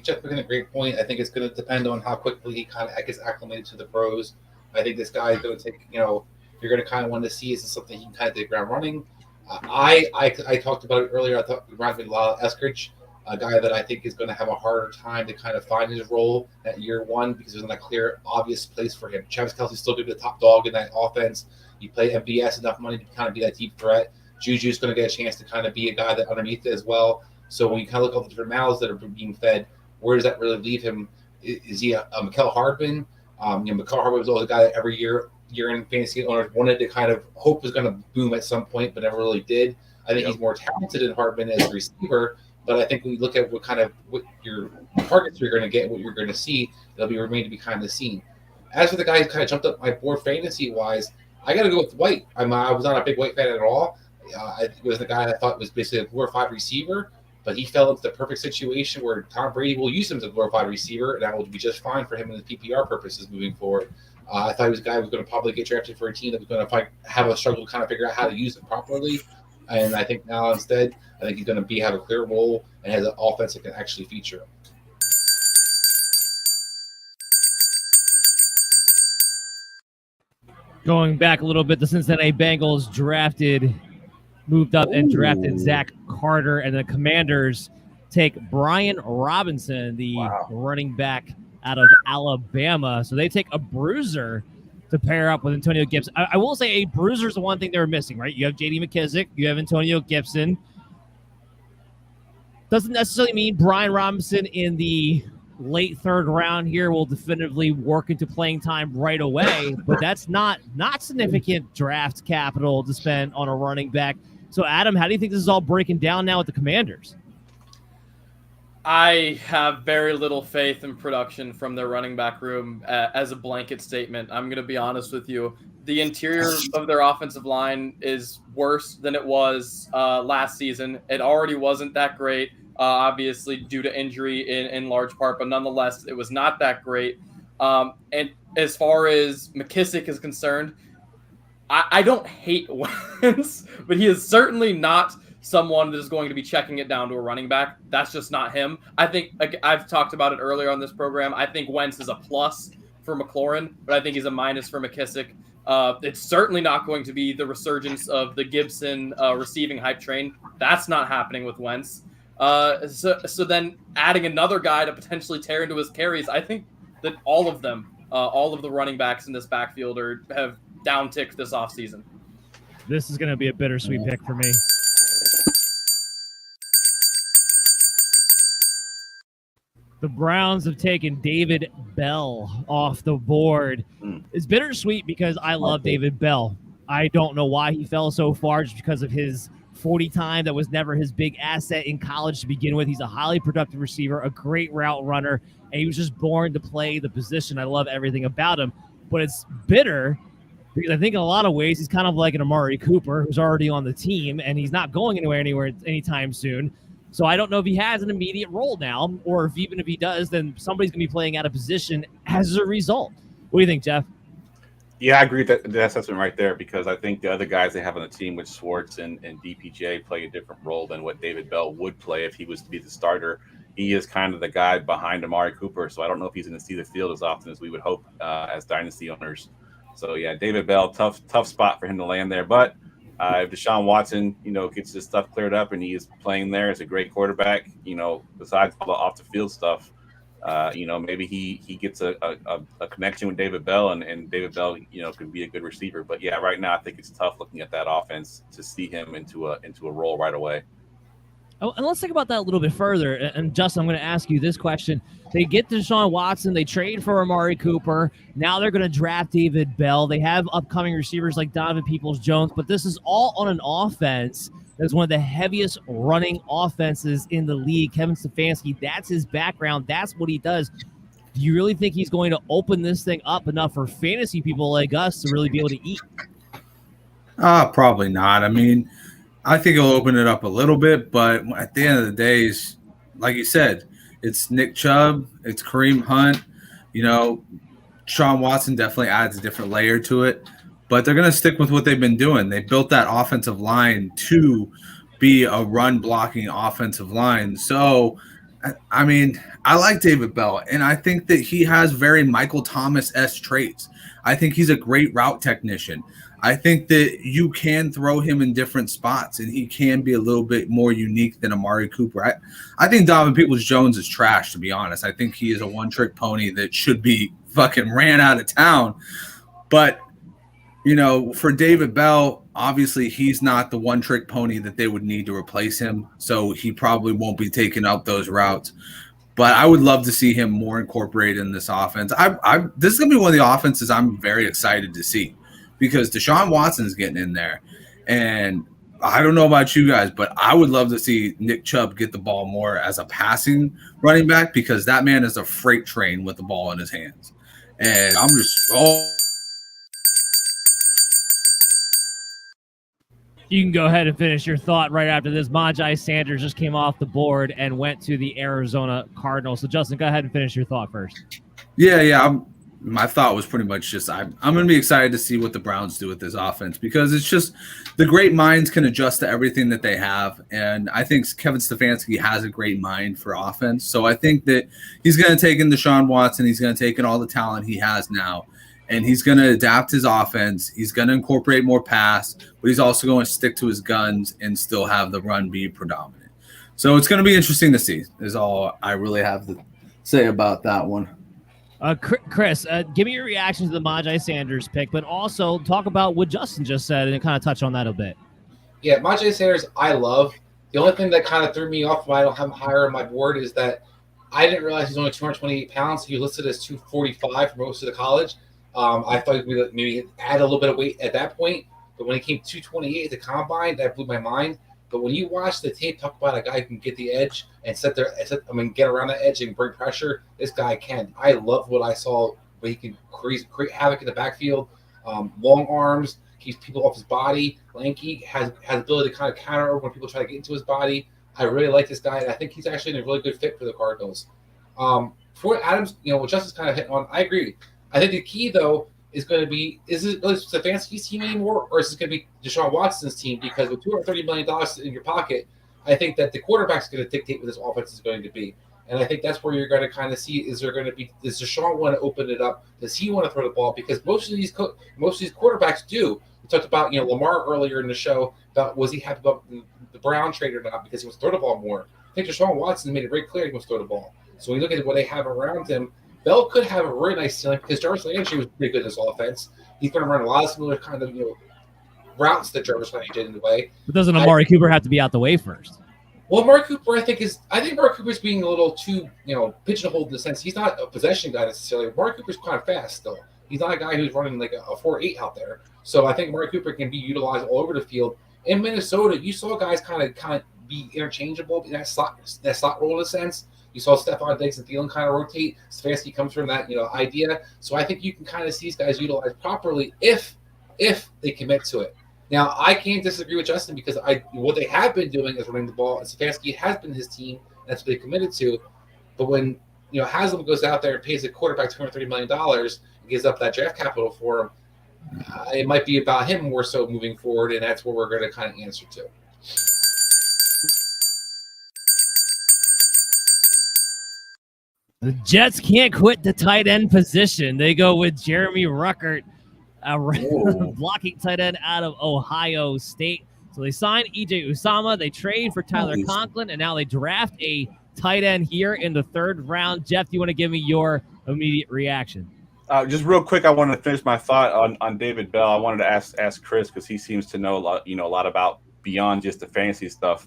Jeff made a great point. I think it's going to depend on how quickly he kind of gets acclimated to the pros. I think this guy is going to take, you're going to kind of want to see is this something he can kind of take ground running. I talked about it earlier. I thought it reminded me of Lyle Eskridge, a guy that I think is going to have a harder time to kind of find his role at year one because there's not a clear, obvious place for him. Travis Kelce's still going to be the top dog in that offense. You play MVS enough money to kind of be that deep threat. Juju's going to get a chance to kind of be a guy that underneath it as well. So when you kind of look at all the different mouths that are being fed, where does that really leave him? Is he a Mecole Hardman? Mecole Hardman was always a guy that every year in fantasy owners wanted to kind of hope was going to boom at some point, but never really did. I think he's more talented than Hardman as a receiver, but I think when you look at what your targets you're going to get, what you're going to see, it'll remain to be kind of seen. As for the guy who kind of jumped up my board fantasy-wise, I got to go with White. I was not a big White fan at all. It was the guy I thought was basically a glorified receiver, but he fell into the perfect situation where Tom Brady will use him as a glorified receiver, and that will be just fine for him in the PPR purposes moving forward. I thought he was a guy who was going to probably get drafted for a team that was going to have a struggle to kind of figure out how to use it properly. And I think now instead, I think he's going to have a clear role and has an offense that can actually feature him.
Going back a little bit, the Cincinnati Bengals moved up and drafted Zach Carter, and the Commanders take Brian Robinson, the running back out of Alabama. So they take a bruiser to pair up with Antonio Gibson. I will say a bruiser is the one thing they were missing, right? You have J.D. McKissick, you have Antonio Gibson. Doesn't necessarily mean Brian Robinson in the late third round here will definitively work into playing time right away, but that's not significant draft capital to spend on a running back. So, Adam, how do you think this is all breaking down now with the Commanders?
I have very little faith in production from their running back room as a blanket statement. I'm going to be honest with you. The interior of their offensive line is worse than it was last season. It already wasn't that great, obviously due to injury in large part, but nonetheless, it was not that great. And as far as McKissick is concerned, I don't hate Wentz, but he is certainly not someone that is going to be checking it down to a running back. That's just not him. I think I've talked about it earlier on this program. I think Wentz is a plus for McLaurin, but I think he's a minus for McKissick. It's certainly not going to be the resurgence of the Gibson receiving hype train. That's not happening with Wentz. So then adding another guy to potentially tear into his carries, I think that all of them, all of the running backs in this backfield have downticked this offseason.
This is going to be a bittersweet pick for me. The Browns have taken David Bell off the board. It's bittersweet because I love David Bell. I don't know why he fell so far, just because of his 40 time. That was never his big asset in college to begin with. He's a highly productive receiver, a great route runner, and he was just born to play the position. I love everything about him, but it's bitter because I think in a lot of ways he's kind of like an Amari Cooper who's already on the team, and he's not going anywhere anytime soon. So I don't know if he has an immediate role now, or if even if he does, then somebody's going to be playing out of position as a result. What do you think, Jeff?
Yeah, I agree with that assessment right there, because I think the other guys they have on the team with Schwartz and DPJ play a different role than what David Bell would play if he was to be the starter. He is kind of the guy behind Amari Cooper, so I don't know if he's going to see the field as often as we would hope as dynasty owners. So, yeah, David Bell, tough spot for him to land there. But if Deshaun Watson, gets his stuff cleared up and he is playing there as a great quarterback, besides all the off-the-field stuff, maybe he gets a connection with David Bell, and David Bell, could be a good receiver. But yeah, right now I think it's tough looking at that offense to see him into a role right away.
Oh, and let's think about that a little bit further. And Justin, I'm going to ask you this question. They get Deshaun Watson. They trade for Amari Cooper. Now they're going to draft David Bell. They have upcoming receivers like Donovan Peoples-Jones, but this is all on an offense that's one of the heaviest running offenses in the league. Kevin Stefanski, that's his background. That's what he does. Do you really think he's going to open this thing up enough for fantasy people like us to really be able to eat?
Probably not. I mean, I think he'll open it up a little bit, but at the end of the day, like you said, it's Nick Chubb, it's Kareem Hunt. Deshaun Watson definitely adds a different layer to it, but they're going to stick with what they've been doing. They built that offensive line to be a run-blocking offensive line. So, I mean, I like David Bell, and I think that he has very Michael Thomas-esque traits. I think he's a great route technician. I think that you can throw him in different spots, and he can be a little bit more unique than Amari Cooper. I think Donovan Peoples-Jones is trash, to be honest. I think he is a one-trick pony that should be fucking ran out of town. But, for David Bell, obviously he's not the one-trick pony that they would need to replace him, so he probably won't be taking up those routes. But I would love to see him more incorporated in this offense. This is going to be one of the offenses I'm very excited to see, because Deshaun Watson is getting in there. And I don't know about you guys, but I would love to see Nick Chubb get the ball more as a passing running back, because that man is a freight train with the ball in his hands. And I'm just
You can go ahead and finish your thought right after this. Majai Sanders just came off the board and went to the Arizona Cardinals. So, Justin, go ahead and finish your thought first.
Yeah. My thought was pretty much just I'm going to be excited to see what the Browns do with this offense, because it's just the great minds can adjust to everything that they have. And I think Kevin Stefanski has a great mind for offense. So I think that he's going to take in Deshaun Watson. He's going to take in all the talent he has now, and he's going to adapt his offense. He's going to incorporate more pass, but he's also going to stick to his guns and still have the run be predominant. So it's going to be interesting to see, is all I really have to say about that one.
Chris, give me your reaction to the Majai Sanders pick, but also talk about what Justin just said and kind of touch on that a bit.
Yeah, Majai Sanders, I love. The only thing that kind of threw me off why I don't have him higher on my board is that I didn't realize he's only 228 pounds. He was listed as 245 for most of the college. I thought we'd maybe add a little bit of weight at that point, but when he came 228 at the combine, that blew my mind. But when you watch the tape, talk about a guy who can get the edge and get around the edge and bring pressure. This guy can. I love what I saw. Where he can create havoc in the backfield. Long arms, keeps people off his body. Lanky, has the ability to kind of counter when people try to get into his body. I really like this guy, and I think he's actually a really good fit for the Cardinals. For Adams, what Justin's kind of hitting on, I agree. I think the key though is going to be, is it really Stefanski's team anymore, or is it going to be Deshaun Watson's team? Because with $230 million in your pocket, I think that the quarterback's going to dictate what this offense is going to be. And I think that's where you're going to kind of see, does Deshaun want to open it up? Does he want to throw the ball? Because most of these quarterbacks do. We talked about Lamar earlier in the show about was he happy about the Brown trade or not because he wants to throw the ball more. I think Deshaun Watson made it very clear he wants to throw the ball. So when you look at what they have around him, Bell could have a really nice ceiling because Jarvis Landry was pretty good in this offense. He's going to run a lot of similar kind of routes that Jarvis Landry did in the way.
But doesn't Amari Cooper have to be out the way first?
Well, Amari Cooper, I think Amari Cooper's being a little too pigeonholed in the sense he's not a possession guy necessarily. Amari Cooper's kind of fast still. He's not a guy who's running like a 4.8 out there. So I think Amari Cooper can be utilized all over the field. In Minnesota, you saw guys kind of be interchangeable in that slot role in a sense. You saw Stephon Diggs and Thielen kind of rotate. Stefanski comes from that idea. So I think you can kind of see these guys utilized properly if they commit to it. Now, I can't disagree with Justin because what they have been doing is running the ball, and Stefanski has been his team. That's what they committed to. But when Haslam goes out there and pays a quarterback $230 million and gives up that draft capital for him, it might be about him more so moving forward, and that's where we're going to kind of answer to.
The Jets can't quit the tight end position. They go with Jeremy Ruckert, blocking tight end out of Ohio State. So they sign E.J. Usama. They trade for Tyler Conklin, and now they draft a tight end here in the 3rd round. Jeff, do you want to give me your immediate reaction?
Just real quick, I wanted to finish my thought on David Bell. I wanted to ask Chris because he seems to know a lot about beyond just the fantasy stuff.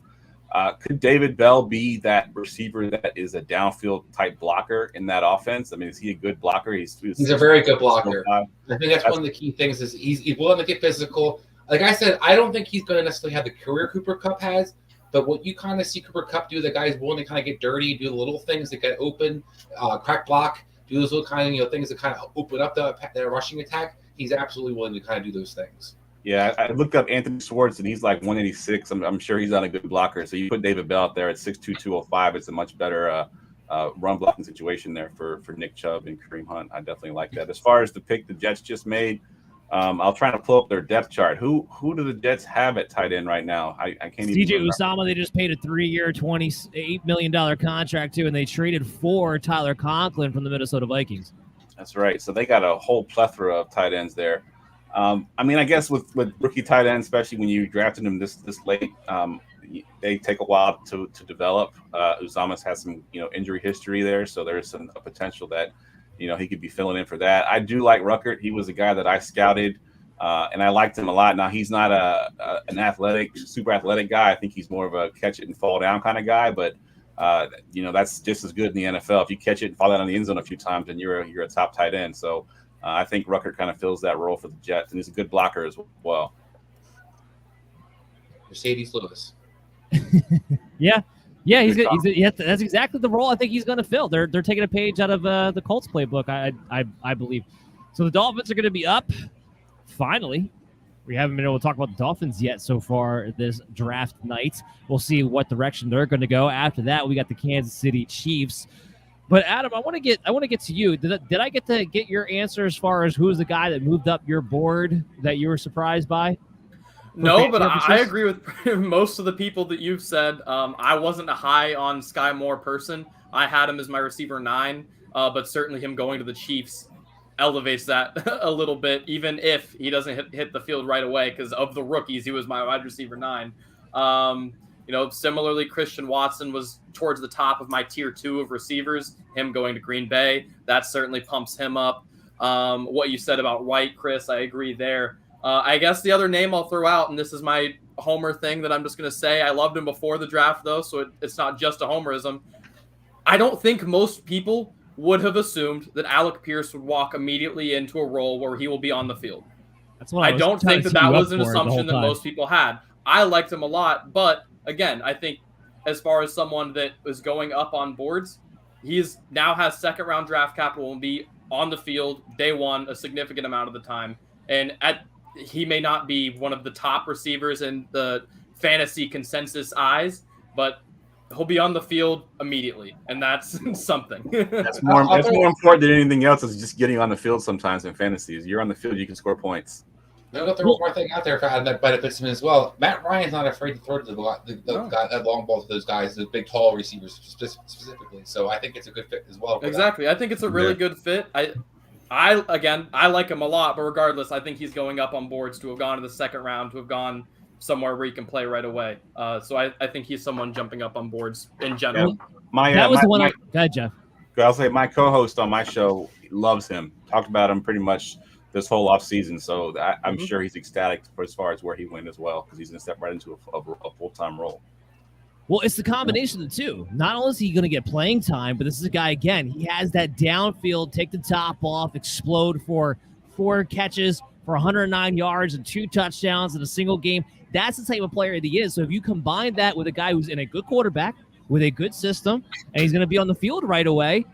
Could David Bell be that receiver that is a downfield type blocker in that offense? I mean, is he a good blocker? He's
a very good blocker. I think that's one of the key things is he's willing to get physical. Like I said, I don't think he's going to necessarily have the career Cooper Kupp has, but what you kind of see Cooper Kupp do, the guy's willing to kind of get dirty, do the little things that get open, crack block, do those little kind of things that kind of open up the rushing attack. He's absolutely willing to kind of do those things.
Yeah, I looked up Anthony Schwartz, and he's like 186. I'm sure he's not a good blocker. So you put David Bell out there at 6'2", 205. It's a much better run blocking situation there for Nick Chubb and Kareem Hunt. I definitely like that. As far as the pick the Jets just made, I'll try to pull up their depth chart. Who do the Jets have at tight end right now? I can't even
C.J. Usama, they just paid a 3-year, $28 million contract to, and they traded for Tyler Conklin from the Minnesota Vikings.
That's right. So they got a whole plethora of tight ends there. I mean, I guess with rookie tight ends, especially when you drafted them this late, they take a while to develop. Usama's has some injury history there, so there's a potential that he could be filling in for that. I do like Ruckert. He was a guy that I scouted, and I liked him a lot. Now he's not an super athletic guy. I think he's more of a catch it and fall down kind of guy. But that's just as good in the NFL. If you catch it and fall down in the end zone a few times, then you're a top tight end. So. I think Ruckert kind of fills that role for the Jets, and he's a good blocker as well.
Mercedes Lewis.
Yeah, he's good. That's exactly the role I think he's going to fill. They're taking a page out of the Colts playbook, I believe. So the Dolphins are going to be up. Finally, we haven't been able to talk about the Dolphins yet so far this draft night. We'll see what direction they're going to go. After that, we got the Kansas City Chiefs. But Adam, I want to get to you. Did I get to get your answer as far as who's the guy that moved up your board that you were surprised by?
No, but I agree with most of the people that you've said. I wasn't a high on Sky Moore person. I had him as my receiver 9, but certainly him going to the Chiefs elevates that a little bit, even if he doesn't hit the field right away, because of the rookies, he was my wide receiver 9. Similarly, Christian Watson was towards the top of my tier 2 of receivers. Him going to Green Bay, that certainly pumps him up. What you said about White, Chris, I agree there. I guess the other name I'll throw out, and this is my homer thing that I'm just going to say, I loved him before the draft, though, so it's not just a homerism. I don't think most people would have assumed that Alec Pierce would walk immediately into a role where he will be on the field.
That's what
I don't think that was an assumption that most people had. I liked him a lot, but again, I think as far as someone that was going up on boards, now has 2nd round draft capital and be on the field day one a significant amount of the time. And he may not be one of the top receivers in the fantasy consensus eyes, but he'll be on the field immediately, and that's something.
That's more important than anything else is just getting on the field sometimes in fantasy. If you're on the field, you can score points.
I've got the one more thing out there for Adam that benefits him as well. Matt Ryan's not afraid to throw to that long ball to those guys, the big, tall receivers specifically. So I think it's a good fit as well.
Exactly. I think it's a really good fit. I like him a lot, but regardless, I think he's going up on boards to have gone to the 2nd round, to have gone somewhere where he can play right away. So I think he's someone jumping up on boards in general.
That was the one. Go ahead, Jeff.
I'll say my co-host on my show loves him. Talked about him pretty much this whole offseason, so I'm sure he's ecstatic for as far as where he went as well, because he's going to step right into a full-time role.
Well, it's the combination of the two. Not only is he going to get playing time, but this is a guy, again, he has that downfield, take the top off, explode for 4 catches for 109 yards and 2 touchdowns in a single game. That's the type of player that he is. So if you combine that with a guy who's in a good quarterback, with a good system, and he's going to be on the field right away,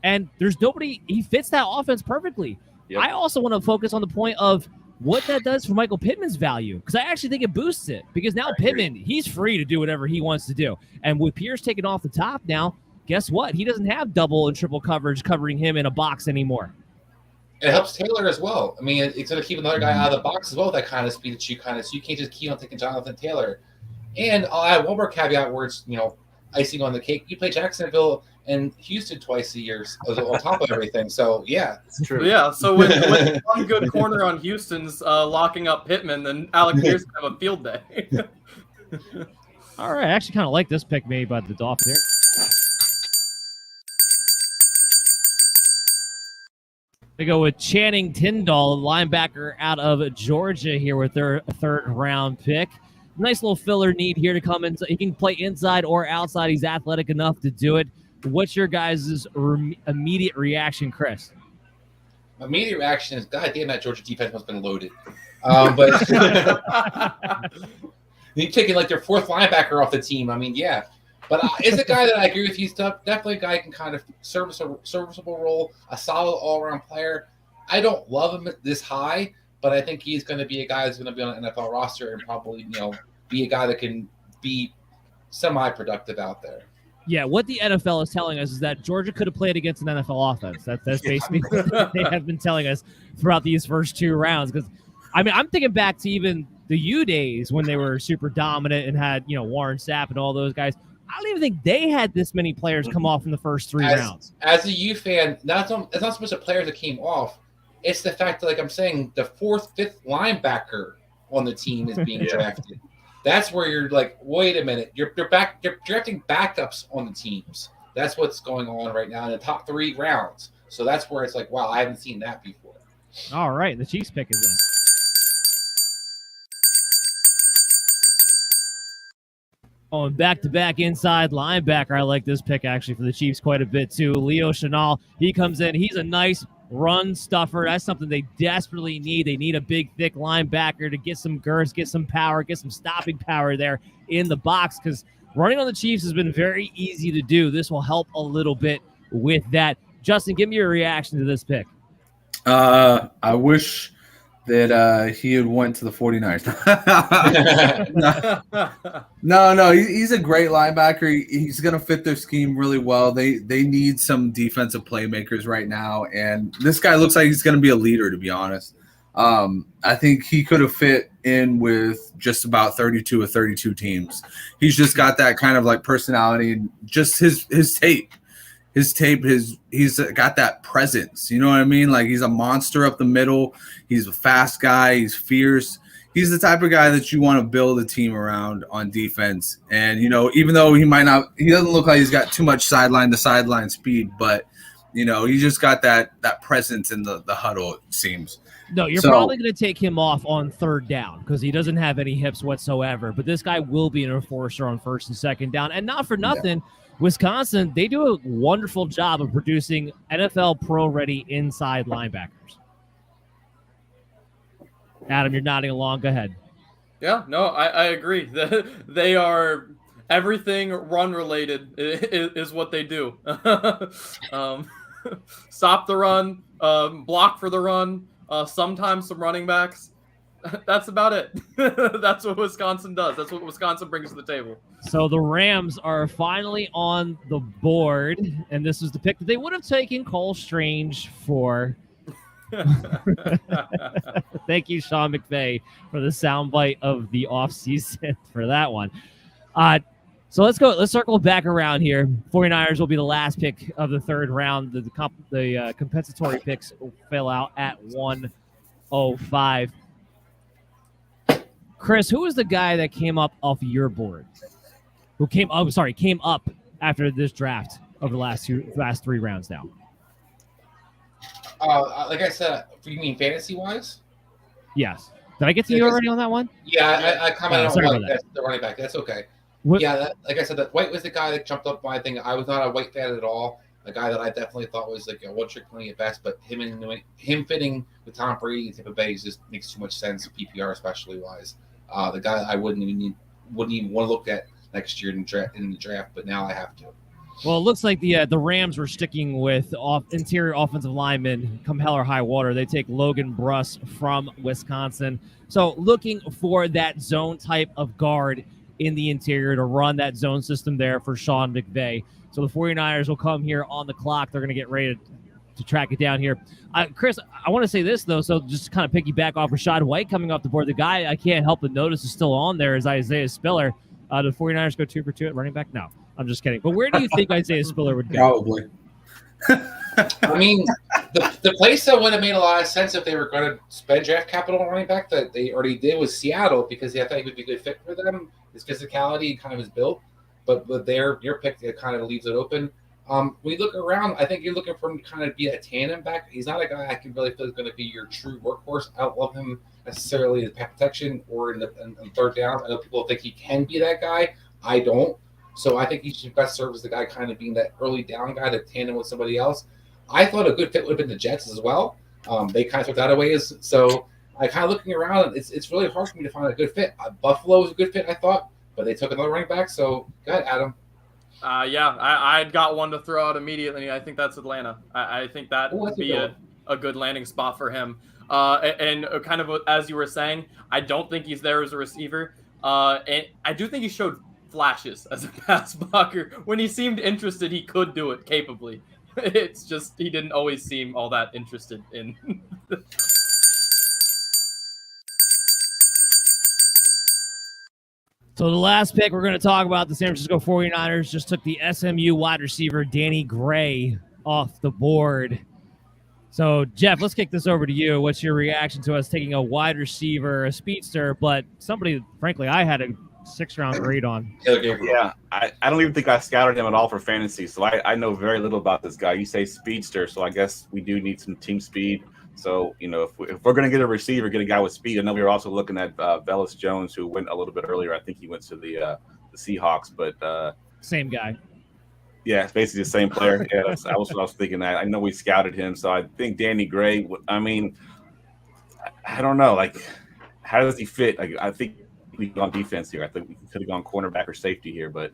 and there's nobody, he fits that offense perfectly. Yep. I also want to focus on the point of what that does for Michael Pittman's value, because I actually think it boosts it, because now Pittman, he's free to do whatever he wants to do. And with Pierce taking off the top now, guess what? He doesn't have double and triple coverage covering him in a box anymore.
It helps Taylor as well. I mean, it's going to keep another guy out of the box as well, that kind of speed that you so you can't just keep on thinking Jonathan Taylor. And I'll add one more caveat where it's, icing on the cake. You play Jacksonville and Houston twice a year on top of everything. So, yeah.
It's true. Yeah, so when one good corner on Houston's locking up Pittman, then Alec Pierce can have a field day.
All right. I actually kind of like this pick made by the Dolphins here. We go with Channing Tindall, linebacker out of Georgia here with their 3rd round pick. Nice little filler need here to come in. So he can play inside or outside. He's athletic enough to do it. What's your guys' immediate reaction, Chris?
My immediate reaction is, God damn, that Georgia defense must have been loaded. But you're taking like their 4th linebacker off the team. I mean, yeah. But it's a guy that I agree with you. Definitely a guy who can kind of service a serviceable role, a solid all-around player. I don't love him this high, but I think he's going to be a guy who's going to be on an NFL roster and probably, be a guy that can be semi-productive out there.
Yeah, what the NFL is telling us is that Georgia could have played against an NFL offense. That's basically what they have been telling us throughout these first 2 rounds. Because, I mean, I'm thinking back to even the U days when they were super dominant and had, Warren Sapp and all those guys. I don't even think they had this many players come off in the first 3 rounds.
As a U fan, it's not so much the players that came off. It's the fact that, like I'm saying, the 4th, 5th linebacker on the team is being drafted. That's where you're like, wait a minute, you're drafting backups on the teams. That's what's going on right now in the top 3 rounds. So that's where it's like, wow, I haven't seen that before.
All right, the Chiefs pick is in. Oh, and back-to-back inside linebacker. I like this pick, actually, for the Chiefs quite a bit, too. Leo Chenal, he comes in. He's a nice run stuffer. That's something they desperately need. They need a big, thick linebacker to get some girth, get some power, get some stopping power there in the box, because running on the Chiefs has been very easy to do. This will help a little bit with that. Justin, give me your reaction to this pick.
I wish that he had went to the 49ers. No, he's a great linebacker. He's going to fit their scheme really well. They need some defensive playmakers right now, and this guy looks like he's going to be a leader, to be honest. I think he could have fit in with just about 32 or 32 teams. He's just got that kind of like personality, and just his tape. He's got that presence. You know what I mean? Like, he's a monster up the middle. He's a fast guy. He's fierce. He's the type of guy that you want to build a team around on defense. And, even though he doesn't look like he's got too much sideline to sideline speed, but, he just got that presence in the huddle, it seems.
No, you're probably going to take him off on 3rd down because he doesn't have any hips whatsoever. But this guy will be an enforcer on 1st and 2nd down. And not for nothing. Yeah. Wisconsin, they do a wonderful job of producing NFL pro-ready inside linebackers. Adam, you're nodding along. Go ahead.
Yeah, no, I agree. They are everything run-related is what they do. Stop the run, block for the run, sometimes some running backs. That's about it. That's what Wisconsin does. That's what Wisconsin brings to the table.
So the Rams are finally on the board, and this is the pick that they would have taken Cole Strange for. Thank you, Sean McVay, for the soundbite of the offseason for that one. So let's go. Let's circle back around here. 49ers will be the last pick of the 3rd round. The compensatory picks will fill out at 105. Chris, who was the guy that came up off your board? Came up after this draft of the last 3 rounds now?
Like I said, you mean fantasy-wise?
Yes. Did I get to you already on that one?
Yeah, I commented on White, the running back. That's okay. Like I said, that White was the guy that jumped up my thing. I was not a White fan at all. a guy that I definitely thought was like a one-trick pony at best, but him fitting with Tom Brady and Tampa Bay just makes too much sense, PPR especially wise. The guy I wouldn't even want to look at next year in the draft, but now I have to.
Well, it looks like the Rams were sticking with interior offensive linemen come hell or high water. They take Logan Bruss from Wisconsin. So looking for that zone type of guard in the interior to run that zone system there for Sean McVay. So the 49ers will come here on the clock. They're going to get ready to track it down here. Chris, I want to say this, though, so just kind of piggyback off Rashad White coming off the board. The guy I can't help but notice is still on there is Isaiah Spiller. The 49ers go 2 for 2 at running back? No, I'm just kidding. But where do you think Isaiah Spiller would go?
Probably.
I mean, the place that would have made a lot of sense if they were going to spend draft capital on running back that they already did was Seattle, because I thought he would be a good fit for them. His physicality and kind of his build. But your pick, it kind of leaves it open. When you look around, I think you're looking for him to kind of be a tandem back. He's not a guy I can really feel is going to be your true workhorse. I don't love him necessarily in pass protection or in third down. I know people think he can be that guy. I don't. So I think he should best serve as the guy kind of being that early down guy to tandem with somebody else. I thought a good fit would have been the Jets as well. They kind of took that away. So I kind of looking around, it's really hard for me to find a good fit. Buffalo was a good fit, I thought, but they took another running back. So go ahead, Adam.
I'd got one to throw out immediately. I think that's Atlanta. I think that would be a good landing spot for him. And kind of as you were saying, I don't think he's there as a receiver. And I do think he showed flashes as a pass blocker. When he seemed interested, he could do it capably. It's just he didn't always seem all that interested in.
So the last pick we're going to talk about, the San Francisco 49ers just took the SMU wide receiver Danny Gray off the board. So, Jeff, let's kick this over to you. What's your reaction to us taking a wide receiver, a speedster, but somebody, frankly, I had a 6th-round grade on?
Yeah, I don't even think I scouted him at all for fantasy, so I know very little about this guy. You say speedster, so I guess we do need some team speed. So, if we're going to get a receiver, get a guy with speed. I know we were also looking at Velus Jones, who went a little bit earlier. I think he went to the Seahawks, but
same guy.
Yeah, it's basically the same player. Yeah, that's what I was thinking. That I know we scouted him, so I think Danny Gray. I mean, I don't know. Like, how does he fit? Like, I think we on defense here. I think we could have gone cornerback or safety here, but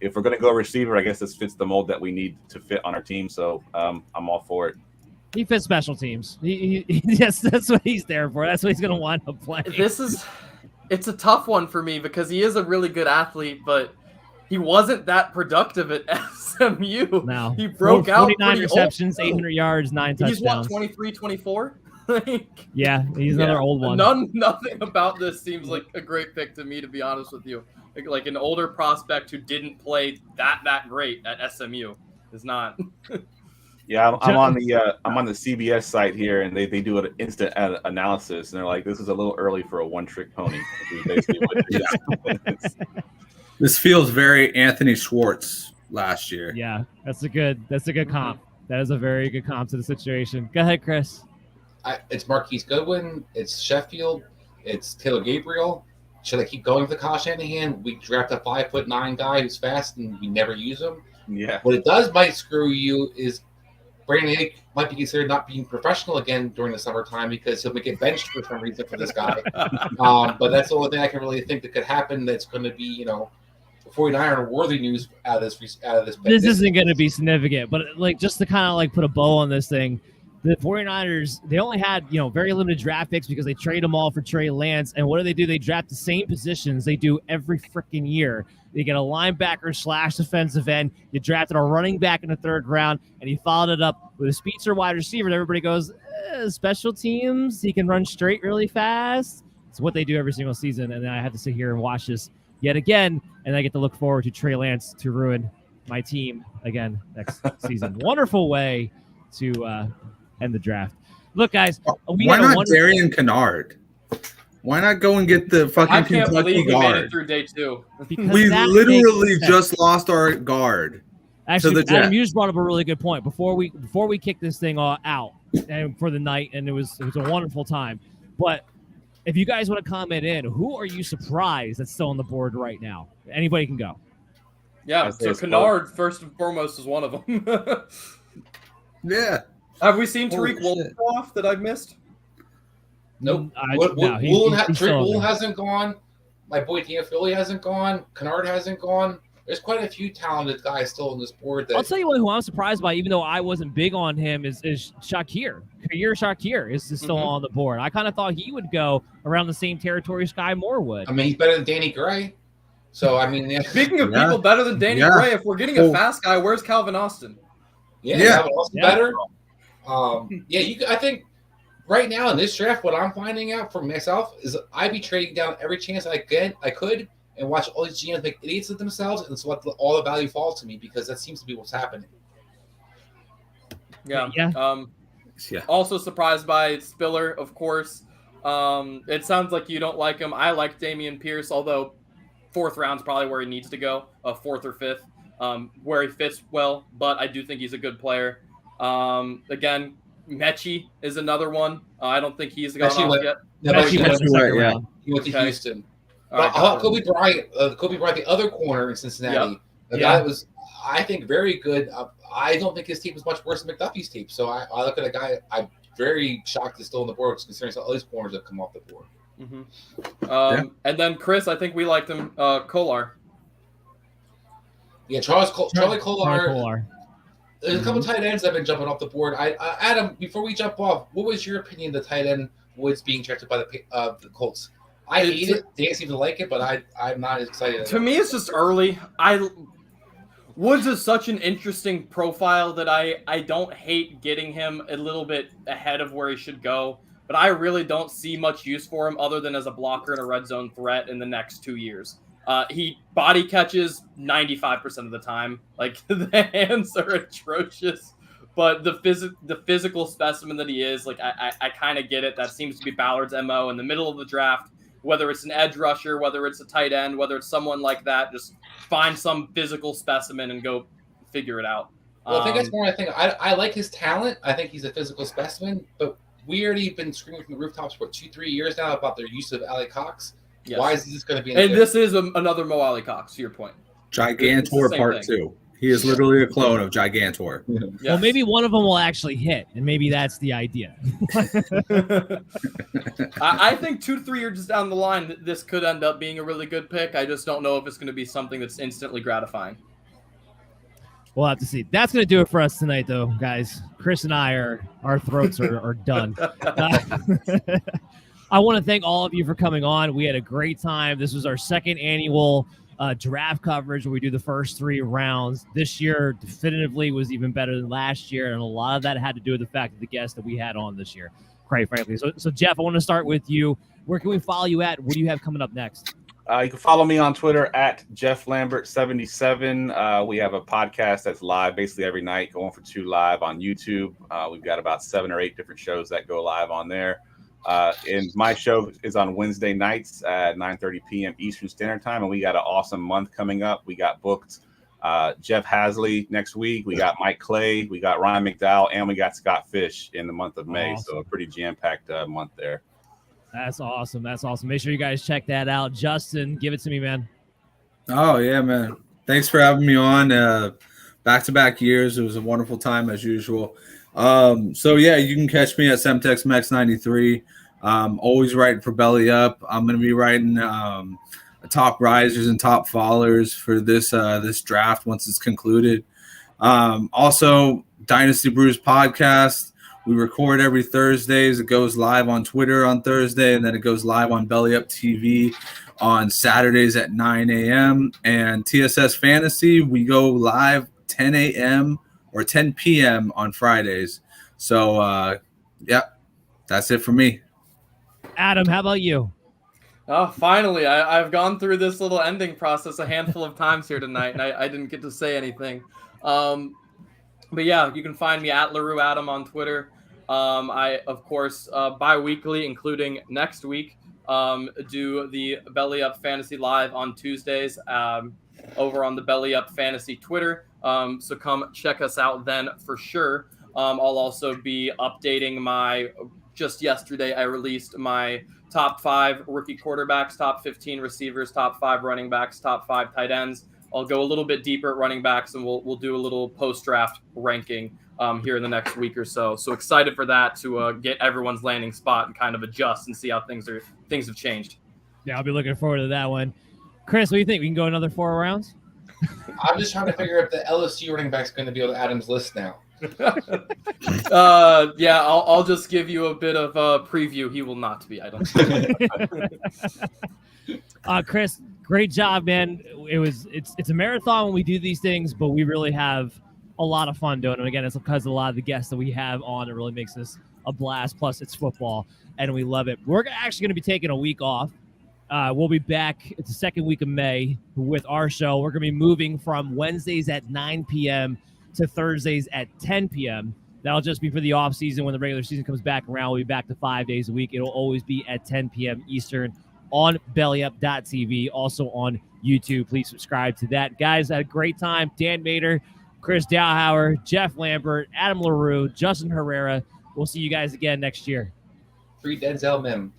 if we're going to go receiver, I guess this fits the mold that we need to fit on our team. So I'm all for it.
He fits special teams. Yes, that's what he's there for. That's what he's going to wind up playing.
It's a tough one for me because he is a really good athlete, but he wasn't that productive at SMU.
No.
He broke out
49 receptions, 800 yards, 9 touchdowns.
He's what, 23, 24?
Yeah, he's another old one.
Nothing about this seems like a great pick to me, to be honest with you. Like an older prospect who didn't play that great at SMU is not.
Yeah, I'm on the CBS site here, and they do an instant analysis, and they're like, "This is a little early for a one-trick pony." Basically what it is.
This feels very Anthony Schwartz last year.
Yeah, that's a good comp. That is a very good comp to the situation. Go ahead, Chris.
It's Marquise Goodwin. It's Sheffield. It's Taylor Gabriel. Should I keep going with the Kyle Shanahan? We draft a 5'9" guy who's fast, and we never use him.
Yeah.
What it might screw you is Brandon Ayuk might be considered not being professional again during the summertime because he'll get benched for some reason for this guy. But that's the only thing I can really think that could happen. That's going to be, 49er worthy news out of this.
This isn't going to be significant, but just to kind of put a bow on this thing, the 49ers, they only had, very limited draft picks because they trade them all for Trey Lance. And what do? They draft the same positions they do every freaking year. You get a linebacker / defensive end. You drafted a running back in the 3rd round, and you followed it up with a speedster wide receiver. And everybody goes, special teams. He can run straight really fast. It's what they do every single season. And then I have to sit here and watch this yet again, and I get to look forward to Trey Lance to ruin my team again next season. Wonderful way to end the draft. Look, guys,
why not Darian Kennard? Why not go and get the fucking Kentucky guard? I can't believe we made it
through day 2.
We literally just lost our guard.
Actually, Adam, you just brought up a really good point. Before we kick this thing all out and for the night, and it was a wonderful time. But if you guys want to comment in, who are you surprised that's still on the board right now? Anybody can go.
Yeah, so Kennard, first and foremost, is one of them.
Yeah.
Have we seen Tariq Woolen off that I've missed?
Nope.
No,
Tariq Woolen hasn't gone. My boy Philly hasn't gone. Kennard hasn't gone. There's quite a few talented guys still on this board.
I'll tell you one who I'm surprised by, even though I wasn't big on him, is Shakir. Shakir is still on the board. I kind of thought he would go around the same territory Sky Moore would.
I mean, he's better than Danny Gray. So, I mean,
speaking of people better than Danny Gray, if we're getting a fast guy, where's Calvin Austin?
Calvin Austin better. I think right now in this draft, what I'm finding out for myself is I'd be trading down every chance I could and watch all these GMs make idiots of themselves and so let all the value fall to me, because that seems to be what's happening.
Yeah. Also surprised by Spiller, of course. It sounds like you don't like him. I like Dameon Pierce, although 4th round's probably where he needs to go, 4th or 5th, where he fits well. But I do think he's a good player. Again, Mechie is another one. I don't think he's gone off yet.
He went to Houston. Kobe Bryant, the other corner in Cincinnati, the guy that was, I think, very good. I don't think his team was much worse than McDuffie's team. So I look at a guy I'm very shocked is still on the board, considering all these corners have come off the board.
And then Chris, I think we liked him, Kolar.
Yeah, Charlie Kolar. There's a couple tight ends that have been jumping off the board. Adam, before we jump off, what was your opinion of the tight end Woods being drafted by the Colts? I hate it. They seem to like it, but I'm not as excited.
To me, it's just early. Woods is such an interesting profile that I don't hate getting him a little bit ahead of where he should go, but I really don't see much use for him other than as a blocker and a red zone threat in the next 2 years. He body catches 95% of the time. Like, the hands are atrocious, but the physical specimen that he is, like, I kind of get it. That seems to be Ballard's MO in the middle of the draft. Whether it's an edge rusher, whether it's a tight end, whether it's someone like that, just find some physical specimen and go figure it out.
Well, I think that's more. I like his talent. I think he's a physical specimen, but we already been screaming from the rooftops for 2-3 years now about their use of Ali Cox.
Yes.
Why is this going to be?
This is another Mo Ali Cox. To your point,
Gigantor Part 2. He is literally a clone of Gigantor.
Yes. Well, maybe one of them will actually hit, and maybe that's the idea.
I think 2-3 years down the line, this could end up being a really good pick. I just don't know if it's going to be something that's instantly gratifying.
We'll have to see. That's going to do it for us tonight, though, guys. Chris and our throats are done. I want to thank all of you for coming on. We had a great time. This was our second annual draft coverage where we do the first 3 rounds. This year definitively was even better than last year, and a lot of that had to do with the fact that the guests that we had on this year, quite frankly. So Jeff, I want to start with you. Where can we follow you at? What do you have coming up next?
You can follow me on Twitter at Jeff Lambert77. We have a podcast that's live basically every night, going for 2 live on YouTube. We've got about 7 or 8 different shows that go live on there. And my show is on Wednesday nights at 9:30 p.m. Eastern Standard Time, and we got an awesome month coming up. We got booked Jeff Hasley next week. We got Mike Clay. We got Ryan McDowell, and we got Scott Fish in the month of May.
Awesome.
So a pretty jam-packed month there.
That's awesome. Make sure you guys check that out. Justin, give it to me, man.
Oh, yeah, man. Thanks for having me on. Back-to-back years. It was a wonderful time as usual. You can catch me at Semtex Max 93. Always writing for Belly Up. I'm going to be writing top risers and top fallers for this draft once it's concluded. Also, Dynasty Brews podcast. We record every Thursdays. It goes live on Twitter on Thursday, and then it goes live on Belly Up TV on Saturdays at 9 a.m. And TSS Fantasy, we go live 10 a.m. or 10 p.m. on Fridays. So, that's it for me.
Adam, how about you?
Oh, finally. I've gone through this little ending process a handful of times here tonight, and I didn't get to say anything. But yeah, you can find me at LaRue Adam on Twitter. I, of course, bi-weekly, including next week, do the Belly Up Fantasy Live on Tuesdays over on the Belly Up Fantasy Twitter. So come check us out then for sure. I'll also be updating just yesterday I released my top 5 rookie quarterbacks, top 15 receivers, top 5 running backs, top 5 tight ends. I'll go a little bit deeper at running backs, and we'll do a little post-draft ranking here in the next week or so. So excited for that to get everyone's landing spot and kind of adjust and see how things have changed.
Yeah, I'll be looking forward to that one. Chris, what do you think? We can go another 4 rounds?
I'm just trying to figure out if the LSU running back's going to be on Adam's list now.
Yeah, I'll just give you a bit of a preview. He will not be, I don't think.
Chris, great job, man. It's a marathon when we do these things, but we really have a lot of fun doing it. Again, it's because of a lot of the guests that we have on. It really makes this a blast. Plus, it's football, and we love it. We're actually going to be taking a week off. We'll be back. It's the second week of May with our show. We're going to be moving from Wednesdays at 9 p.m. to Thursdays at 10 p.m. That'll just be for the off season. When the regular season comes back around, we'll be back to 5 days a week. It'll always be at 10 p.m. Eastern on bellyup.tv, also on YouTube. Please subscribe to that. Guys, had a great time. Dan Mader, Chris Dowhauer, Jeff Lambert, Adam LaRue, Justin Herrera. We'll see you guys again next year.
Free Denzel Mim.